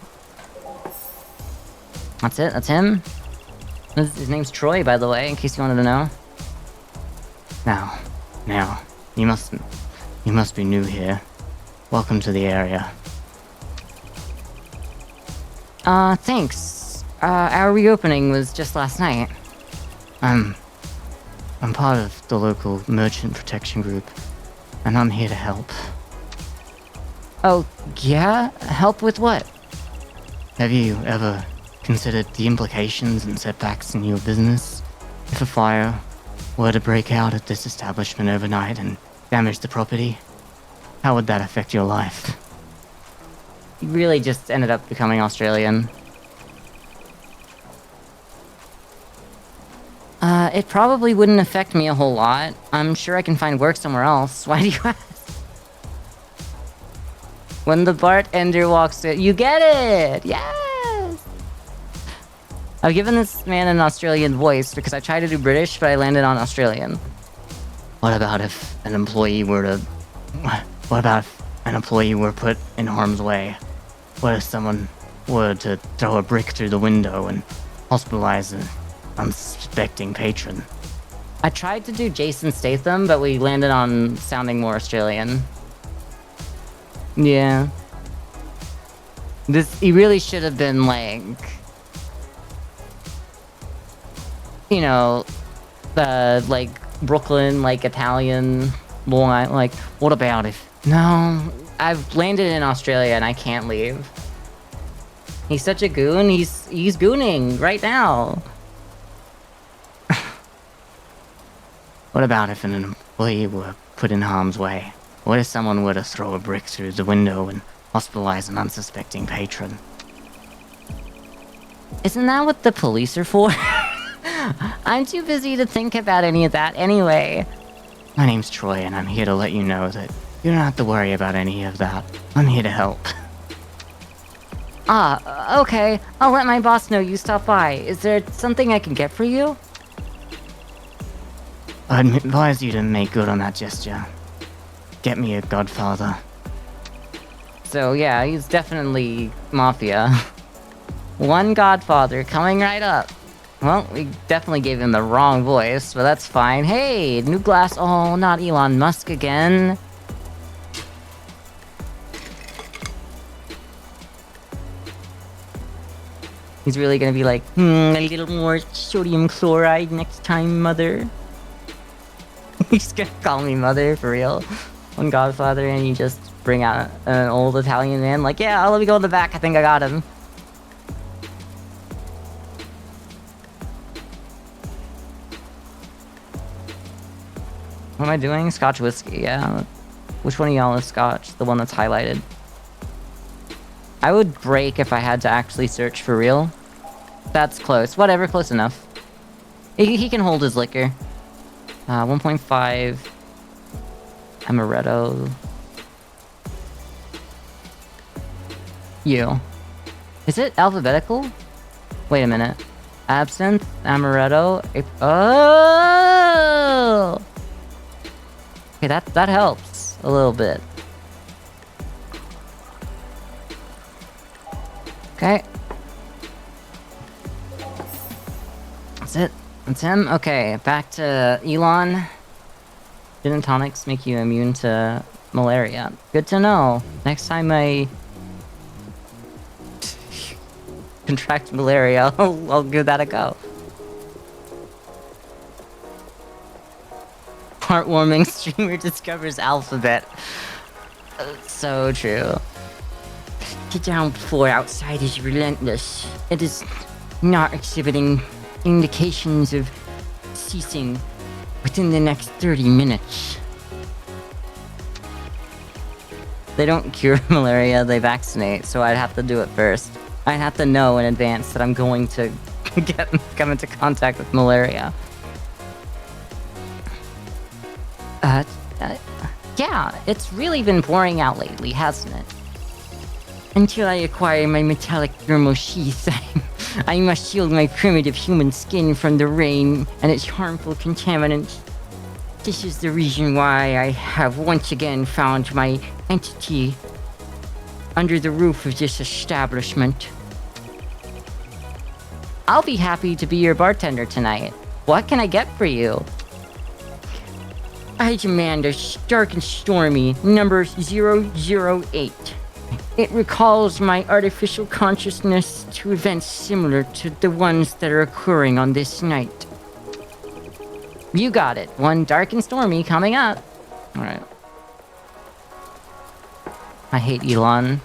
That's it, that's him. His name's Troy, by the way, in case you wanted to know. Now, you must be new here. Welcome to the area. Thanks. Our reopening was just last night. I'm part of the local merchant protection group, and I'm here to help. Oh, yeah? Help with what? Have you ever considered the implications and setbacks in your business? If a fire were to break out at this establishment overnight and damage the property, how would that affect your life? He really just ended up becoming Australian. It probably wouldn't affect me a whole lot. I'm sure I can find work somewhere else. Why do you ask? When the bartender walks in, you get it! Yes! I've given this man an Australian voice because I tried to do British, but I landed on Australian. What about if an employee were put in harm's way? What if someone were to throw a brick through the window and hospitalize an unsuspecting patron? I tried to do Jason Statham, but we landed on sounding more Australian. Yeah. He really should have been like... You know, like, Brooklyn, like, Italian, Long Island, like, what about if... No, I've landed in Australia and I can't leave. He's such a goon, he's gooning right now. What about if an employee were put in harm's way? What if someone were to throw a brick through the window and hospitalize an unsuspecting patron? Isn't that what the police are for? I'm too busy to think about any of that anyway. My name's Troy, and I'm here to let you know that you don't have to worry about any of that. I'm here to help. Okay. I'll let my boss know you stopped by. Is there something I can get for you? I'd advise you to make good on that gesture. Get me a godfather. So yeah, he's definitely mafia. One godfather coming right up. Well, we definitely gave him the wrong voice, but that's fine. Hey, new glass. Oh, not Elon Musk again. He's really gonna be like, a little more sodium chloride next time, mother. He's gonna call me mother, for real. One godfather, and you just bring out an old Italian man, like, yeah, let me go in the back, I think I got him. What am I doing? Scotch whiskey, yeah. Which one of y'all is Scotch? The one that's highlighted. I would break if I had to actually search for real. That's close. Whatever, close enough. He can hold his liquor. 1.5... Amaretto. You. Is it alphabetical? Wait a minute. Absinthe, Amaretto... Oh! Okay, that helps a little bit. Okay. That's it. That's him? Okay, back to Elon. Gin and tonics make you immune to malaria. Good to know. Next time I contract malaria, I'll give that a go. Heartwarming streamer discovers alphabet. So true. The downpour outside is relentless. It is not exhibiting indications of ceasing within the next 30 minutes. They don't cure malaria, they vaccinate, so I'd have to do it first. I'd have to know in advance that I'm going to come into contact with malaria. Yeah, it's really been pouring out lately, hasn't it? Until I acquire my metallic thermal sheath, I must shield my primitive human skin from the rain and its harmful contaminants. This is the reason why I have once again found my entity under the roof of this establishment. I'll be happy to be your bartender tonight. What can I get for you? I demand a dark and stormy number 008. It recalls my artificial consciousness to events similar to the ones that are occurring on this night. You got it. One dark and stormy coming up. Alright. I hate Elon.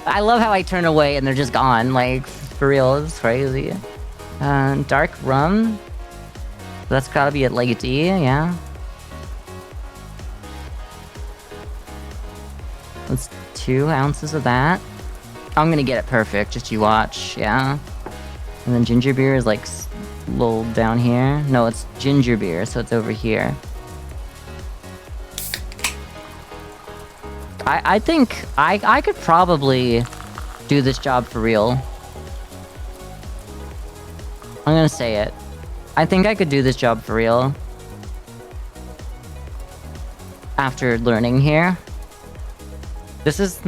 I love how I turn away and they're just gone. Like, for real, it's crazy. Dark rum. That's gotta be at Lake D, yeah. That's 2 ounces of that. I'm gonna get it perfect, just you watch, yeah. And then ginger beer is like a little down here. No, it's ginger beer, so it's over here. I think I could probably do this job for real. I'm gonna say it. I think I could do this job for real. After learning here. This is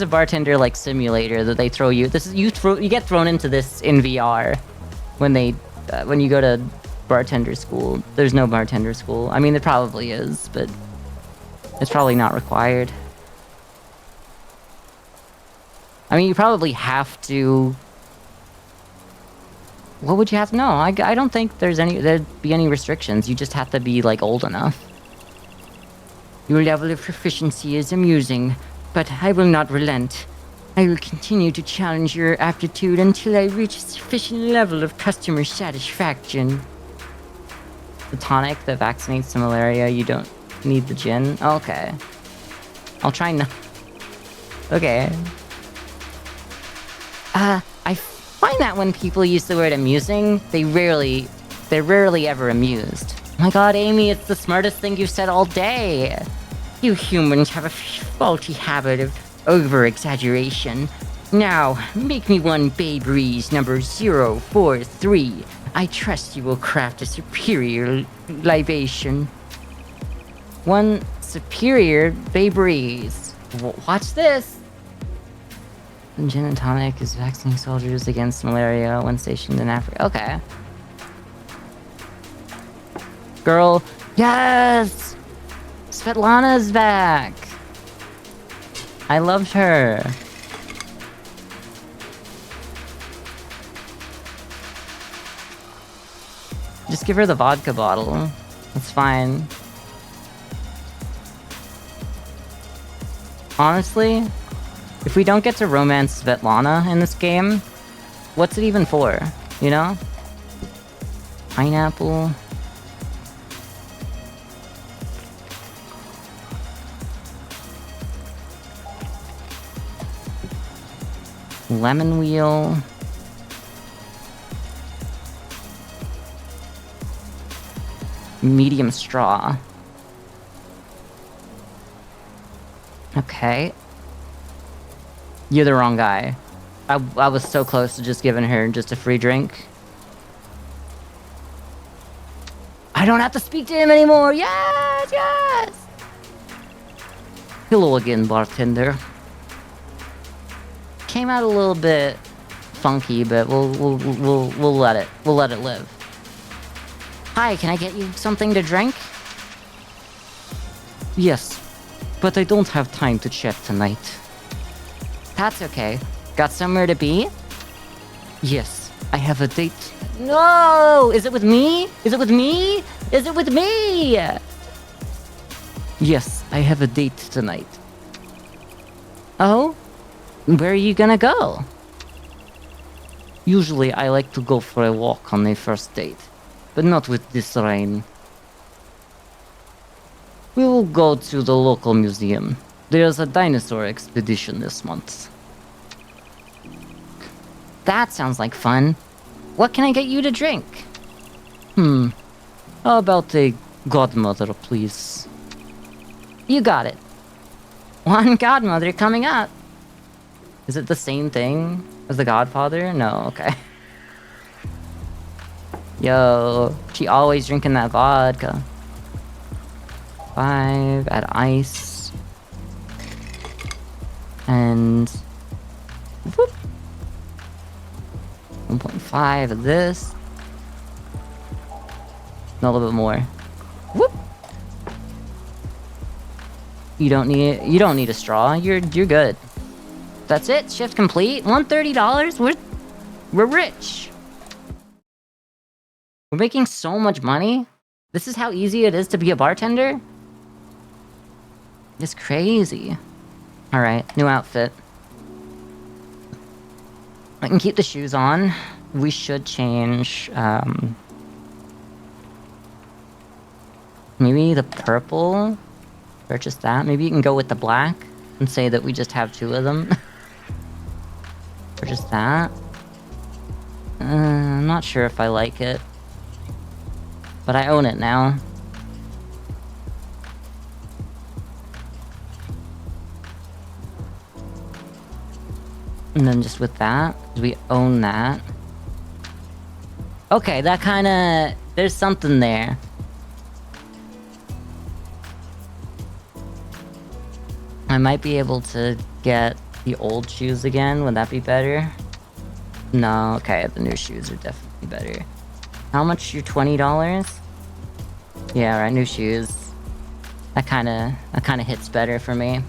a bartender like simulator that they throw you. You get thrown into this in VR when you go to bartender school. There's no bartender school. I mean, there probably is, but it's probably not required. I mean, you probably have to. What would you have to know? I don't think there'd be any restrictions. You just have to be like old enough. Your level of proficiency is amusing, but I will not relent. I will continue to challenge your aptitude until I reach a sufficient level of customer satisfaction. The tonic that vaccinates the malaria, you don't need the gin? Okay. I'll try not... Okay. I find that when people use the word amusing, they're rarely ever amused. Oh my god, Amy, it's the smartest thing you've said all day. You humans have a faulty habit of over-exaggeration. Now, make me one Babe Rees number 043. I trust you will craft a superior libation. One superior Babe Rees. Watch this! Gin and tonic is vaccinating soldiers against malaria when stationed in Africa. Okay. Girl, yes! Svetlana's back! I loved her. Just give her the vodka bottle. That's fine. Honestly, if we don't get to romance Svetlana in this game, what's it even for? You know? Pineapple. Lemon wheel. Medium straw. Okay. You're the wrong guy. I was so close to just giving her just a free drink. I don't have to speak to him anymore! Yes! Yes! Hello again, bartender. came out a little bit funky, but we'll let it live. Hi, can I get you something to drink? Yes, but I don't have time to chat tonight. That's okay. Got somewhere to be? Yes, I have a date. No! Is it with me? Is it with me? Is it with me? Yes, I have a date tonight. Oh? Where are you gonna go? Usually I like to go for a walk on a first date, but not with this rain. We will go to the local museum. There's a dinosaur expedition this month. That sounds like fun. What can I get you to drink? How about a godmother, please? You got it. One godmother coming up. Is it the same thing as the Godfather? No, okay. Yo, she always drinking that vodka. 5, add ice. And... whoop. 1.5 of this. A little bit more. Whoop. You don't need a straw. You're good. That's it. Shift complete. $130. We're rich. We're making so much money. This is how easy it is to be a bartender. It's crazy. All right, new outfit. I can keep the shoes on. We should change. Maybe the purple. Purchase that. Maybe you can go with the black and say that we just have 2 of them. Purchase that. I'm not sure if I like it. But I own it now. And then just with that, we own that. Okay, that kinda... there's something there. I might be able to get the old shoes again. Would that be better? No, okay, the new shoes are definitely better. How much? Your $20? Yeah, right, new shoes. That kinda hits better for me.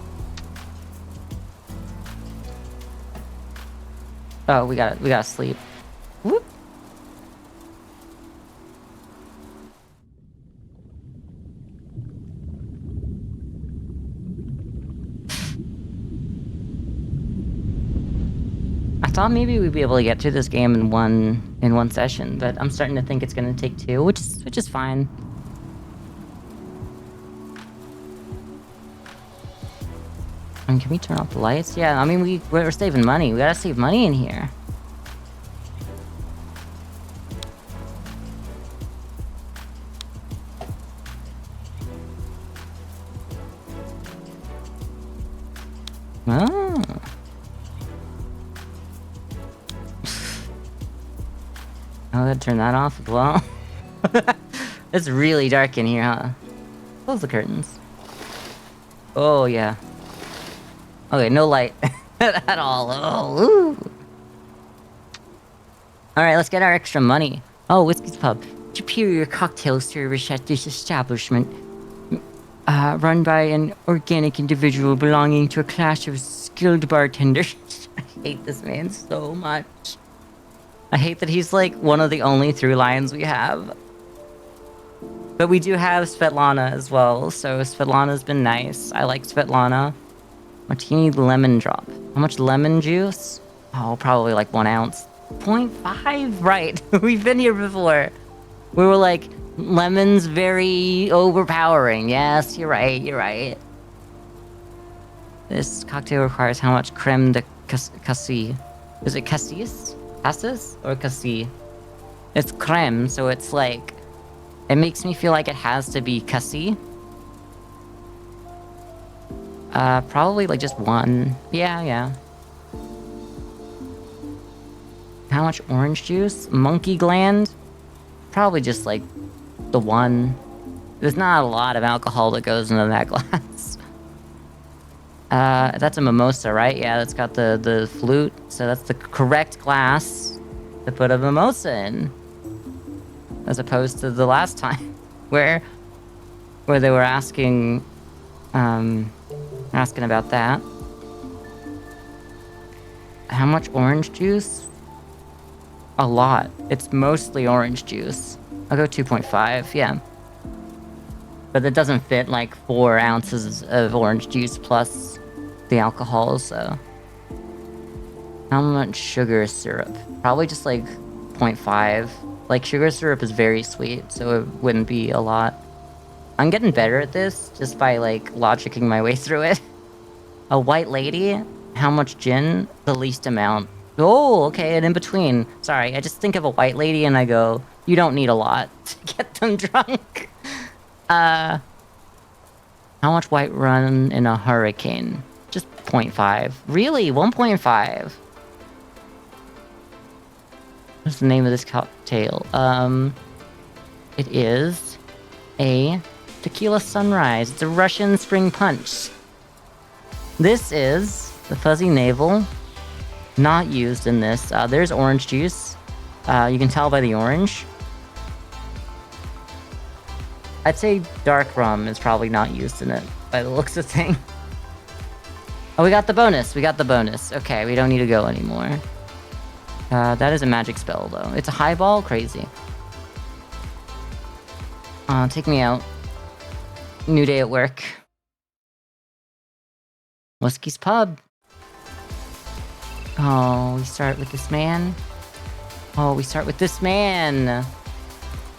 Oh, we gotta sleep. Whoop. I thought maybe we'd be able to get through this game in one session, but I'm starting to think it's gonna take 2, which is fine. I mean, can we turn off the lights? Yeah, I mean we're saving money. We gotta save money in here. Oh. Oh, I'll turn that off as well. It's really dark in here, huh? Close the curtains. Oh, yeah. Okay, no light at all. Oh, ooh. Alright, let's get our extra money. Oh, Whiskey's Pub. Superior cocktail service at this establishment. Run by an organic individual belonging to a class of skilled bartenders. I hate this man so much. I hate that he's like one of the only through lines we have. But we do have Svetlana as well, so Svetlana's been nice. I like Svetlana. Martini lemon drop. How much lemon juice? Oh, probably like 1 ounce. 0.5? Right. We've been here before. We were like, lemon's very overpowering. Yes, you're right. This cocktail requires how much creme de cassis? Is it cassis? Cassis or cassis? It's creme, so it's like... it makes me feel like it has to be cassis. Probably like just 1. Yeah. How much orange juice? Monkey gland? Probably just like the 1. There's not a lot of alcohol that goes into that glass. That's a mimosa, right? Yeah, that's got the flute. So that's the correct glass to put a mimosa in. As opposed to the last time where they were asking about that. How much orange juice? A lot. It's mostly orange juice. I'll go 2.5, yeah. But it doesn't fit like 4 ounces of orange juice plus the alcohol, so. How much sugar syrup? Probably just like 0.5. Like, sugar syrup is very sweet, so it wouldn't be a lot. I'm getting better at this just by like logicking my way through it. A white lady? How much gin? The least amount. Oh, okay, and in between. Sorry, I just think of a white lady and I go, you don't need a lot to get them drunk. How much white rum in a hurricane? Just 0.5. Really? 1.5? What's the name of this cocktail? It is a tequila sunrise. It's a Russian spring punch. This is the fuzzy navel. Not used in this. There's orange juice. You can tell by the orange. I'd say dark rum is probably not used in it by the looks of things. Oh, we got the bonus. We got the bonus. Okay, we don't need to go anymore. That is a magic spell, though. It's a highball? Crazy. Take me out. New day at work. Whiskey's Pub. Oh, we start with this man. Oh, we start with this man.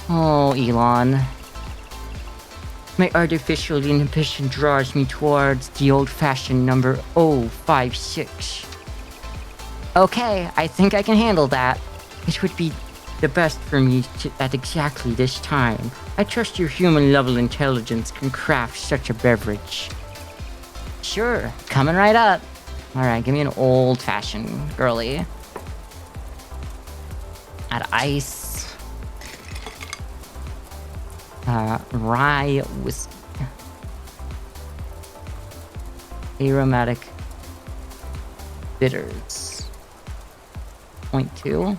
Oh, Elon. My artificial inhibition draws me towards the old-fashioned number 056. Okay, I think I can handle that. It would be the best for me at exactly this time. I trust your human-level intelligence can craft such a beverage. Sure, coming right up. Alright, give me an old-fashioned girly. Add ice. Rye whiskey. Aromatic bitters. 0.2.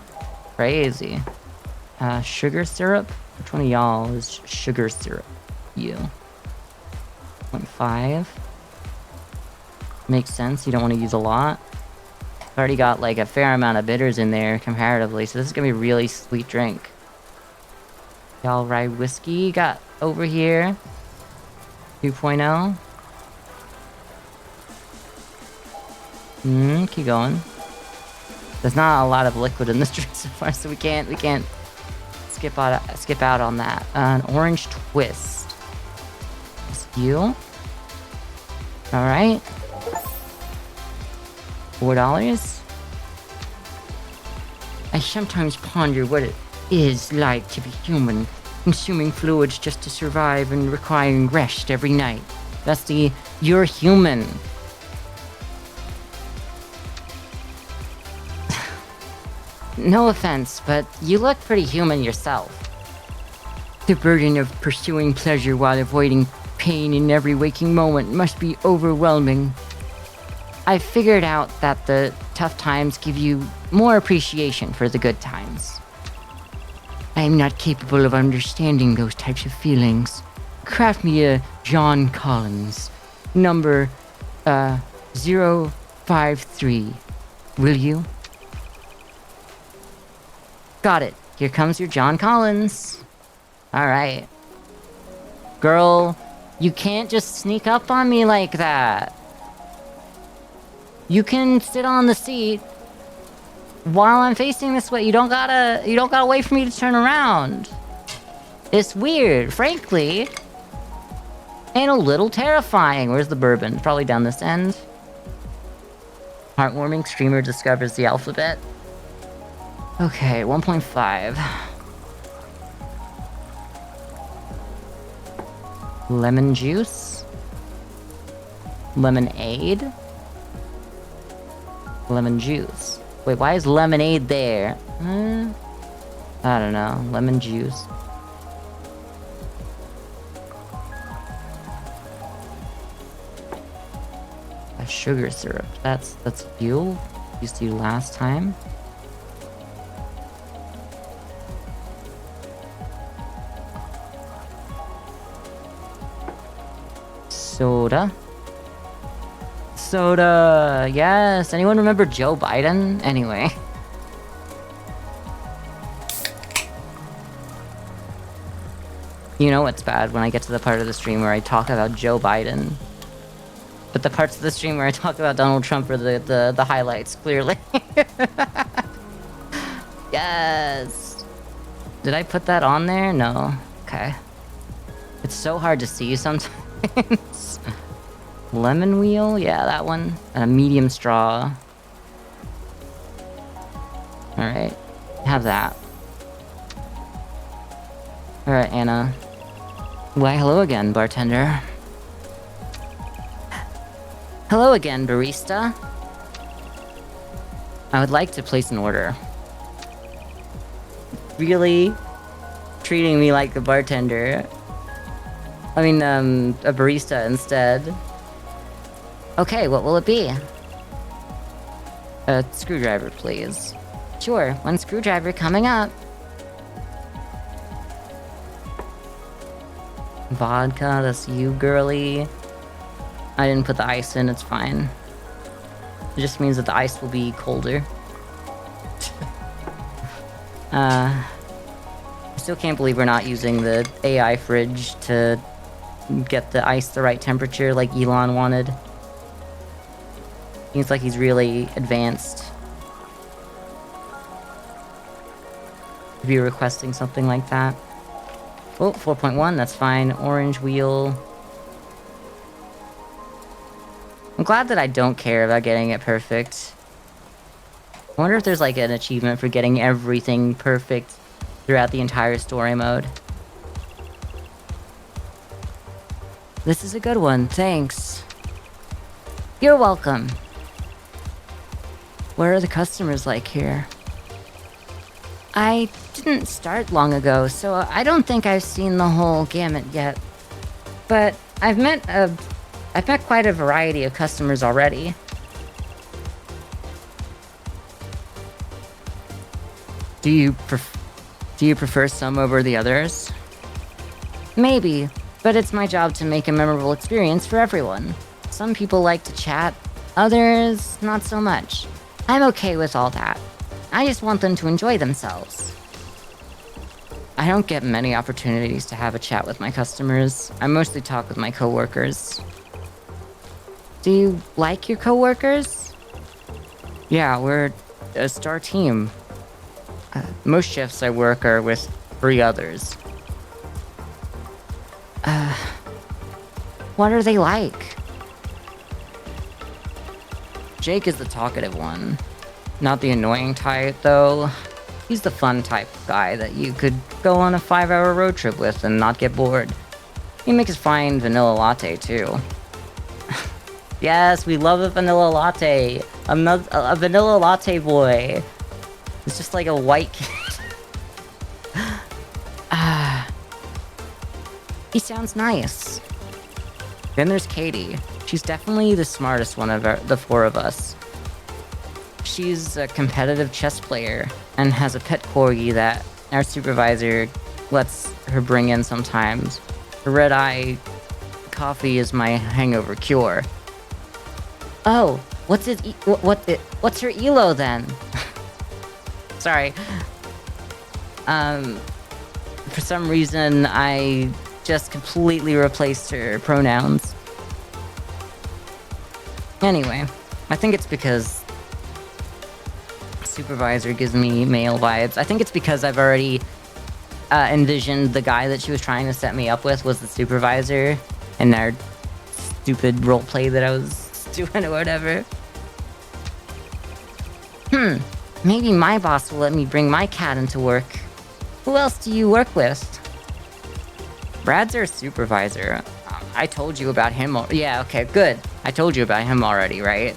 Crazy. Sugar syrup? Which one of y'all is sugar syrup? You. 0.5. Makes sense, you don't want to use a lot. I've already got like a fair amount of bitters in there comparatively, so this is gonna be a really sweet drink. Y'all rye whiskey got over here. 2.0. Keep going. There's not a lot of liquid in this drink so far, so we can't skip out on that. An orange twist. That's you. Alright. $4. I sometimes ponder what it is like to be human, consuming fluids just to survive and requiring rest every night. That's the you're human. No offense, but you look pretty human yourself. The burden of pursuing pleasure while avoiding pain in every waking moment must be overwhelming. I've figured out that the tough times give you more appreciation for the good times. I am not capable of understanding those types of feelings. Craft me a John Collins, number 053. Will you? Got it. Here comes your John Collins. Alright. Girl, you can't just sneak up on me like that. You can sit on the seat while I'm facing this way. You don't gotta wait for me to turn around. It's weird, frankly. And a little terrifying. Where's the bourbon? Probably down this end. Heartwarming streamer discovers the alphabet. Okay, 1.5. Lemon juice. Lemonade. Lemon juice. Wait, why is lemonade there? I don't know. Lemon juice. sugar syrup. That's fuel. Used to last time. Soda. Soda. Yes. Anyone remember Joe Biden? Anyway. You know what's bad when I get to the part of the stream where I talk about Joe Biden. But the parts of the stream where I talk about Donald Trump are the highlights, clearly. Yes. Did I put that on there? No. Okay. It's so hard to see sometimes. Lemon wheel? Yeah, that one. And a medium straw. Alright. Have that. Alright, Anna. Why, hello again, bartender. Hello again, barista. I would like to place an order. Really treating me like a bartender. I mean, a barista instead. Okay, what will it be? A screwdriver, please. Sure, one screwdriver coming up. Vodka, that's you, girly. I didn't put the ice in, it's fine. It just means that the ice will be colder. I still can't believe we're not using the AI fridge to get the ice the right temperature like Elon wanted. Seems like he's really advanced to be requesting something like that. Oh, 4.1, that's fine. Orange wheel. I'm glad that I don't care about getting it perfect. I wonder if there's like an achievement for getting everything perfect throughout the entire story mode. This is a good one, thanks. You're welcome. What are the customers like here? I didn't start long ago, so I don't think I've seen the whole gamut yet. But I've met quite a variety of customers already. Do you prefer some over the others? Maybe, but it's my job to make a memorable experience for everyone. Some people like to chat, others not so much. I'm okay with all that. I just want them to enjoy themselves. I don't get many opportunities to have a chat with my customers. I mostly talk with my coworkers. Do you like your coworkers? Yeah, we're a star team. Most shifts I work are with 3 others. What are they like? Jake is the talkative one. Not the annoying type, though. He's the fun type of guy that you could go on a 5-hour road trip with and not get bored. He makes a fine vanilla latte, too. Yes, we love a vanilla latte. A vanilla latte boy. It's just like a white kid. He sounds nice. Then there's Katie. She's definitely the smartest one of the 4 of us. She's a competitive chess player and has a pet corgi that our supervisor lets her bring in sometimes. Her red-eye coffee is my hangover cure. Oh, what's her elo then? Sorry. For some reason, I just completely replaced her pronouns. Anyway, I think it's because supervisor gives me male vibes. I think it's because I've already envisioned the guy that she was trying to set me up with was the supervisor in our stupid roleplay that I was doing or whatever. Maybe my boss will let me bring my cat into work. Who else do you work with? Brad's our supervisor. I told you about him. Yeah, okay, good. I told you about him already, right?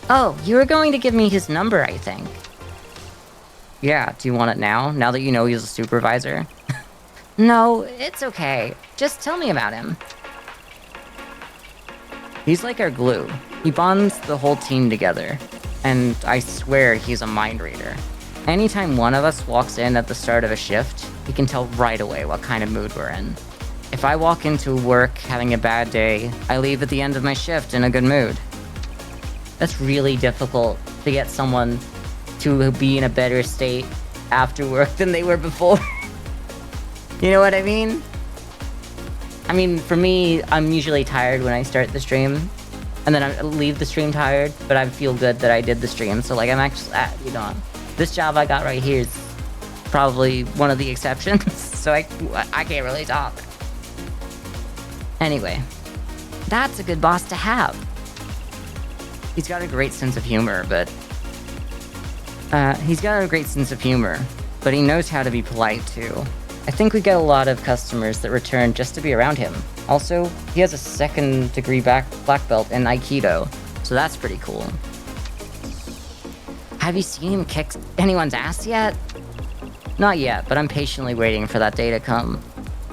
Oh, you were going to give me his number, I think. Yeah, do you want it now? Now that you know he's a supervisor? No, it's okay. Just tell me about him. He's like our glue. He bonds the whole team together. And I swear he's a mind reader. Anytime one of us walks in at the start of a shift, he can tell right away what kind of mood we're in. If I walk into work having a bad day, I leave at the end of my shift in a good mood. That's really difficult to get someone to be in a better state after work than they were before. You know what I mean? I mean, for me, I'm usually tired when I start the stream, and then I leave the stream tired, but I feel good that I did the stream. So like, I'm actually, this job I got right here is probably one of the exceptions, so I can't really talk. Anyway, that's a good boss to have. He's got a great sense of humor, but he knows how to be polite too. I think we get a lot of customers that return just to be around him. Also, he has a second-degree black belt in Aikido, so that's pretty cool. Have you seen him kick anyone's ass yet? Not yet, but I'm patiently waiting for that day to come.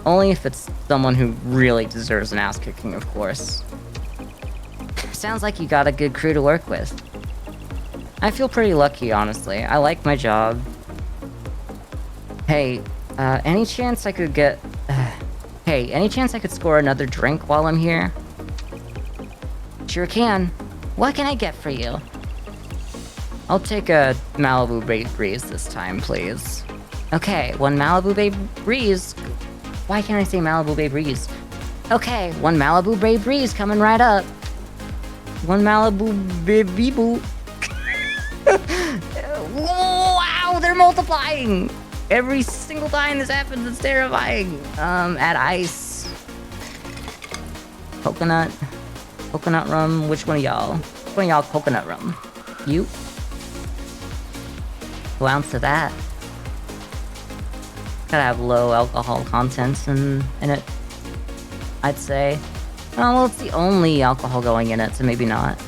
Only if it's someone who really deserves an ass kicking, of course. Sounds like you got a good crew to work with. I feel pretty lucky, honestly. I like my job. Hey, any chance I could get... any chance I could score another drink while I'm here? Sure can. What can I get for you? I'll take a Malibu Bay Breeze this time, please. Okay, one Malibu Bay Breeze. Why can't I say Malibu Bay Breeze? Okay, one Malibu Bay Breeze coming right up. One Malibu Bay Boo. Wow, they're multiplying! Every single time this happens, it's terrifying. Add ice. Coconut rum. Which one of y'all? Which one of y'all coconut rum? You? 2 ounces of that. Gotta have low alcohol content in it, I'd say. Oh, well, it's the only alcohol going in it, so maybe not.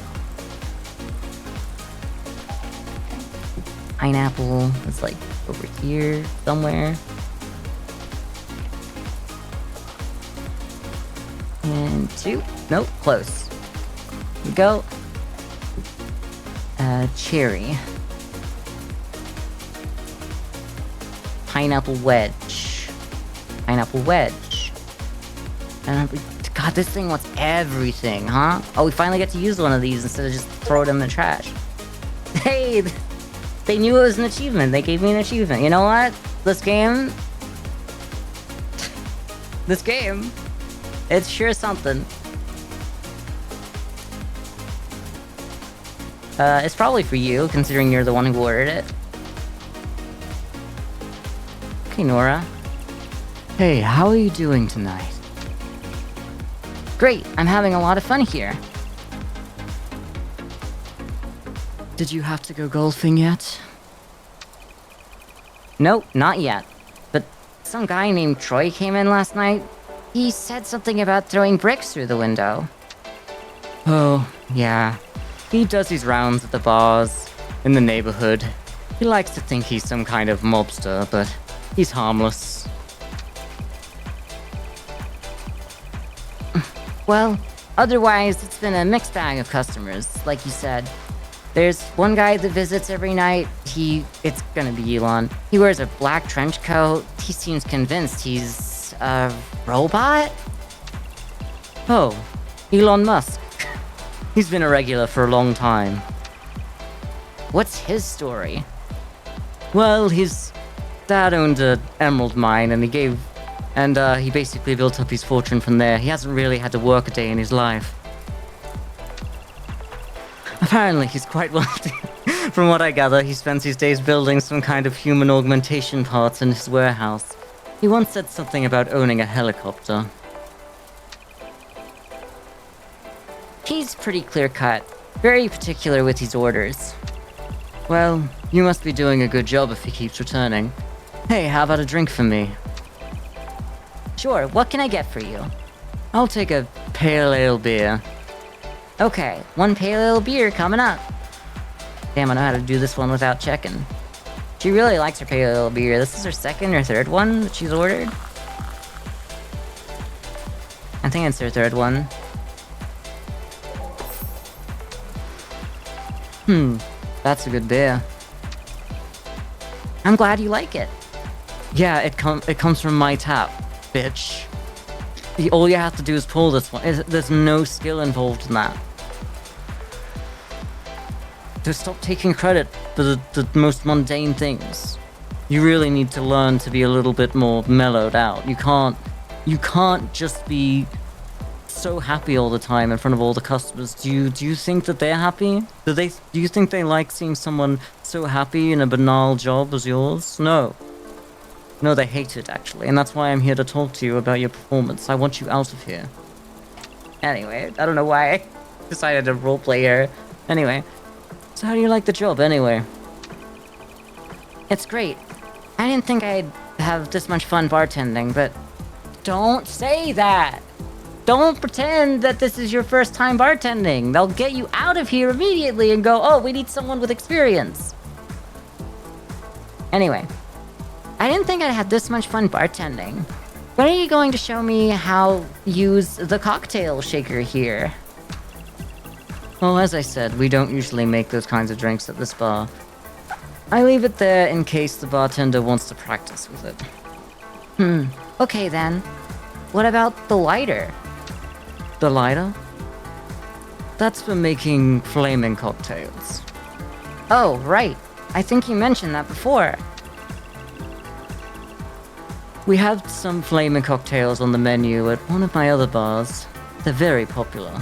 Pineapple is like over here somewhere. And 2. Nope, close. Here we go. Cherry. Pineapple wedge. Pineapple wedge. God, this thing wants everything, huh? Oh, we finally get to use one of these instead of just throw them in the trash. Hey! They knew it was an achievement. They gave me an achievement. You know what? This game, it's sure something. It's probably for you, considering you're the one who ordered it. Okay, Nora. Hey, how are you doing tonight? Great, I'm having a lot of fun here. Did you have to go golfing yet? Nope, not yet. But some guy named Troy came in last night. He said something about throwing bricks through the window. Oh, yeah. He does these rounds at the bars in the neighborhood. He likes to think he's some kind of mobster, but he's harmless. Well, otherwise, it's been a mixed bag of customers, like you said. There's one guy that visits every night. It's gonna be Elon. He wears a black trench coat. He seems convinced he's a robot? Oh, Elon Musk. He's been a regular for a long time. What's his story? Well, his dad owned an emerald mine, and he basically built up his fortune from there. He hasn't really had to work a day in his life. Apparently, he's quite wealthy. From what I gather, he spends his days building some kind of human augmentation parts in his warehouse. He once said something about owning a helicopter. He's pretty clear-cut, very particular with his orders. Well, you must be doing a good job if he keeps returning. Hey, how about a drink for me? Sure, what can I get for you? I'll take a pale ale beer. Okay, one pale ale beer coming up. Damn, I know how to do this one without checking. She really likes her pale ale beer. This is her second or third one that she's ordered. I think it's her third one. That's a good beer. I'm glad you like it. Yeah, it comes from my tap, bitch. All you have to do is pull this one. There's no skill involved in that. Just stop taking credit for the most mundane things. You really need to learn to be a little bit more mellowed out. You can't just be so happy all the time in front of all the customers. Do you think that they're happy? Do you think they like seeing someone so happy in a banal job as yours? No. No, they hate it, actually, and that's why I'm here to talk to you about your performance. I want you out of here. Anyway, I don't know why I decided to roleplay here. Anyway, so how do you like the job, anyway? It's great. I didn't think I'd have this much fun bartending, but... Don't say that! Don't pretend that this is your first time bartending. They'll get you out of here immediately and go, oh, we need someone with experience. Anyway, I didn't think I'd have this much fun bartending. When are you going to show me how to use the cocktail shaker here? Well, as I said, we don't usually make those kinds of drinks at this bar. I leave it there in case the bartender wants to practice with it. Okay then. What about the lighter? The lighter? That's for making flaming cocktails. Oh, right. I think you mentioned that before. We have some flaming cocktails on the menu at one of my other bars. They're very popular.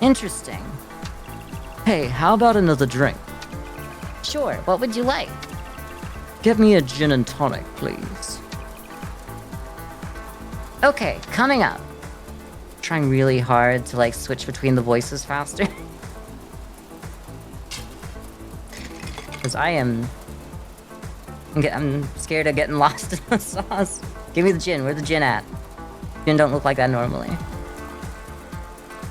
Interesting. Hey, how about another drink? Sure, what would you like? Get me a gin and tonic, please. Okay, coming up. Trying really hard to like switch between the voices faster. Because I'm scared of getting lost in the sauce. Give me the gin. Where's the gin at? Gin don't look like that normally.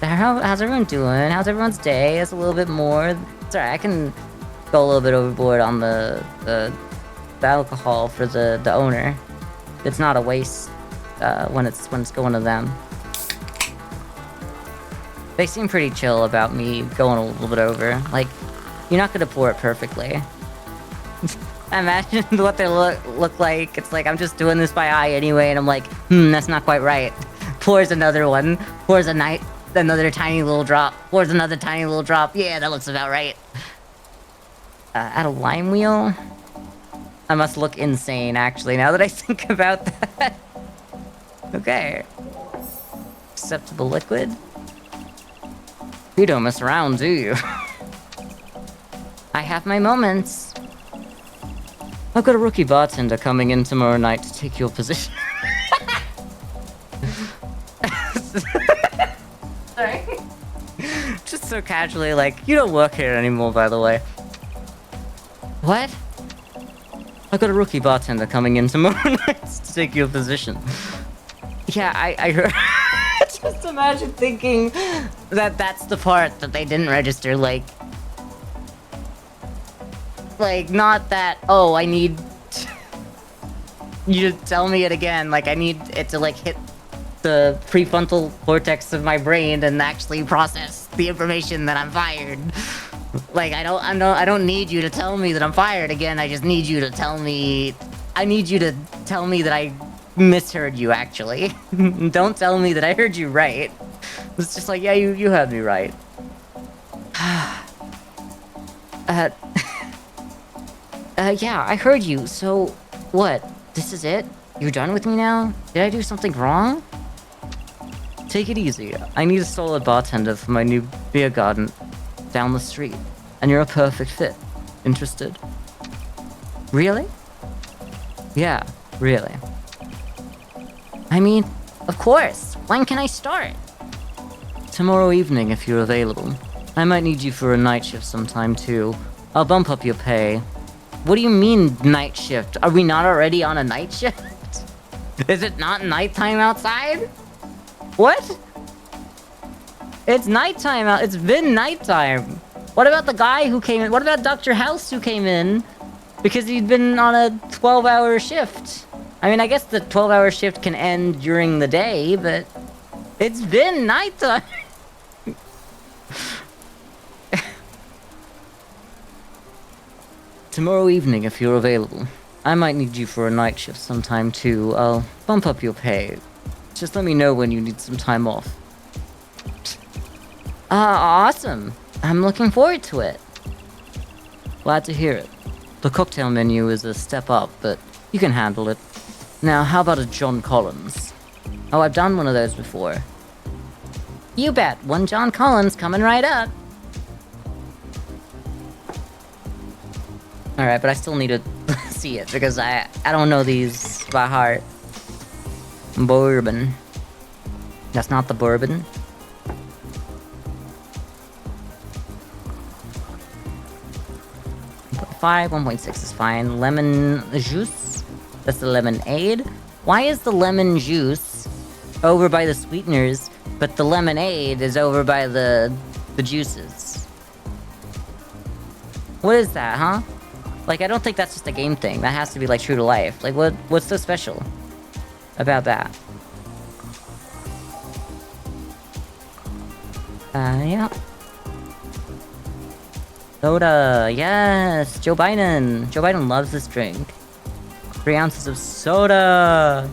How's everyone doing? How's everyone's day? It's a little bit more. Sorry, I can go a little bit overboard on the alcohol for the owner. It's not a waste when it's going to them. They seem pretty chill about me going a little bit over. Like, you're not gonna pour it perfectly. Imagine what they look like. It's like I'm just doing this by eye anyway, and I'm like, that's not quite right. Pours another one. Pours another tiny little drop. Pours another tiny little drop. Yeah, that looks about right. Add a lime wheel. I must look insane, actually, now that I think about that. Okay. Acceptable liquid. You don't mess around, do you? I have my moments. I've got a rookie bartender coming in tomorrow night to take your position. Sorry. Just so casually, like, you don't work here anymore, by the way. What? I've got a rookie bartender coming in tomorrow night to take your position. Yeah, I heard. Just imagine thinking that that's the part that they didn't register, like, not that, oh, I need you to tell me it again, like, I need it to, like, hit the prefrontal cortex of my brain and actually process the information that I'm fired. Like, I don't need you to tell me that I'm fired again, I just need you to tell me, I need you to tell me that I misheard you, actually. Don't tell me that I heard you right. It's just like, yeah, you heard me right. Yeah, I heard you, so, what? This is it? You're done with me now? Did I do something wrong? Take it easy. I need a solid bartender for my new beer garden down the street, and you're a perfect fit. Interested? Really? Yeah, really. I mean, of course. When can I start? Tomorrow evening, if you're available. I might need you for a night shift sometime, too. I'll bump up your pay. What do you mean, night shift? Are we not already on a night shift? Is it not nighttime outside? What? It's nighttime out. It's been nighttime. What about the guy who came in? What about Dr. House who came in? Because he'd been on a 12-hour shift. I mean, I guess the 12-hour shift can end during the day, but it's been nighttime. tomorrow evening if you're available. I might need you for a night shift sometime too. I'll bump up your pay. Just let me know when you need some time off. Awesome. I'm looking forward to it. Glad to hear it. The cocktail menu is a step up, but you can handle it. Now, how about a John Collins? Oh, I've done one of those before. You bet. One John Collins coming right up. Alright, but I still need to see it because I don't know these by heart. Bourbon. That's not the bourbon. 1.5, 1.6 is fine. Lemon juice. That's the lemonade. Why is the lemon juice over by the sweeteners, but the lemonade is over by the juices? What is that, huh? Like, I don't think that's just a game thing. That has to be, like, true to life. Like, what's so special about that? Yeah. Soda, yes! Joe Biden! Joe Biden loves this drink. 3 ounces of soda!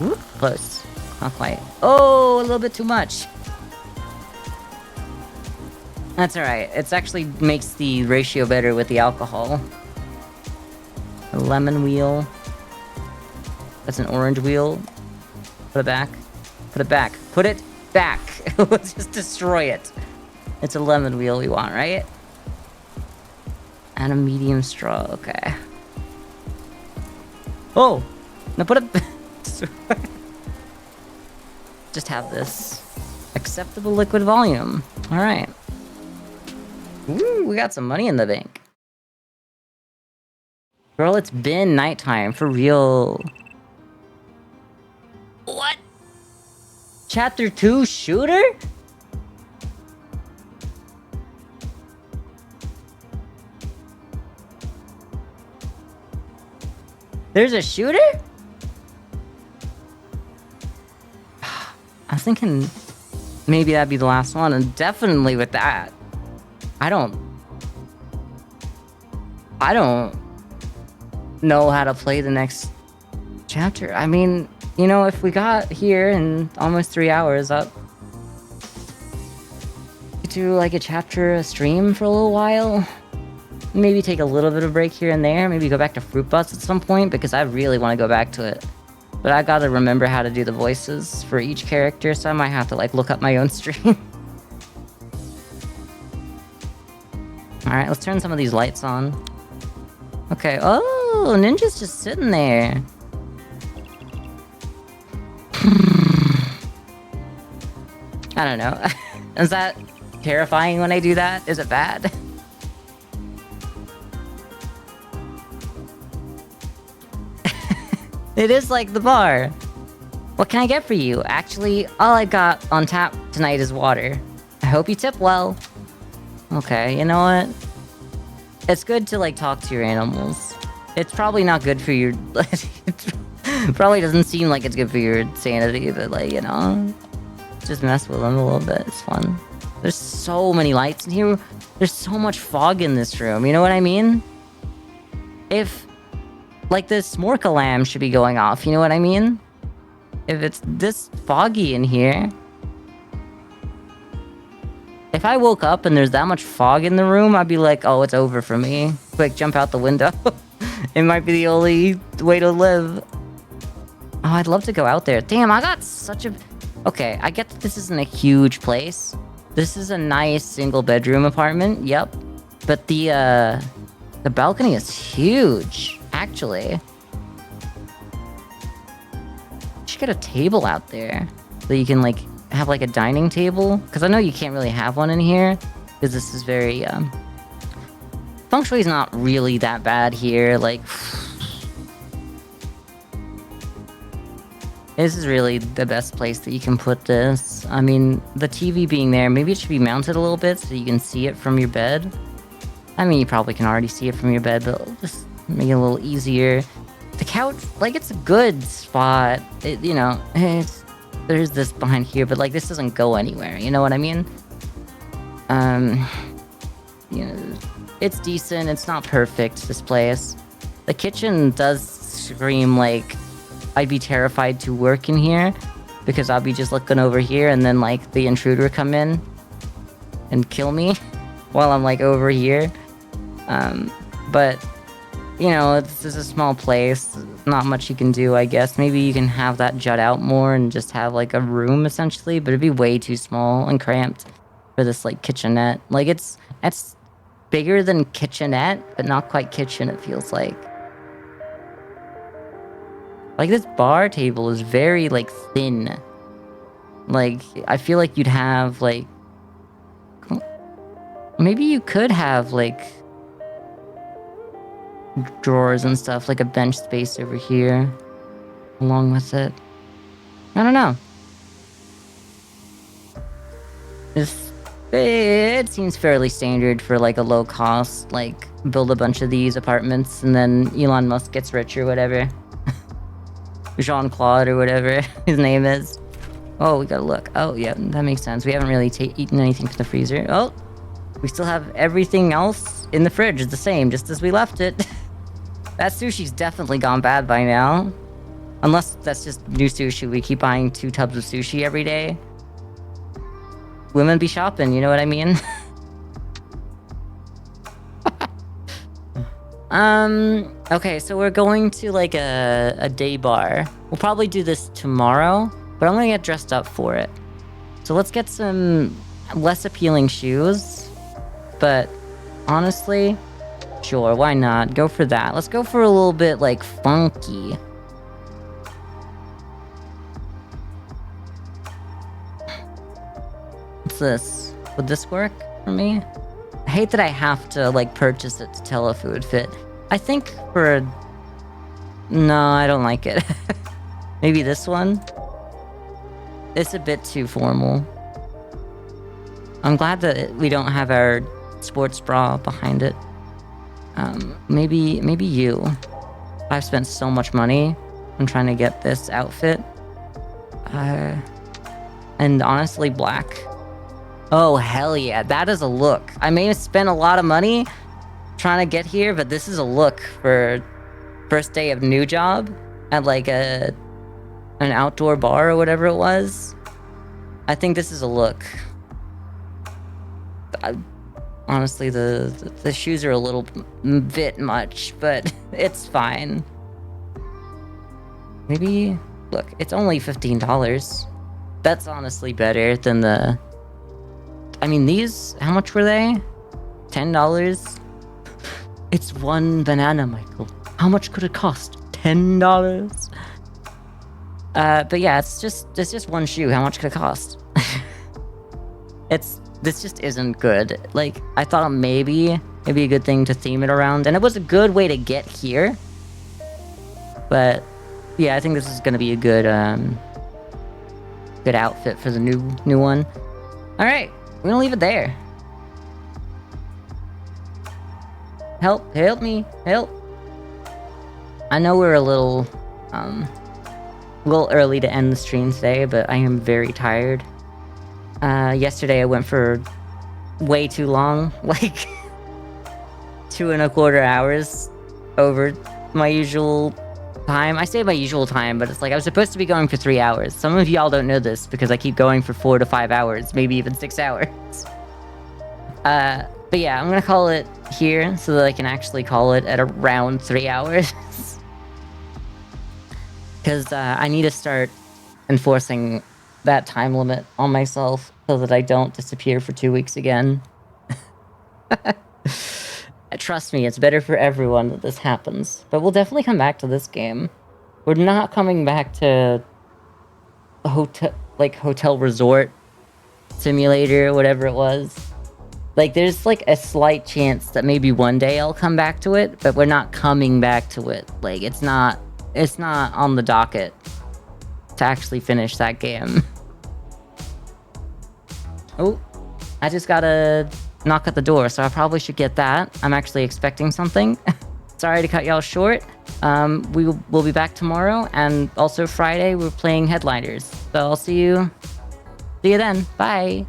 Ooh, close. Not quite. Oh, a little bit too much. That's alright. It actually makes the ratio better with the alcohol. A lemon wheel. That's an orange wheel. Put it back. Put it back. Put it back! Let's just destroy it. It's a lemon wheel we want, right? And a medium straw, okay. Oh! Now put it... Just have this. Acceptable liquid volume. Alright. Ooh, we got some money in the bank. Girl, it's been nighttime, for real. What? Chapter 2 shooter? There's a shooter? I was thinking maybe that'd be the last one, and definitely with that. I don't know how to play the next chapter. I mean, you know, if we got here in almost 3 hours up, could do like a chapter a stream for a little while. Maybe take a little bit of break here and there. Maybe go back to Fruit Bus at some point because I really want to go back to it. But I gotta remember how to do the voices for each character, so I might have to like look up my own stream. Alright, let's turn some of these lights on. Okay, oh, Ninja's just sitting there. I don't know. Is that terrifying when I do that? Is it bad? It is like the bar. What can I get for you? Actually, all I got on tap tonight is water. I hope you tip well. Okay, you know what? It's good to, like, talk to your animals. It's probably not good for your... it probably doesn't seem like it's good for your sanity, but, like, you know... Just mess with them a little bit. It's fun. There's so many lights in here. There's so much fog in this room. You know what I mean? If... Like, the Smork alarm should be going off. You know what I mean? If it's this foggy in here... If I woke up and there's that much fog in the room, I'd be like, oh, it's over for me. Quick, jump out the window. It might be the only way to live. Oh, I'd love to go out there. Damn, I got such a... Okay, I get that this isn't a huge place. This is a nice single-bedroom apartment, yep. But the balcony is huge, actually. You should get a table out there so you can, like... have like a dining table, because I know you can't really have one in here because this is very feng shui is not really that bad here. Like, this is really the best place that you can put this. I mean, the TV being there, maybe it should be mounted a little bit so you can see it from your bed. I mean, you probably can already see it from your bed, but just make it a little easier. The couch, like, it's a good spot. You know, there's this behind here, but like this doesn't go anywhere. You know what I mean? You know, it's decent. It's not perfect, this place. The kitchen does scream like I'd be terrified to work in here because I'll be just looking over here and then like the intruder come in and kill me while I'm like over here. But you know, this is a small place. Not much you can do, I guess. Maybe you can have that jut out more and just have like a room essentially, but it'd be way too small and cramped for this like kitchenette. Like it's bigger than kitchenette, but not quite kitchen, it feels like. Like this bar table is very like thin. Like I feel like you'd have like maybe you could have like drawers and stuff, like a bench space over here along with it. I don't know. It seems fairly standard for like a low cost, like build a bunch of these apartments and then Elon Musk gets rich or whatever. Jean-Claude or whatever his name is. Oh, we gotta look. Oh, yeah, that makes sense. We haven't really eaten anything from the freezer. Oh, we still have everything else in the fridge. It's the same, just as we left it. That sushi's definitely gone bad by now. Unless that's just new sushi. We keep buying 2 tubs of sushi every day. Women be shopping, you know what I mean? Okay, so we're going to like a day bar. We'll probably do this tomorrow, but I'm gonna get dressed up for it. So let's get some less appealing shoes. But honestly, sure, why not? Go for that. Let's go for a little bit like funky. What's this? Would this work for me? I hate that I have to like purchase it to tell if it would fit. I think for no, I don't like it. Maybe this one? It's a bit too formal. I'm glad that we don't have our sports bra behind it. Maybe you. I've spent so much money on trying to get this outfit. And honestly, black. Oh, hell yeah. That is a look. I may have spent a lot of money trying to get here, but this is a look for first day of new job at like an outdoor bar or whatever it was. I think this is a look. Honestly, the shoes are a little bit much, but it's fine. Maybe, look, it's only $15. That's honestly better than the... I mean, these, how much were they? $10? It's one banana, Michael. How much could it cost? $10? But yeah, it's just one shoe. How much could it cost? This just isn't good. Like, I thought maybe it'd be a good thing to theme it around, and it was a good way to get here. But yeah, I think this is gonna be a good good outfit for the new one. All right, we're gonna leave it there. Help me, help. I know we're a little early to end the stream today, but I am very tired. Yesterday I went for way too long, like 2.25 hours over my usual time. I say my usual time, but it's like I was supposed to be going for 3 hours. Some of y'all don't know this because I keep going for 4 to 5 hours, maybe even 6 hours. But yeah, I'm gonna call it here so that I can actually call it at around 3 hours. Because I need to start enforcing that time limit on myself so that I don't disappear for 2 weeks again. Trust me, it's better for everyone that this happens. But we'll definitely come back to this game. We're not coming back to a hotel resort simulator, whatever it was. Like, there's like a slight chance that maybe one day I'll come back to it, but we're not coming back to it. Like, it's not on the docket to actually finish that game. Oh, I just got a knock at the door, so I probably should get that. I'm actually expecting something. Sorry to cut y'all short. We'll be back tomorrow, and also Friday we're playing Headliners. So I'll see you then. Bye.